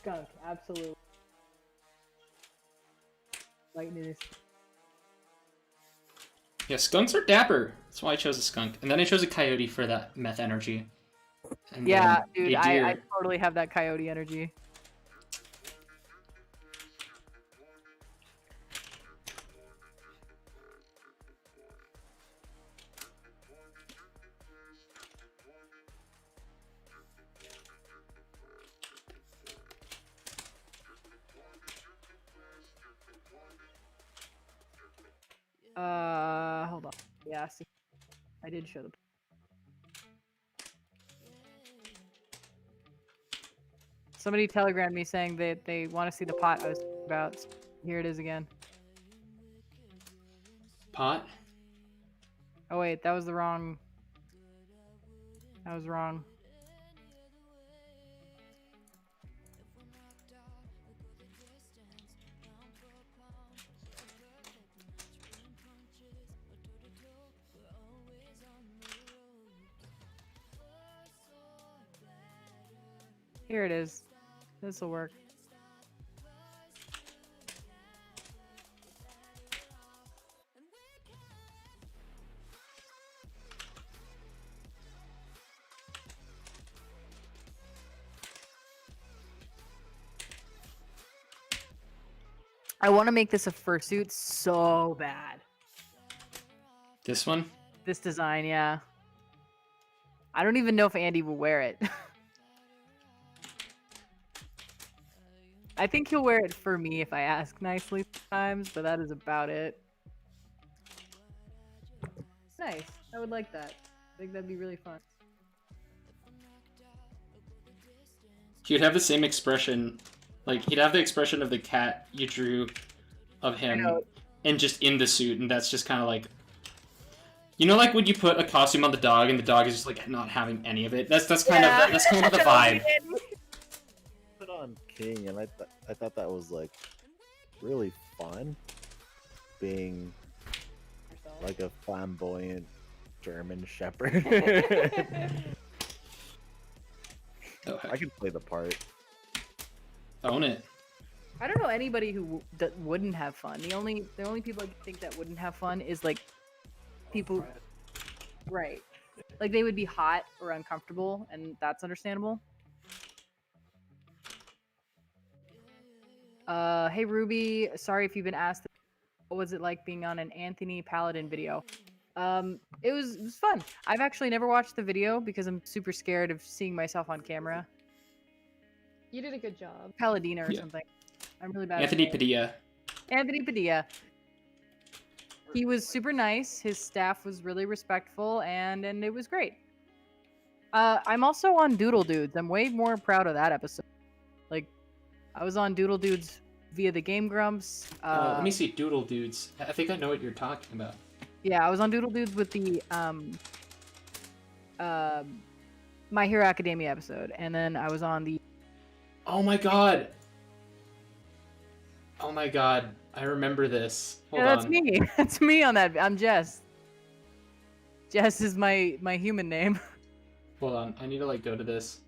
S4: Skunk, absolutely. Lightning is.
S2: Yeah, skunks are dapper. That's why I chose a skunk. And then I chose a coyote for that meth energy. And
S4: Yeah,
S2: then
S4: dude,
S2: a
S4: I
S2: deer.
S4: totally have that coyote energy. Hold on. Yeah, see, I did show the. Somebody telegrammed me saying that they want to see the pot I was talking about. Here it is again.
S2: Pot?
S4: Oh wait, that was the wrong. That was wrong. Here it is. This will work. I want to make this a fursuit so bad.
S2: This one?
S4: This design, yeah. I don't even know if Andy will wear it. I think he'll wear it for me if I ask nicely sometimes, but that is about it. Nice. I would like that. I think that'd be really fun.
S2: He would have the same expression. Like, he'd have the expression of the cat you drew of him and just in the suit, and that's just kind of like... You know, like when you put a costume on the dog and the dog is just like not having any of it? That's kind of the vibe.
S8: Put on King, and I thought that was like really fun, being like a flamboyant German Shepherd.
S2: Oh,
S8: I can play the part.
S2: Own it.
S4: I don't know anybody who that wouldn't have fun. The only people I think that wouldn't have fun is like people, right? Like they would be hot or uncomfortable, and that's understandable. Hey Ruby, sorry if you've been asked. What was it like being on an Anthony Paladin video? It was fun. I've actually never watched the video because I'm super scared of seeing myself on camera.
S9: You did a good job.
S4: Paladina or something. I'm really bad.
S2: Anthony Padilla.
S4: Anthony Padilla. He was super nice. His staff was really respectful, and it was great. I'm also on Doodle Dudes. I'm way more proud of that episode. Like, I was on Doodle Dudes via the Game Grumps.
S2: Let me see, Doodle Dudes. I think I know what you're talking about.
S4: Yeah, I was on Doodle Dudes with the My Hero Academia episode, and then I was on the.
S2: Oh my god! Oh my god! I remember this. Hold
S4: Yeah, that's
S2: on.
S4: me. That's me on that. I'm Jess. Jess is my human name.
S2: Hold on. I need to like go to this.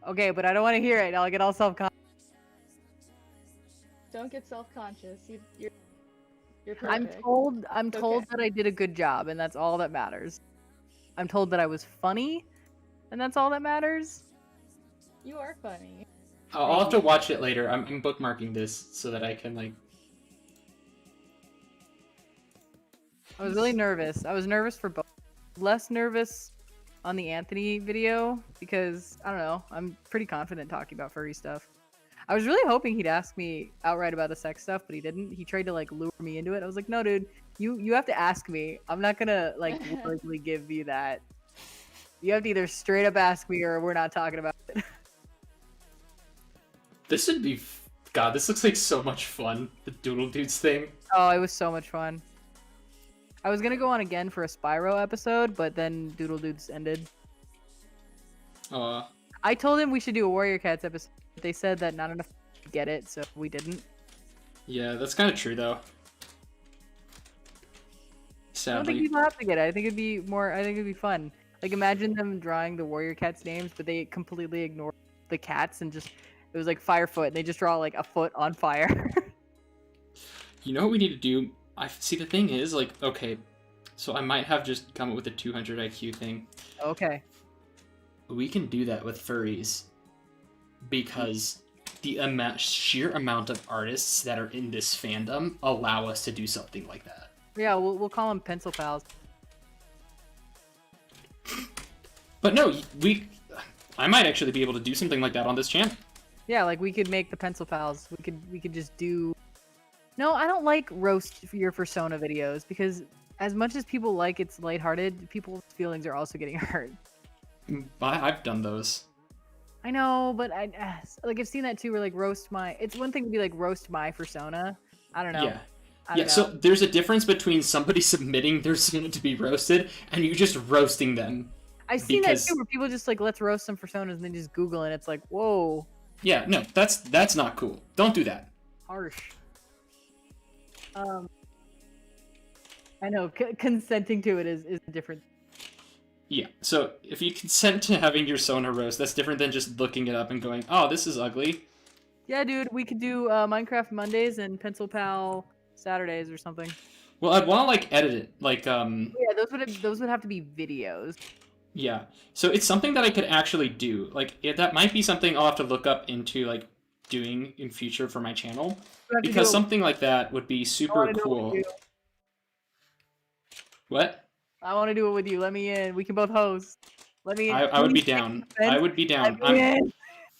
S4: Okay, but I don't want to hear it. I'll get all self-conscious.
S9: Don't get self-conscious. You're perfect.
S4: I'm told that I did a good job, and that's all that matters. I'm told that I was funny, and that's all that matters.
S9: You are funny.
S2: I'll have to watch it later. I'm bookmarking this so that I can like.
S4: I was really nervous. I was nervous for both. Less nervous on the Anthony video because I don't know. I'm pretty confident talking about furry stuff. I was really hoping he'd ask me outright about the sex stuff, but he didn't. He tried to like lure me into it. I was like, no, dude, you have to ask me. I'm not gonna like willingly give you that. You have to either straight up ask me or we're not talking about it.
S2: This would be... God, this looks like so much fun. The Doodle Dudes thing.
S4: Oh, it was so much fun. I was gonna go on again for a Spyro episode, but then Doodle Dudes ended. I told him we should do a Warrior Cats episode. They said that not enough people get it, so we didn't.
S2: Yeah, that's kind of true, though.
S4: I don't
S2: Sadly.
S4: think people have to get it. I think it'd be more. I think it'd be fun. Like imagine them drawing the Warrior Cats names, but they completely ignore the cats and just it was like Firefoot, and they just draw like a foot on fire.
S2: You know what we need to do? I see. The thing is, like, okay, so I might have just come up with a 200 IQ thing.
S4: Okay.
S2: We can do that with furries because the sheer amount of artists that are in this fandom allow us to do something like that.
S4: Yeah, we'll call them Pencil Pals.
S2: But no, I might actually be able to do something like that on this channel.
S4: Yeah, like we could make the Pencil Pals. We could just do. No, I don't like roast your persona videos because as much as people like it's lighthearted, people's feelings are also getting hurt.
S2: I've done those.
S4: I know, but like I've seen that too. Where like roast my. It's one thing to be like roast my persona. I don't know.
S2: Yeah.
S4: I don't know.
S2: So there's a difference between somebody submitting their persona to be roasted and you just roasting them.
S4: I've seen that too, where people just like let's roast some personas and then just Google and it's like, whoa.
S2: Yeah, no, that's not cool. Don't do that.
S4: Harsh. I know consenting to it is different.
S2: Yeah, so if you consent to having your Sona roast, that's different than just looking it up and going, oh, this is ugly.
S4: Yeah, dude, we could do Minecraft Mondays and Pencil Pal Saturdays or something.
S2: Well, I'd want to like edit it, like
S4: Yeah, those would have to be videos.
S2: Yeah, so it's something that I could actually do. Like that might be something I'll have to look up into like doing in future for my channel because something like that would be super cool. What?
S4: I want to do it with you. Let me in. We can both host. Let me in.
S2: I would be down. I would be down.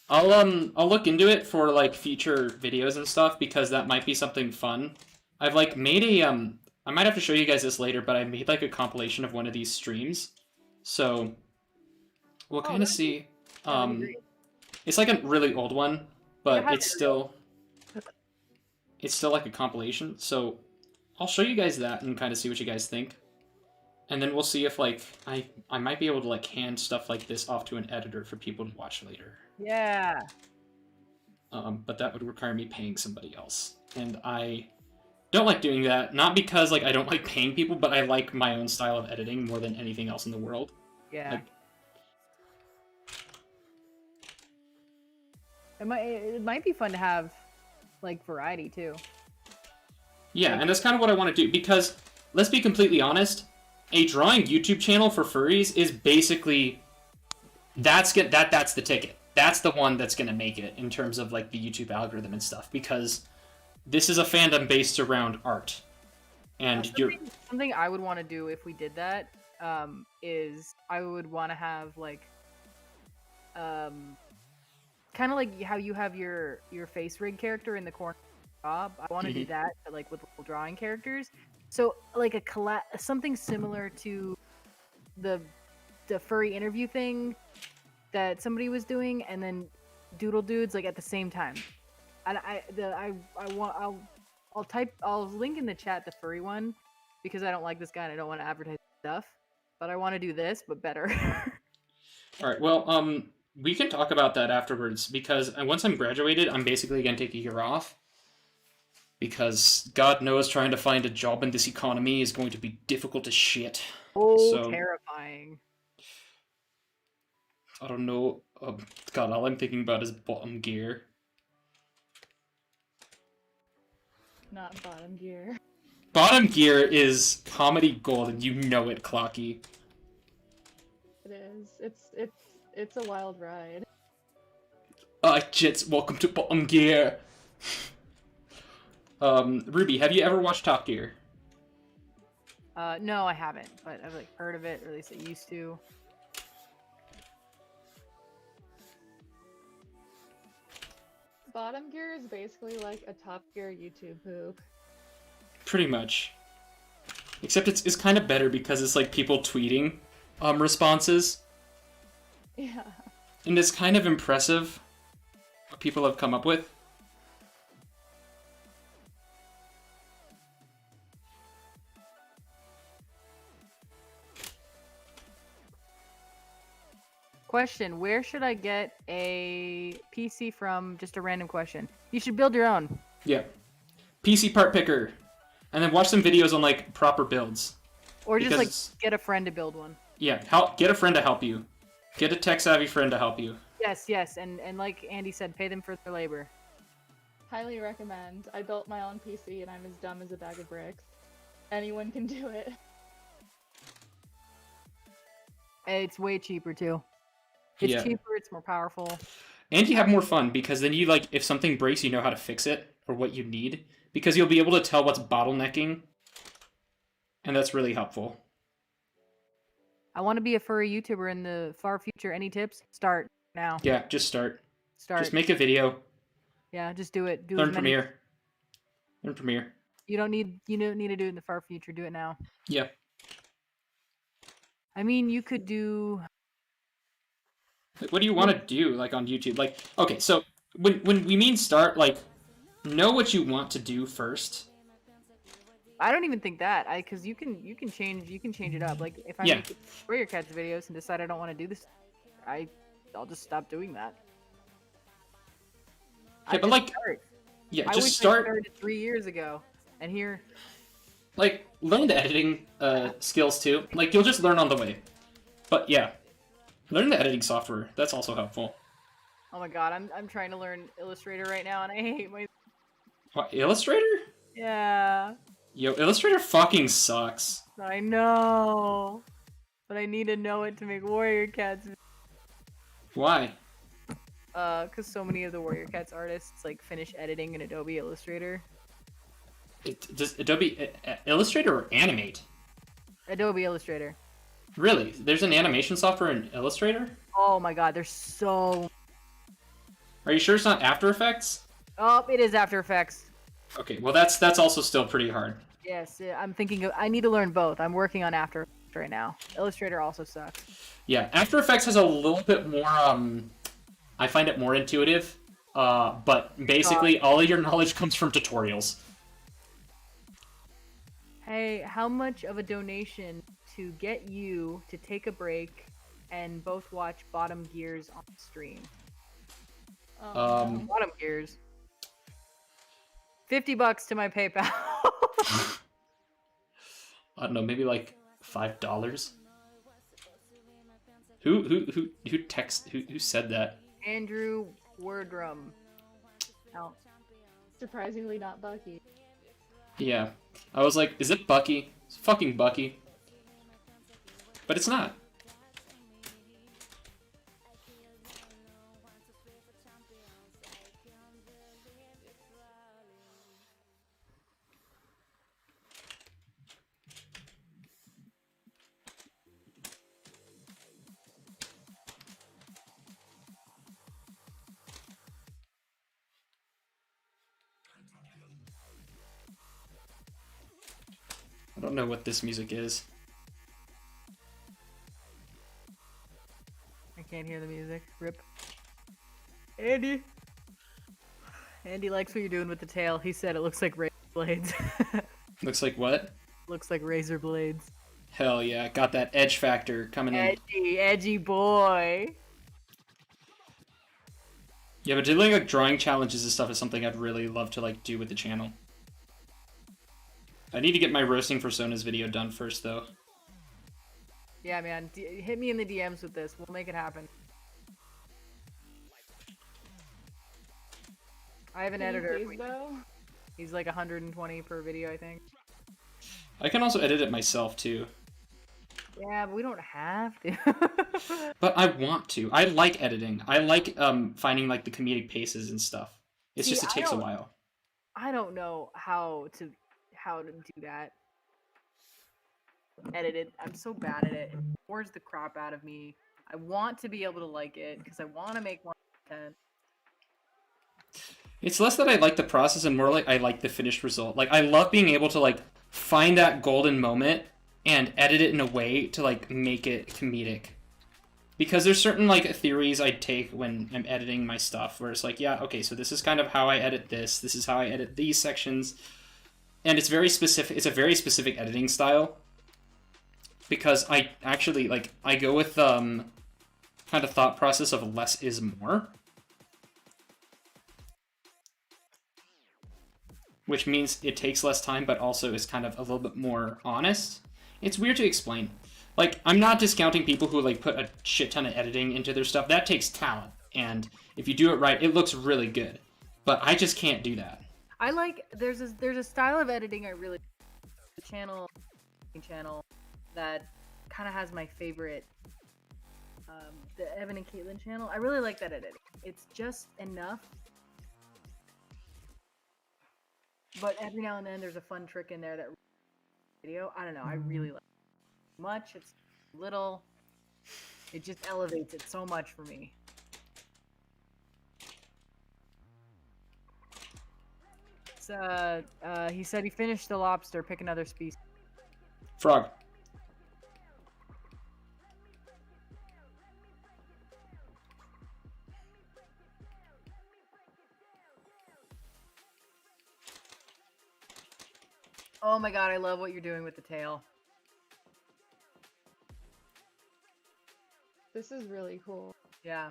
S2: I'll look into it for like future videos and stuff because that might be something fun. I've like made a I might have to show you guys this later, but I made like a compilation of one of these streams. So we'll kind of see. It's like a really old one, but it's still like a compilation. So I'll show you guys that and kind of see what you guys think. And then we'll see if like I might be able to like hand stuff like this off to an editor for people to watch later.
S4: Yeah.
S2: But that would require me paying somebody else, and I don't like doing that. Not because like I don't like paying people, but I like my own style of editing more than anything else in the world.
S4: Yeah. It might be fun to have like variety too.
S2: Yeah, and that's kind of what I want to do because let's be completely honest. A drawing YouTube channel for furries is basically that's the ticket. That's the one that's gonna make it in terms of like the YouTube algorithm and stuff because this is a fandom based around art. And
S4: something I would want to do if we did that is I would want to have like kind of like how you have your face rig character in the corner job. I want to do that but like with little drawing characters. So like something similar to the furry interview thing that somebody was doing, and then Doodle Dudes like at the same time. And I'll link in the chat the furry one because I don't like this guy and I don't want to advertise stuff, but I want to do this but better.
S2: All right. Well, we can talk about that afterwards because once I'm graduated, I'm basically gonna take a year off. Because God knows trying to find a job in this economy is going to be difficult as shit.
S4: Oh, terrifying.
S2: I don't know. God, all I'm thinking about is bottom gear.
S9: Not bottom gear.
S2: Bottom gear is comedy gold, and you know it, Clocky.
S9: It is. It's a wild ride.
S2: Jits, welcome to bottom gear. Ruby, have you ever watched Top Gear?
S4: No, I haven't, but I've like heard of it, or at least I used to.
S9: Bottom gear is basically like a Top Gear YouTube poop.
S2: Pretty much. Except it's kind of better because it's like people tweeting responses.
S9: Yeah.
S2: And it's kind of impressive. what people have come up with?
S4: Question: where should I get a PC from? Just a random question. You should build your own.
S2: Yeah. PC part picker. And then watch some videos on like proper builds.
S4: Or just
S2: Because-
S4: like get a friend to build one.
S2: Yeah, get a friend to help you. Get a tech savvy friend to help you.
S4: Yes, and like Andy said, pay them for their labor.
S9: Highly recommend. I built my own PC and I'm as dumb as a bag of bricks. Anyone can do it.
S4: It's way cheaper too. It's
S2: Yeah.
S4: cheaper. It's more powerful.
S2: And you have more fun because then you like if something breaks, you know how to fix it or what you need because you'll be able to tell what's bottlenecking. And that's really helpful.
S4: I want to be a furry YouTuber in the far future. Any tips? Start now.
S2: Yeah, just start.
S4: Start.
S2: Just make a video.
S4: Yeah, just do it. Do
S2: Learn
S4: as many-
S2: Premiere. Learn Premiere.
S4: You don't need to do it in the far future. Do it now.
S2: Yeah.
S4: I mean, you could do.
S2: Like, what do you want to do like on YouTube? Like, okay, so when we mean start, like, know what you want to do first.
S4: I don't even think that. Because you can change it up. Like if I
S2: Yeah.
S4: make Warrior Cats videos and decide I don't want to do this, I'll just stop doing that.
S2: Yeah, but like,
S4: start.
S2: yeah,
S4: I
S2: just
S4: wish I
S2: start.
S4: started 3 years ago, and here.
S2: Like, learn the editing skills too. Like, you'll just learn on the way. But yeah, learn the editing software. That's also helpful.
S4: Oh my god, I'm trying to learn Illustrator right now, and I hate my.
S2: What, Illustrator?
S4: Yeah,
S2: Yo, Illustrator fucking sucks.
S4: I know, but I need to know it to make Warrior Cats.
S2: Why?
S4: Because so many of the Warrior Cats artists like finish editing in Adobe Illustrator.
S2: Does Adobe Illustrator or Animate?
S4: Adobe Illustrator.
S2: Really? There's an animation software in Illustrator?
S4: Oh my god, there's so.
S2: Are you sure it's not After Effects?
S4: Oh, it is After Effects.
S2: Okay, well that's also still pretty hard.
S4: Yes, I'm thinking of. I need to learn both. I'm working on After Effects right now. Illustrator also sucks.
S2: Yeah, After Effects has a little bit more. I find it more intuitive. But basically, all of your knowledge comes from tutorials.
S4: Hey, how much of a donation to get you to take a break and both watch Bottom Gears on stream? Bottom Gears. $50 to my PayPal.
S2: I don't know, maybe like $5. Who said that?
S4: Andrew Wordrum. Oh.
S9: Surprisingly not Bucky.
S2: Yeah, I was like, is it Bucky? It's fucking Bucky. But it's not. I don't know what this music is.
S4: I can't hear the music. Rip. Andy. Andy likes what you're doing with the tail. He said it looks like razor blades.
S2: Looks like what?
S4: Looks like razor blades.
S2: Hell yeah, got that edge factor coming in.
S4: Edgy boy.
S2: Yeah, but doing like drawing challenges and stuff is something I'd really love to like do with the channel. I need to get my roasting for Sona's video done first though.
S4: Yeah, man. Hit me in the DMs with this. We'll make it happen. I have an editor. He's like 120 per video, I think.
S2: I can also edit it myself too.
S4: Yeah, but we don't have to.
S2: But I want to. I like editing. I like finding like the comedic paces and stuff. It's just it takes a while.
S4: I don't know how to do that. Edit it. I'm so bad at it. It bores the crap out of me. I want to be able to like it because I want to make more content.
S2: It's less that I like the process and more like I like the finished result. Like I love being able to like find that golden moment and edit it in a way to like make it comedic. because there's certain like theories I take when I'm editing my stuff, where it's like, yeah, okay, so this is kind of how I edit this. This is how I edit these sections, and it's very specific. It's a very specific editing style. Because I actually like I go with kind of thought process of less is more, which means it takes less time, but also is kind of a little bit more honest. It's weird to explain. Like, I'm not discounting people who like put a shit ton of editing into their stuff. That takes talent, and if you do it right, it looks really good. But I just can't do that.
S4: I like there's a style of editing I really channel that kind of has my favorite the Evan and Caitlin channel. I really like that editing. It's just enough, but every now and then there's a fun trick in there that video. I don't know. I really like it much. It's little. It just elevates it so much for me. So, he said he finished the lobster. Pick another species.
S2: Frog.
S4: Oh my god, I love what you're doing with the tail.
S9: This is really cool.
S4: Yeah.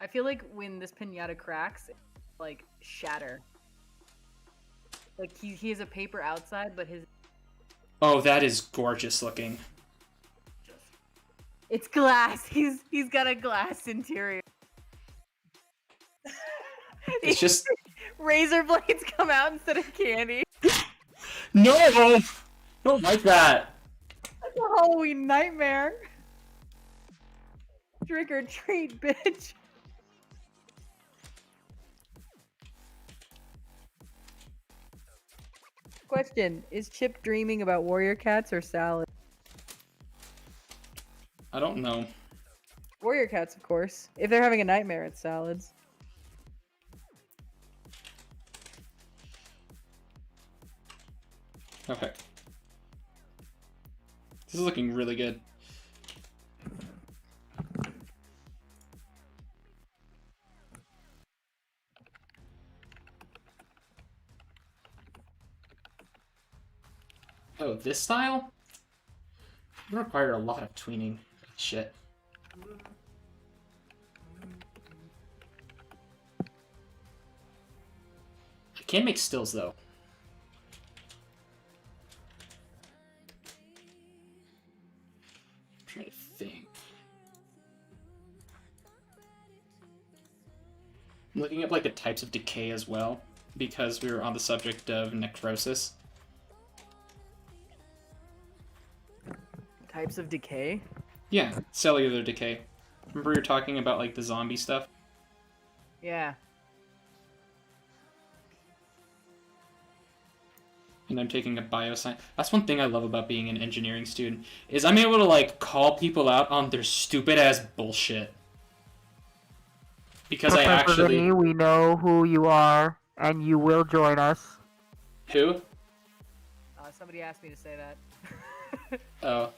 S4: I feel like when this piñata cracks, it, like, shatter. Like, he has a paper outside, but his...
S2: Oh, that is gorgeous looking.
S4: It's glass. He's got a glass interior.
S2: It's just...
S4: Razor blades come out instead of candy.
S2: No! I don't like that.
S4: That's a Halloween nightmare. Trick or treat, bitch. Question, is Chip dreaming about warrior cats or salad?
S2: I don't know.
S4: Warrior cats, of course. If they're having a nightmare, it's salads.
S2: Okay. This is looking really good. Oh, this style? It required a lot of tweening. Shit. I can make stills, though. I'm trying to think. I'm looking up, like, the types of decay as well, because we were on the subject of necrosis.
S4: Types of decay?
S2: Yeah, cellular decay. Remember you were talking about, like, the zombie stuff?
S4: Yeah.
S2: And I'm taking a bioscience. That's one thing I love about being an engineering student, is I'm able to, like, call people out on their stupid-ass bullshit. Because I actually...
S10: We know who you are, and you will join us.
S2: Who?
S4: Somebody asked me to say that.
S2: Oh.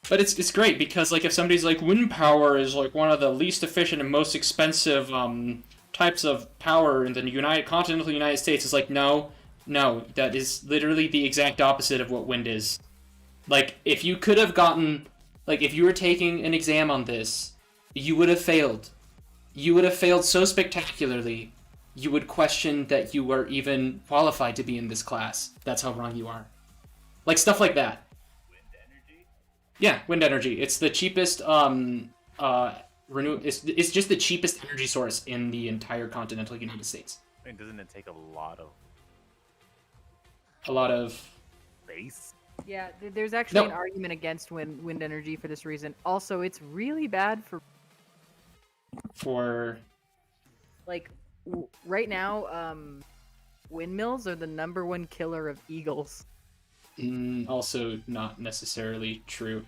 S2: But it's great because, like, if somebody's like, wind power is, like, one of the least efficient and most expensive types of power in the continental United States, it's like, no, that is literally the exact opposite of what wind is. Like, if you could have gotten, like, if you were taking an exam on this, you would have failed. You would have failed so spectacularly, you would question that you were even qualified to be in this class. That's how wrong you are. Like, stuff like that. Yeah, wind energy. It's the cheapest it's just the cheapest energy source in the entire continental United States.
S8: I mean, doesn't it take a lot of space?
S4: Yeah, there's actually
S2: No.
S4: an argument against wind energy for this reason. Also, it's really bad
S2: for
S4: like right now, windmills are the #1 killer of eagles.
S2: Also not necessarily true.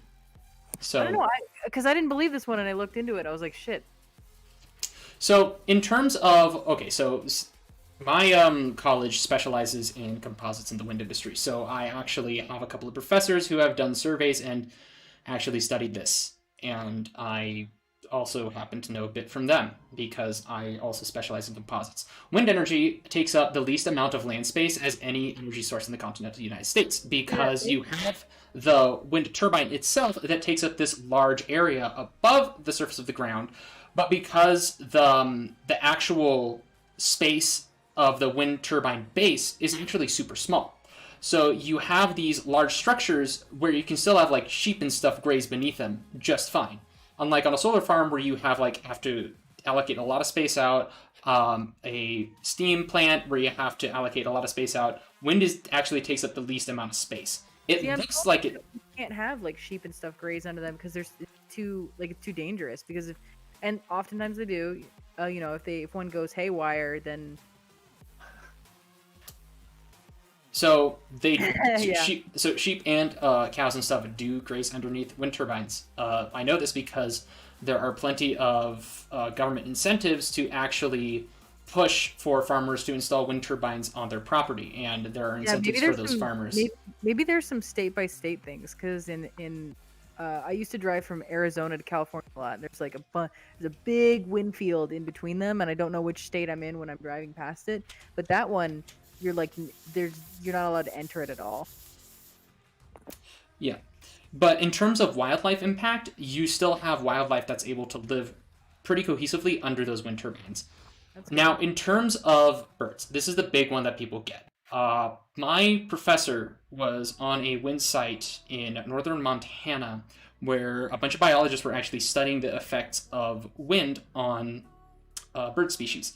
S4: I
S2: So
S4: don't know, because I didn't believe this one and I looked into it. I was like, shit.
S2: So in terms of, okay, so My college specializes in composites in the wind industry, so I actually have a couple of professors who have done surveys and actually studied this, and I also happen to know a bit from them because I also specialize in composites. Wind energy takes up the least amount of land space as any energy source in the continental United States because you have the wind turbine itself that takes up this large area above the surface of the ground, but because the actual space of the wind turbine base is actually super small. So you have these large structures where you can still have like sheep and stuff graze beneath them just fine. Unlike on a solar farm where you have to allocate a lot of space out, a steam plant where you have to allocate a lot of space out, wind actually takes up the least amount of space. It looks like it.
S4: You can't have like sheep and stuff graze under them because it's too dangerous. Because and oftentimes they do. If one goes haywire, then.
S2: So they
S4: Yeah.
S2: sheep and cows and stuff do graze underneath wind turbines. I know this because there are plenty of government incentives to actually push for farmers to install wind turbines on their property, and there are incentives for those farmers.
S4: Maybe there's some state by state things because I used to drive from Arizona to California a lot. There's like there's a big wind field in between them, and I don't know which state I'm in when I'm driving past it. But that one, you're not allowed to enter it at all.
S2: Yeah, but in terms of wildlife impact, you still have wildlife that's able to live pretty cohesively under those wind turbines. Now, in terms of birds, this is the big one that people get. My professor was on a wind site in northern Montana where a bunch of biologists were actually studying the effects of wind on bird species.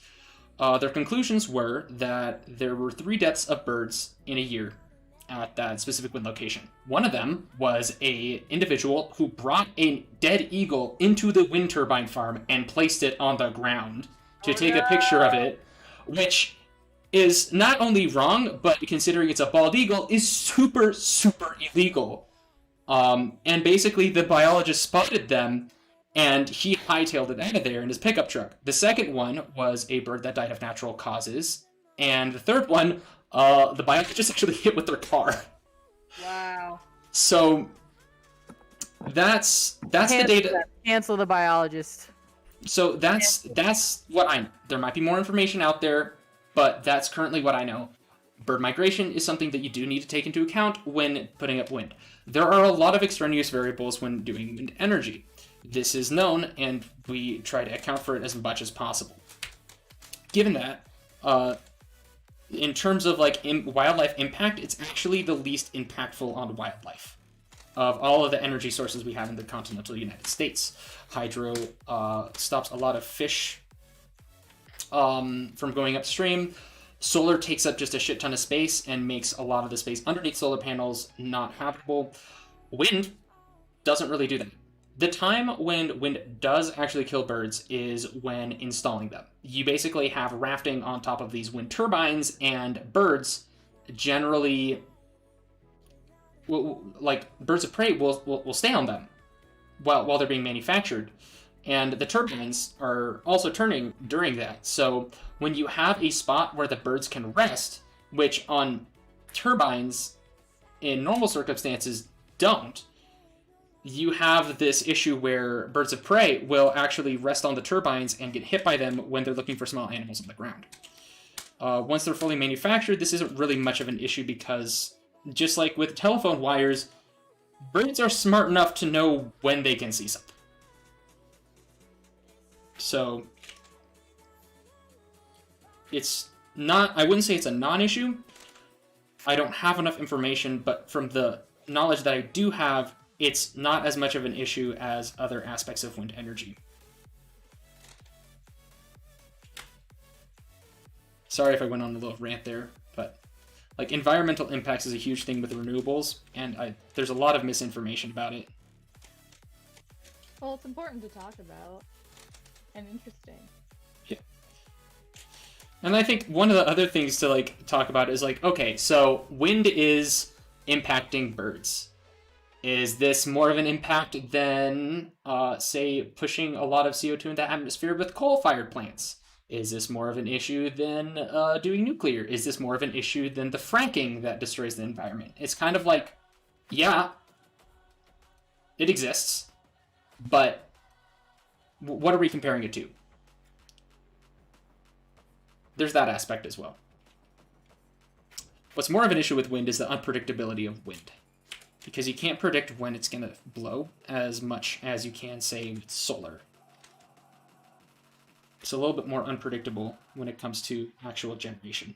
S2: Their conclusions were that there were 3 deaths of birds in a year at that specific wind location. One of them was a individual who brought a dead eagle into the wind turbine farm and placed it on the ground to take a picture of it, which is not only wrong, but considering it's a bald eagle, is super, super illegal. And basically the biologist spotted them and he hightailed it out of there in his pickup truck. The second one was a bird that died of natural causes. And the third one, the biologist actually hit with their car.
S4: Wow.
S2: So that's the data.
S4: Cancel the biologist.
S2: So that's what I know. There might be more information out there, but that's currently what I know. Bird migration is something that you do need to take into account when putting up wind. There are a lot of extraneous variables when doing wind energy. This is known, and we try to account for it as much as possible. Given that, in terms of like wildlife impact, it's actually the least impactful on wildlife of all of the energy sources we have in the continental United States. Hydro stops a lot of fish from going upstream. Solar takes up just a shit ton of space and makes a lot of the space underneath solar panels not habitable. Wind doesn't really do that. The time when wind does actually kill birds is when installing them. You basically have rafting on top of these wind turbines, and birds generally, like birds of prey, will stay on them while they're being manufactured. And the turbines are also turning during that. So when you have a spot where the birds can rest, which on turbines in normal circumstances don't, you have this issue where birds of prey will actually rest on the turbines and get hit by them when they're looking for small animals on the ground. Once they're fully manufactured, this isn't really much of an issue because, just like with telephone wires, birds are smart enough to know when they can see something. So, it's not, I wouldn't say it's a non-issue. I don't have enough information, but from the knowledge that I do have, it's not as much of an issue as other aspects of wind energy. Sorry if I went on a little rant there, but like environmental impacts is a huge thing with renewables, and there's a lot of misinformation about it.
S9: Well, it's important to talk about and interesting.
S2: Yeah. And I think one of the other things to like talk about is like, okay, so wind is impacting birds. Is this more of an impact than, say, pushing a lot of CO2 into the atmosphere with coal-fired plants? Is this more of an issue than doing nuclear? Is this more of an issue than the fracking that destroys the environment? It's kind of like, yeah, it exists, but what are we comparing it to? There's that aspect as well. What's more of an issue with wind is the unpredictability of wind, because you can't predict when it's going to blow as much as you can, say, with solar. It's a little bit more unpredictable when it comes to actual generation.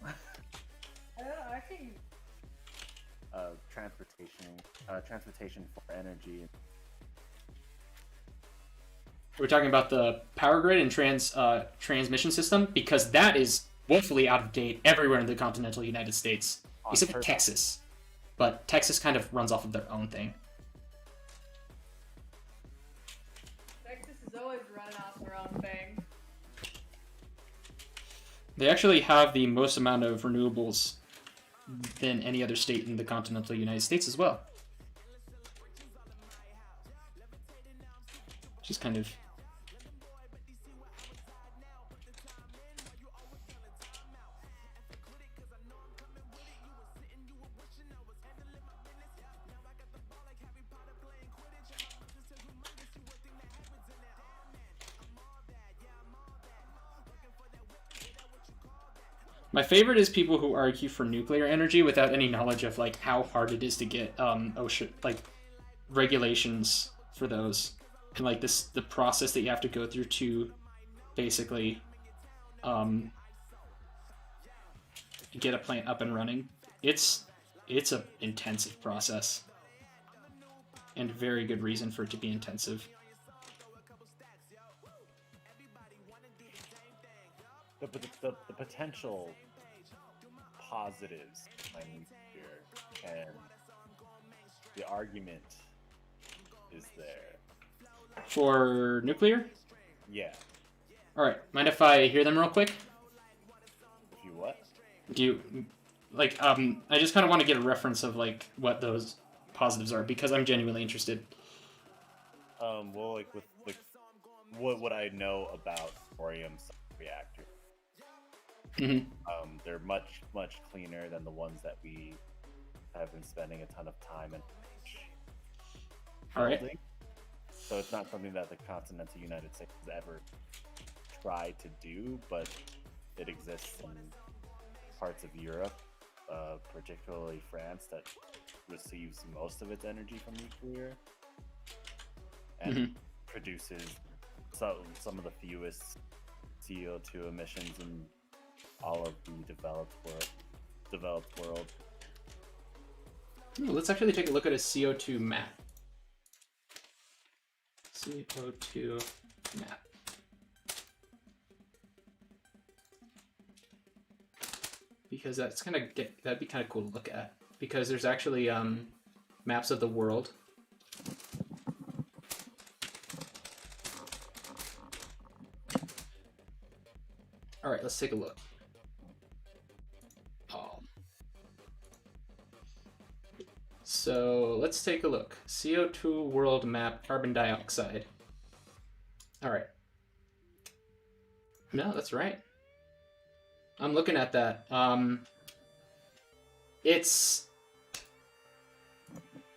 S6: I don't know, I think
S8: transportation for energy.
S2: We're talking about the power grid and transmission system, because that is woefully out of date everywhere in the continental United States, except for Texas. But Texas kind of runs off of their own thing.
S6: Texas is always running off their own thing.
S2: They actually have the most amount of renewables than any other state in the continental United States as well. Which is kind of... My favorite is people who argue for nuclear energy without any knowledge of like how hard it is to get ocean regulations for those, and like the process that you have to go through to basically get a plant up and running. It's a intensive process, and very good reason for it to be intensive.
S8: The potential positives by nuclear, and the argument is there.
S2: For nuclear?
S8: Yeah.
S2: Alright, mind if I hear them real quick?
S8: If you what?
S2: Do you, like, I just kind of want to get a reference of, like, what those positives are, because I'm genuinely interested.
S8: Well, like, with, like, what I know about thorium reactors.
S2: Mm-hmm.
S8: They're much cleaner than the ones that we have been spending a ton of time in building.
S2: Alright.
S8: So it's not something that the continental United States has ever tried to do, but it exists in parts of Europe, particularly France, that receives most of its energy from nuclear and produces some of the fewest CO2 emissions in all of the developed world.
S2: Let's actually take a look at a CO2 map. CO2 map. Because that's that'd be kind of cool to look at. Because there's actually maps of the world. All right, let's take a look. So let's take a look. CO2 world map, carbon dioxide. All right. No, that's right. I'm looking at that.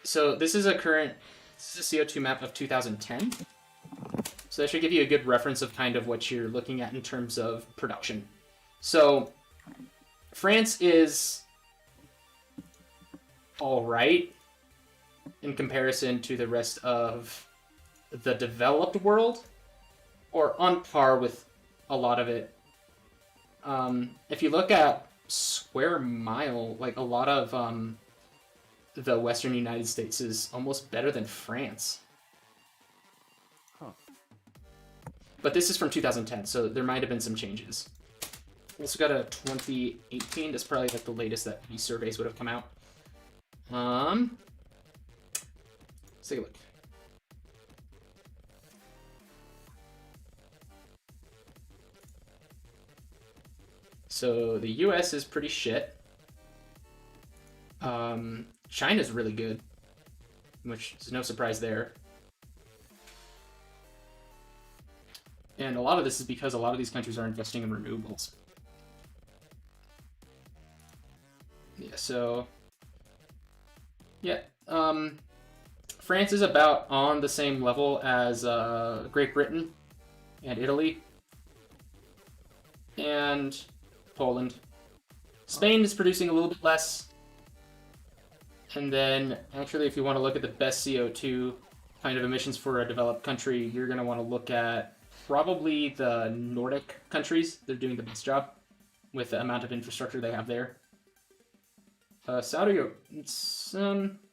S2: So this is a CO2 map of 2010. So that should give you a good reference of kind of what you're looking at in terms of production. So France is all right in comparison to the rest of the developed world, or on par with a lot of it. If you look at square mile, like a lot of the Western United States is almost better than France.
S8: Huh.
S2: But this is from 2010, so there might have been some changes. We also got a 2018. That's probably like the latest that these surveys would have come out. Let's take a look. So the US is pretty shit. China's really good, which is no surprise there. And a lot of this is because a lot of these countries are investing in renewables. Yeah, so... Yeah, France is about on the same level as Great Britain and Italy and Poland. Spain is producing a little bit less. And then, actually, if you want to look at the best CO2 kind of emissions for a developed country, you're going to want to look at probably the Nordic countries. They're doing the best job with the amount of infrastructure they have there. Saudi, it's,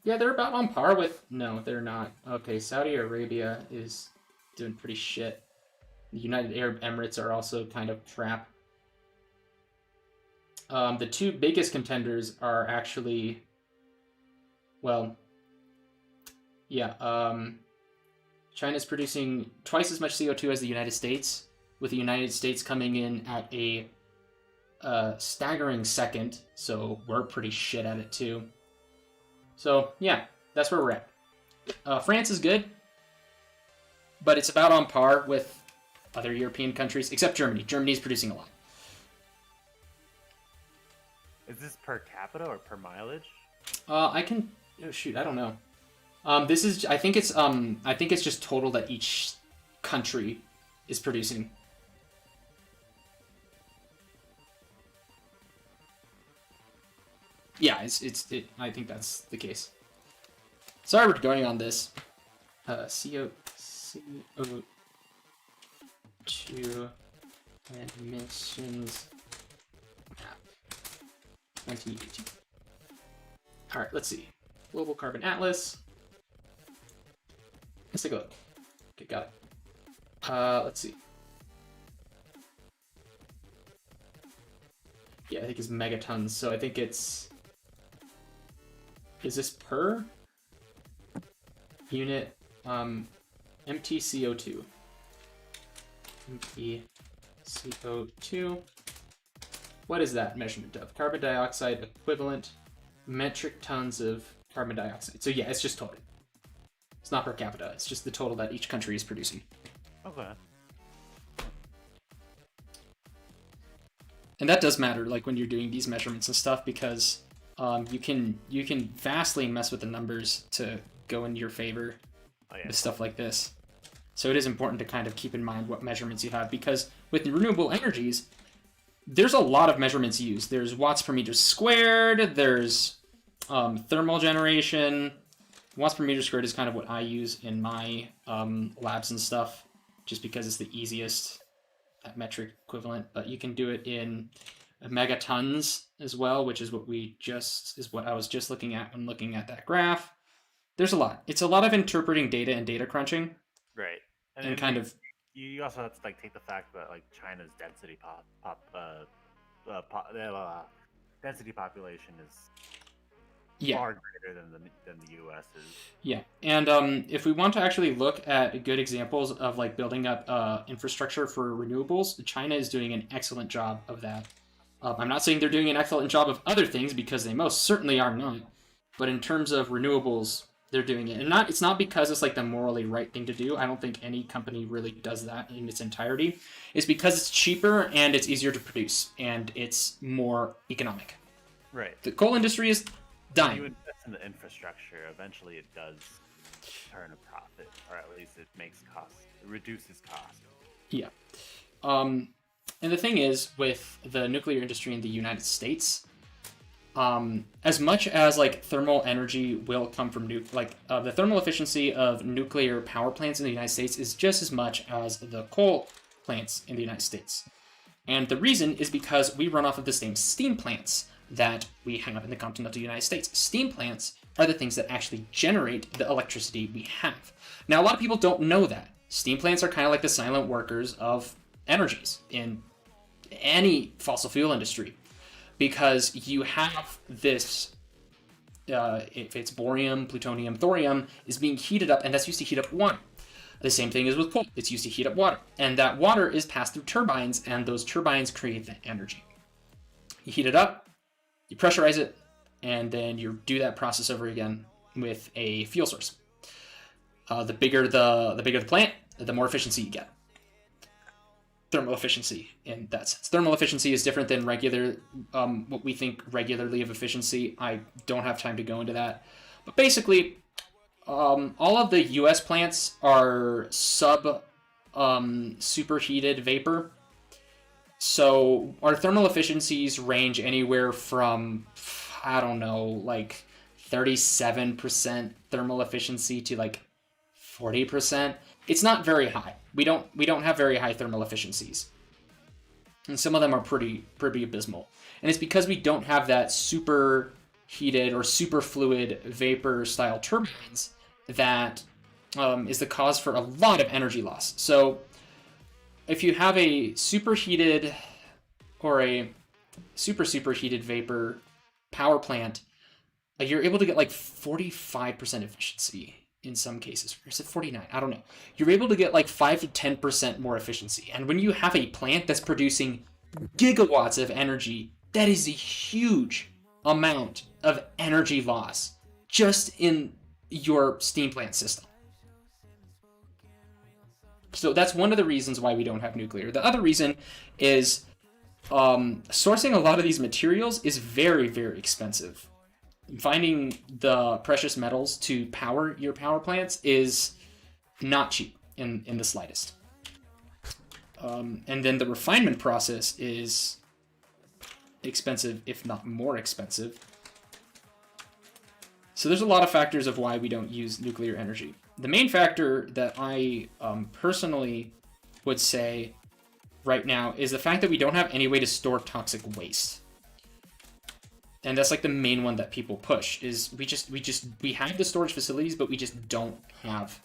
S2: yeah, they're about on par with... No, they're not. Okay, Saudi Arabia is doing pretty shit. The United Arab Emirates are also kind of crap. The two biggest contenders are actually... Well, yeah, China's producing twice as much CO2 as the United States, with the United States coming in at a staggering second, so we're pretty shit at it too. So, yeah, that's where we're at. France is good, but it's about on par with other European countries, except Germany. Germany's producing a lot.
S5: Is this per capita or per mileage?
S2: I can... Oh, shoot, I don't know. This is... I think it's just total that each country is producing. Yeah, I think that's the case. Sorry we're going on this. CO2 emissions map 2018. All right, let's see. Global Carbon Atlas. Let's take a look. Okay, got it. Let's see. Yeah, I think it's megatons, so I think it's... Is this per unit MTCO2? MTCO2. What is that measurement of? Carbon dioxide equivalent metric tons of carbon dioxide. So yeah, it's just total. It's not per capita. It's just the total that each country is producing.
S5: Okay.
S2: And that does matter, like when you're doing these measurements and stuff, because you can vastly mess with the numbers to go in your favor with stuff like this. So it is important to kind of keep in mind what measurements you have, because with the renewable energies, there's a lot of measurements used. There's watts per meter squared, there's thermal generation. Watts per meter squared is kind of what I use in my labs and stuff, just because it's the easiest, that metric equivalent. But you can do it in megatons as well, which is what I was just looking at when looking at that graph. There's a lot. It's a lot of interpreting data and data crunching.
S5: Right.
S2: And kind of...
S5: You also have to take the fact that China's density density population is far greater than the U.S. is.
S2: Yeah, and if we want to actually look at good examples of building up infrastructure for renewables, China is doing an excellent job of that. I'm not saying they're doing an excellent job of other things, because they most certainly are not. But in terms of renewables, they're doing it. And it's not because it's the morally right thing to do. I don't think any company really does that in its entirety. It's because it's cheaper and it's easier to produce and it's more economic.
S5: Right.
S2: The coal industry is dying.
S5: You invest in the infrastructure, eventually it does turn a profit, or at least it reduces cost.
S2: Yeah. And the thing is, with the nuclear industry in the United States, as much as thermal energy will come from the thermal efficiency of nuclear power plants in the United States is just as much as the coal plants in the United States. And the reason is because we run off of the same steam plants that we have in the continental United States. Steam plants are the things that actually generate the electricity we have. Now, a lot of people don't know that. Steam plants are kind of like the silent workers of energies in any fossil fuel industry, because you have this, if it's borium, plutonium, thorium, is being heated up, and that's used to heat up water. The same thing is with coal. It's used to heat up water, and that water is passed through turbines, and those turbines create the energy. You heat it up, you pressurize it, and then you do that process over again with a fuel source. The bigger the plant, the more efficiency you get. Thermal efficiency in that sense. Thermal efficiency is different than regular, what we think regularly of efficiency. I don't have time to go into that. But basically, all of the US plants are superheated vapor. So our thermal efficiencies range anywhere from, I don't know, like 37% thermal efficiency to like 40%. It's not very high. We don't have very high thermal efficiencies. And some of them are pretty abysmal. And it's because we don't have that super heated or super fluid vapor style turbines that is the cause for a lot of energy loss. So if you have a superheated or a superheated vapor power plant, you're able to get like 45% efficiency in some cases. Or is it 49? I don't know. You're able to get like 5 to 10% more efficiency. And when you have a plant that's producing gigawatts of energy, that is a huge amount of energy loss just in your steam plant system. So that's one of the reasons why we don't have nuclear. The other reason is sourcing a lot of these materials is very, very expensive. Finding the precious metals to power your power plants is not cheap in the slightest. And then the refinement process is expensive, if not more expensive. So there's a lot of factors of why we don't use nuclear energy. The main factor that I personally would say right now is the fact that we don't have any way to store toxic waste. And that's like the main one that people push is we have the storage facilities, but we just don't have.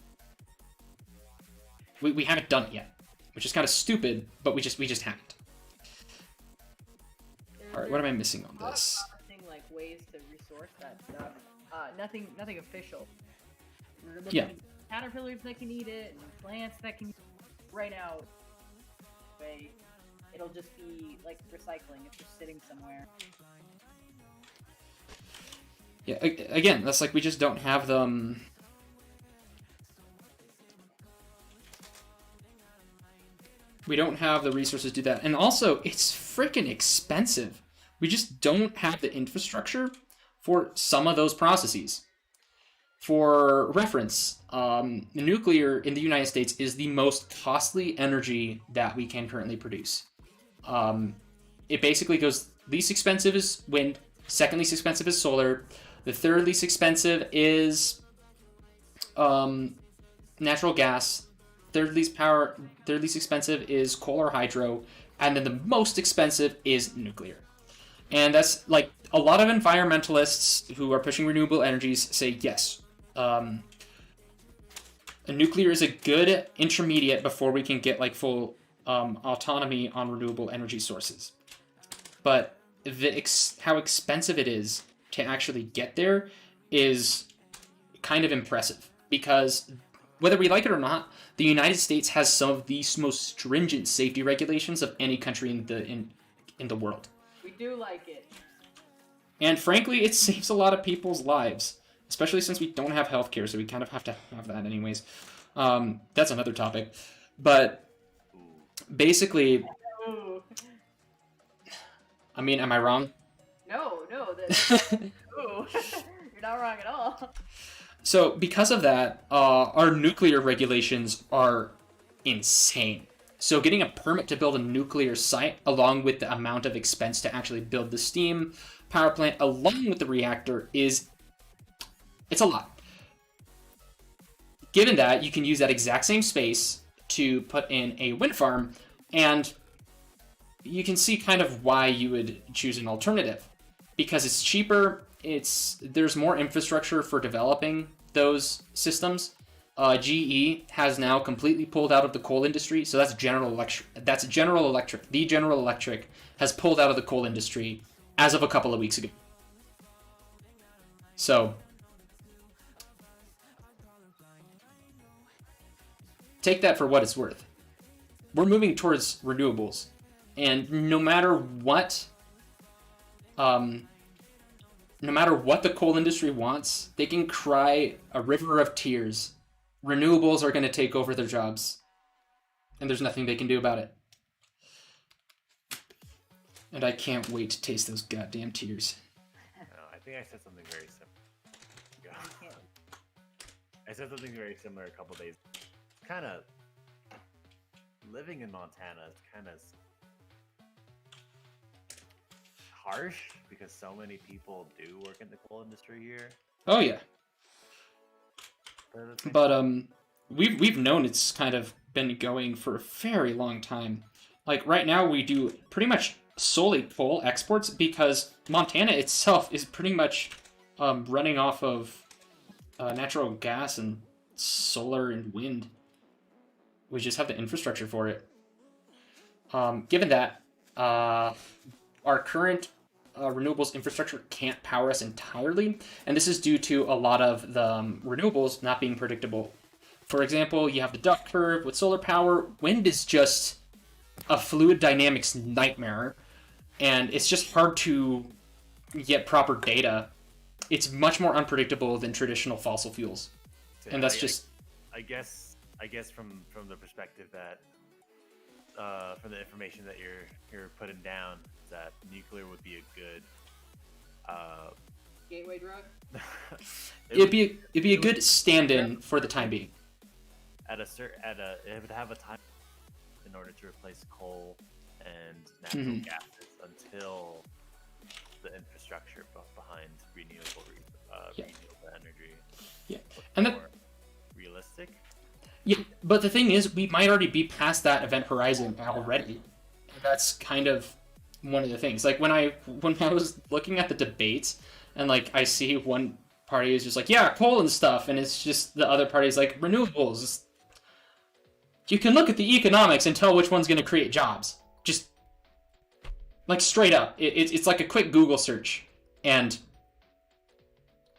S2: We haven't done it yet, which is kind of stupid, but we just haven't. All right, what am I missing on this?
S6: Like ways to resource that stuff. Nothing official.
S2: Yeah.
S6: Caterpillars that can eat it, and plants that can. Right now, it'll just be like recycling. It's just sitting somewhere.
S2: Yeah, again, that's like we just don't have them. We don't have the resources to do that. And also, it's freaking expensive. We just don't have the infrastructure for some of those processes. For reference, nuclear in the United States is the most costly energy that we can currently produce. It basically goes, least expensive is wind, second least expensive is solar, the third least expensive is natural gas, third least expensive is coal or hydro, and then the most expensive is nuclear. And that's like a lot of environmentalists who are pushing renewable energies say yes. Nuclear is a good intermediate before we can get like full autonomy on renewable energy sources. But how expensive it is to actually get there is kind of impressive, because whether we like it or not, the United States has some of the most stringent safety regulations of any country in the world.
S6: We do like it.
S2: And frankly, it saves a lot of people's lives, especially since we don't have healthcare, so we kind of have to have that anyways. That's another topic. But basically, I mean, am I wrong?
S6: No. You're not wrong at all.
S2: So because of that, our nuclear regulations are insane. So getting a permit to build a nuclear site, along with the amount of expense to actually build the steam power plant, along with the reactor, it's a lot. Given that, you can use that exact same space to put in a wind farm, and you can see kind of why you would choose an alternative. Because it's cheaper, there's more infrastructure for developing those systems. GE has now completely pulled out of the coal industry, so that's General Electric. The General Electric has pulled out of the coal industry as of a couple of weeks ago. So take that for what it's worth. We're moving towards renewables, and no matter what no matter what the coal industry wants, they can cry a river of tears. Renewables are going to take over their jobs. And there's nothing they can do about it. And I can't wait to taste those goddamn tears.
S8: I think I said something very similar. I said something very similar a couple days. Kind of living in Montana is kind of harsh because so many people do work in the coal industry here.
S2: Oh yeah.
S8: But
S2: we've known it's kind of been going for a very long time. Like right now we do pretty much solely coal exports because Montana itself is pretty much running off of natural gas and solar and wind. We just have the infrastructure for it. Given that our current renewables infrastructure can't power us entirely, and this is due to a lot of the renewables not being predictable. For example, you have the duck curve with solar power. Wind is just a fluid dynamics nightmare, and it's just hard to get proper data. It's much more unpredictable than traditional fossil fuels, and that's
S8: I guess from the perspective that from the information that you're putting down, that nuclear would be a good
S6: Gateway drug?
S2: it'd be a good stand-in for the time being.
S8: It would have a time in order to replace coal and natural gases until the infrastructure behind renewable energy.
S2: Yeah, and
S8: realistic.
S2: Yeah, but the thing is, we might already be past that event horizon already. And that's kind of one of the things. Like when I was looking at the debates, and like I see one party is just like, yeah, coal and stuff, and it's just the other party's like renewables. You can look at the economics and tell which one's going to create jobs. Just like straight up, it's like a quick Google search, and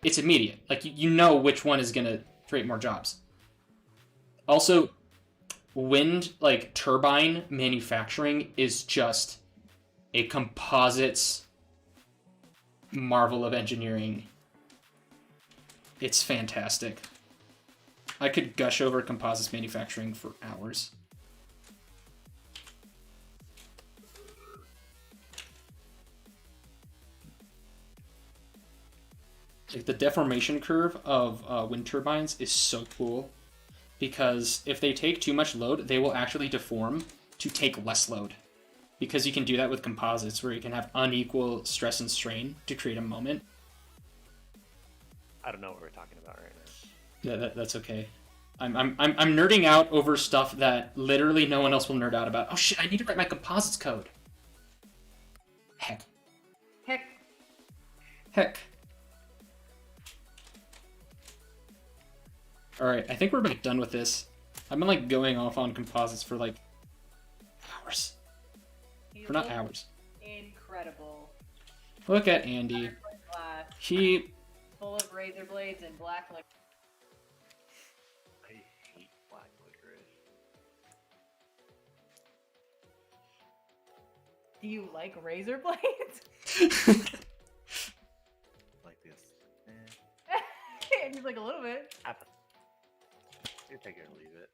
S2: it's immediate. Like you know which one is going to create more jobs. Also, wind, like turbine manufacturing is just a composites marvel of engineering. It's fantastic. I could gush over composites manufacturing for hours. Like the deformation curve of wind turbines is so cool. Because if they take too much load, they will actually deform to take less load. Because you can do that with composites, where you can have unequal stress and strain to create a moment.
S8: I don't know what we're talking about right now.
S2: Yeah, that's okay. I'm nerding out over stuff that literally no one else will nerd out about. Oh shit! I need to write my composites code. Heck. Alright, I think we're about done with this. I've been like going off on composites for like hours. For not hours.
S6: Incredible.
S2: Look at Andy.
S6: Glass,
S2: He...
S6: full of razor blades and black liquor.
S8: I hate black licorice.
S6: Do you like razor blades?
S8: Like this.
S6: And he's like, a little bit.
S8: You take it or leave it.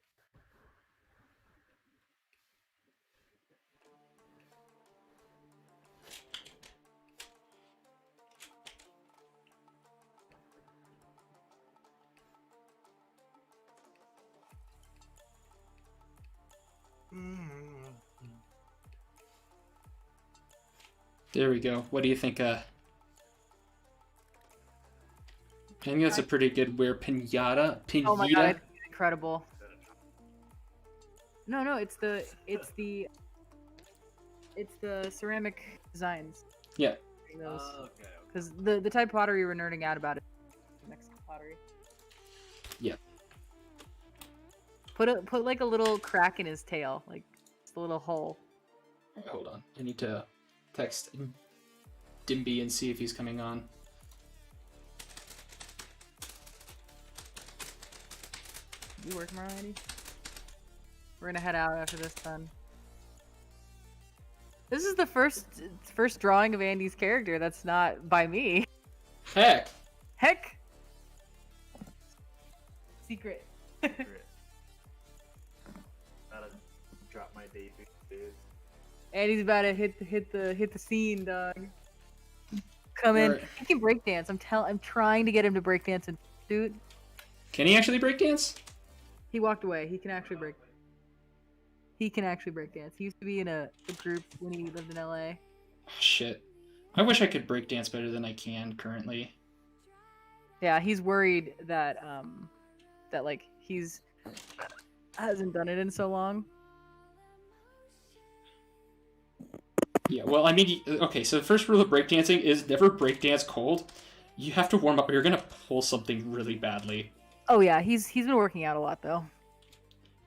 S2: There we go. What do you think, I think that's a pretty good Were-piñata.
S4: Oh my god, it's incredible. No, it's the ceramic designs.
S2: Yeah.
S5: Okay.
S4: Because the type of pottery we're nerding out about is Mexican pottery.
S2: Yeah.
S4: Put like a little crack in his tail, like just a little hole.
S2: Hold on. I need to text Dimby and see if he's coming on.
S4: You work tomorrow, Andy? We're gonna head out after this then. This is the first drawing of Andy's character that's not by me.
S2: Heck.
S4: Heck.
S6: Secret.
S8: Secret. Gotta drop my debut, dude.
S4: And he's about to hit the scene, dog. Come in.
S2: Alright.
S4: He can breakdance. I'm trying to get him to breakdance, and dude,
S2: Can he actually breakdance?
S4: he walked away. He can actually break. He can actually breakdance. He used to be in a group when he lived in LA.
S2: Oh, shit. I wish I could breakdance better than I can currently.
S4: Yeah, he's worried that that like he's hasn't done it in so long.
S2: Yeah, well, I mean, okay, so the first rule of breakdancing is never breakdance cold. You have to warm up or you're gonna pull something really badly.
S4: Oh yeah, he's been working out a lot though.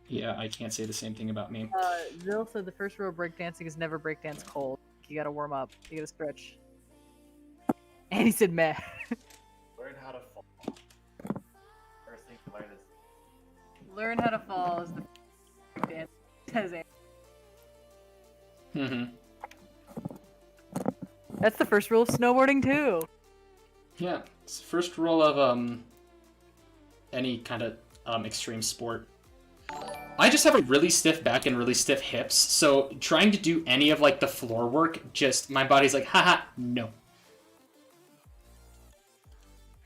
S2: Yeah, I can't say the same thing about me.
S4: Zil said the first rule of breakdancing is never breakdance cold. You gotta warm up. You gotta stretch. And he said meh.
S8: Learn how to fall. First thing to learn is
S4: Learn how to fall is the breakdance. Says Andy.
S2: Mm-hmm.
S4: That's the first rule of snowboarding too.
S2: Yeah, it's the first rule of any kind of extreme sport. I just have a really stiff back and really stiff hips, so trying to do any of like the floor work, just my body's like, haha, no.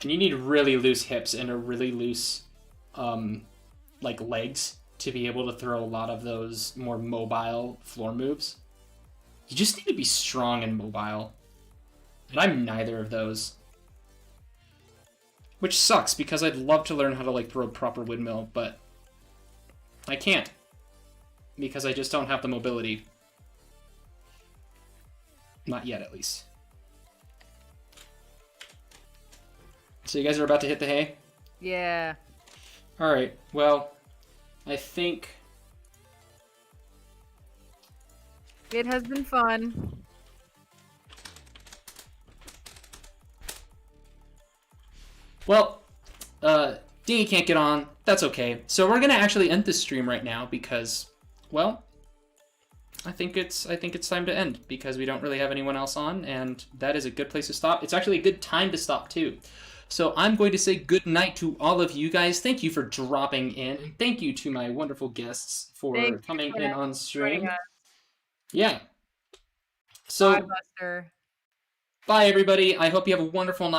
S2: And you need really loose hips and a really loose like legs to be able to throw a lot of those more mobile floor moves. You just need to be strong and mobile. And I'm neither of those. Which sucks, because I'd love to learn how to like throw a proper windmill, but I can't. Because I just don't have the mobility. Not yet, at least. So you guys are about to hit the hay?
S4: Yeah.
S2: Alright, well, I think...
S4: It has been fun.
S2: Well, Dingy can't get on. That's okay. So we're gonna actually end this stream right now because, well, I think it's time to end because we don't really have anyone else on, and that is a good place to stop. It's actually a good time to stop too. So I'm going to say good night to all of you guys. Thank you for dropping in, and thank you to my wonderful guests for coming in on stream. Yeah. So,
S4: Bye, Buster.
S2: bye everybody. I hope you have a wonderful night.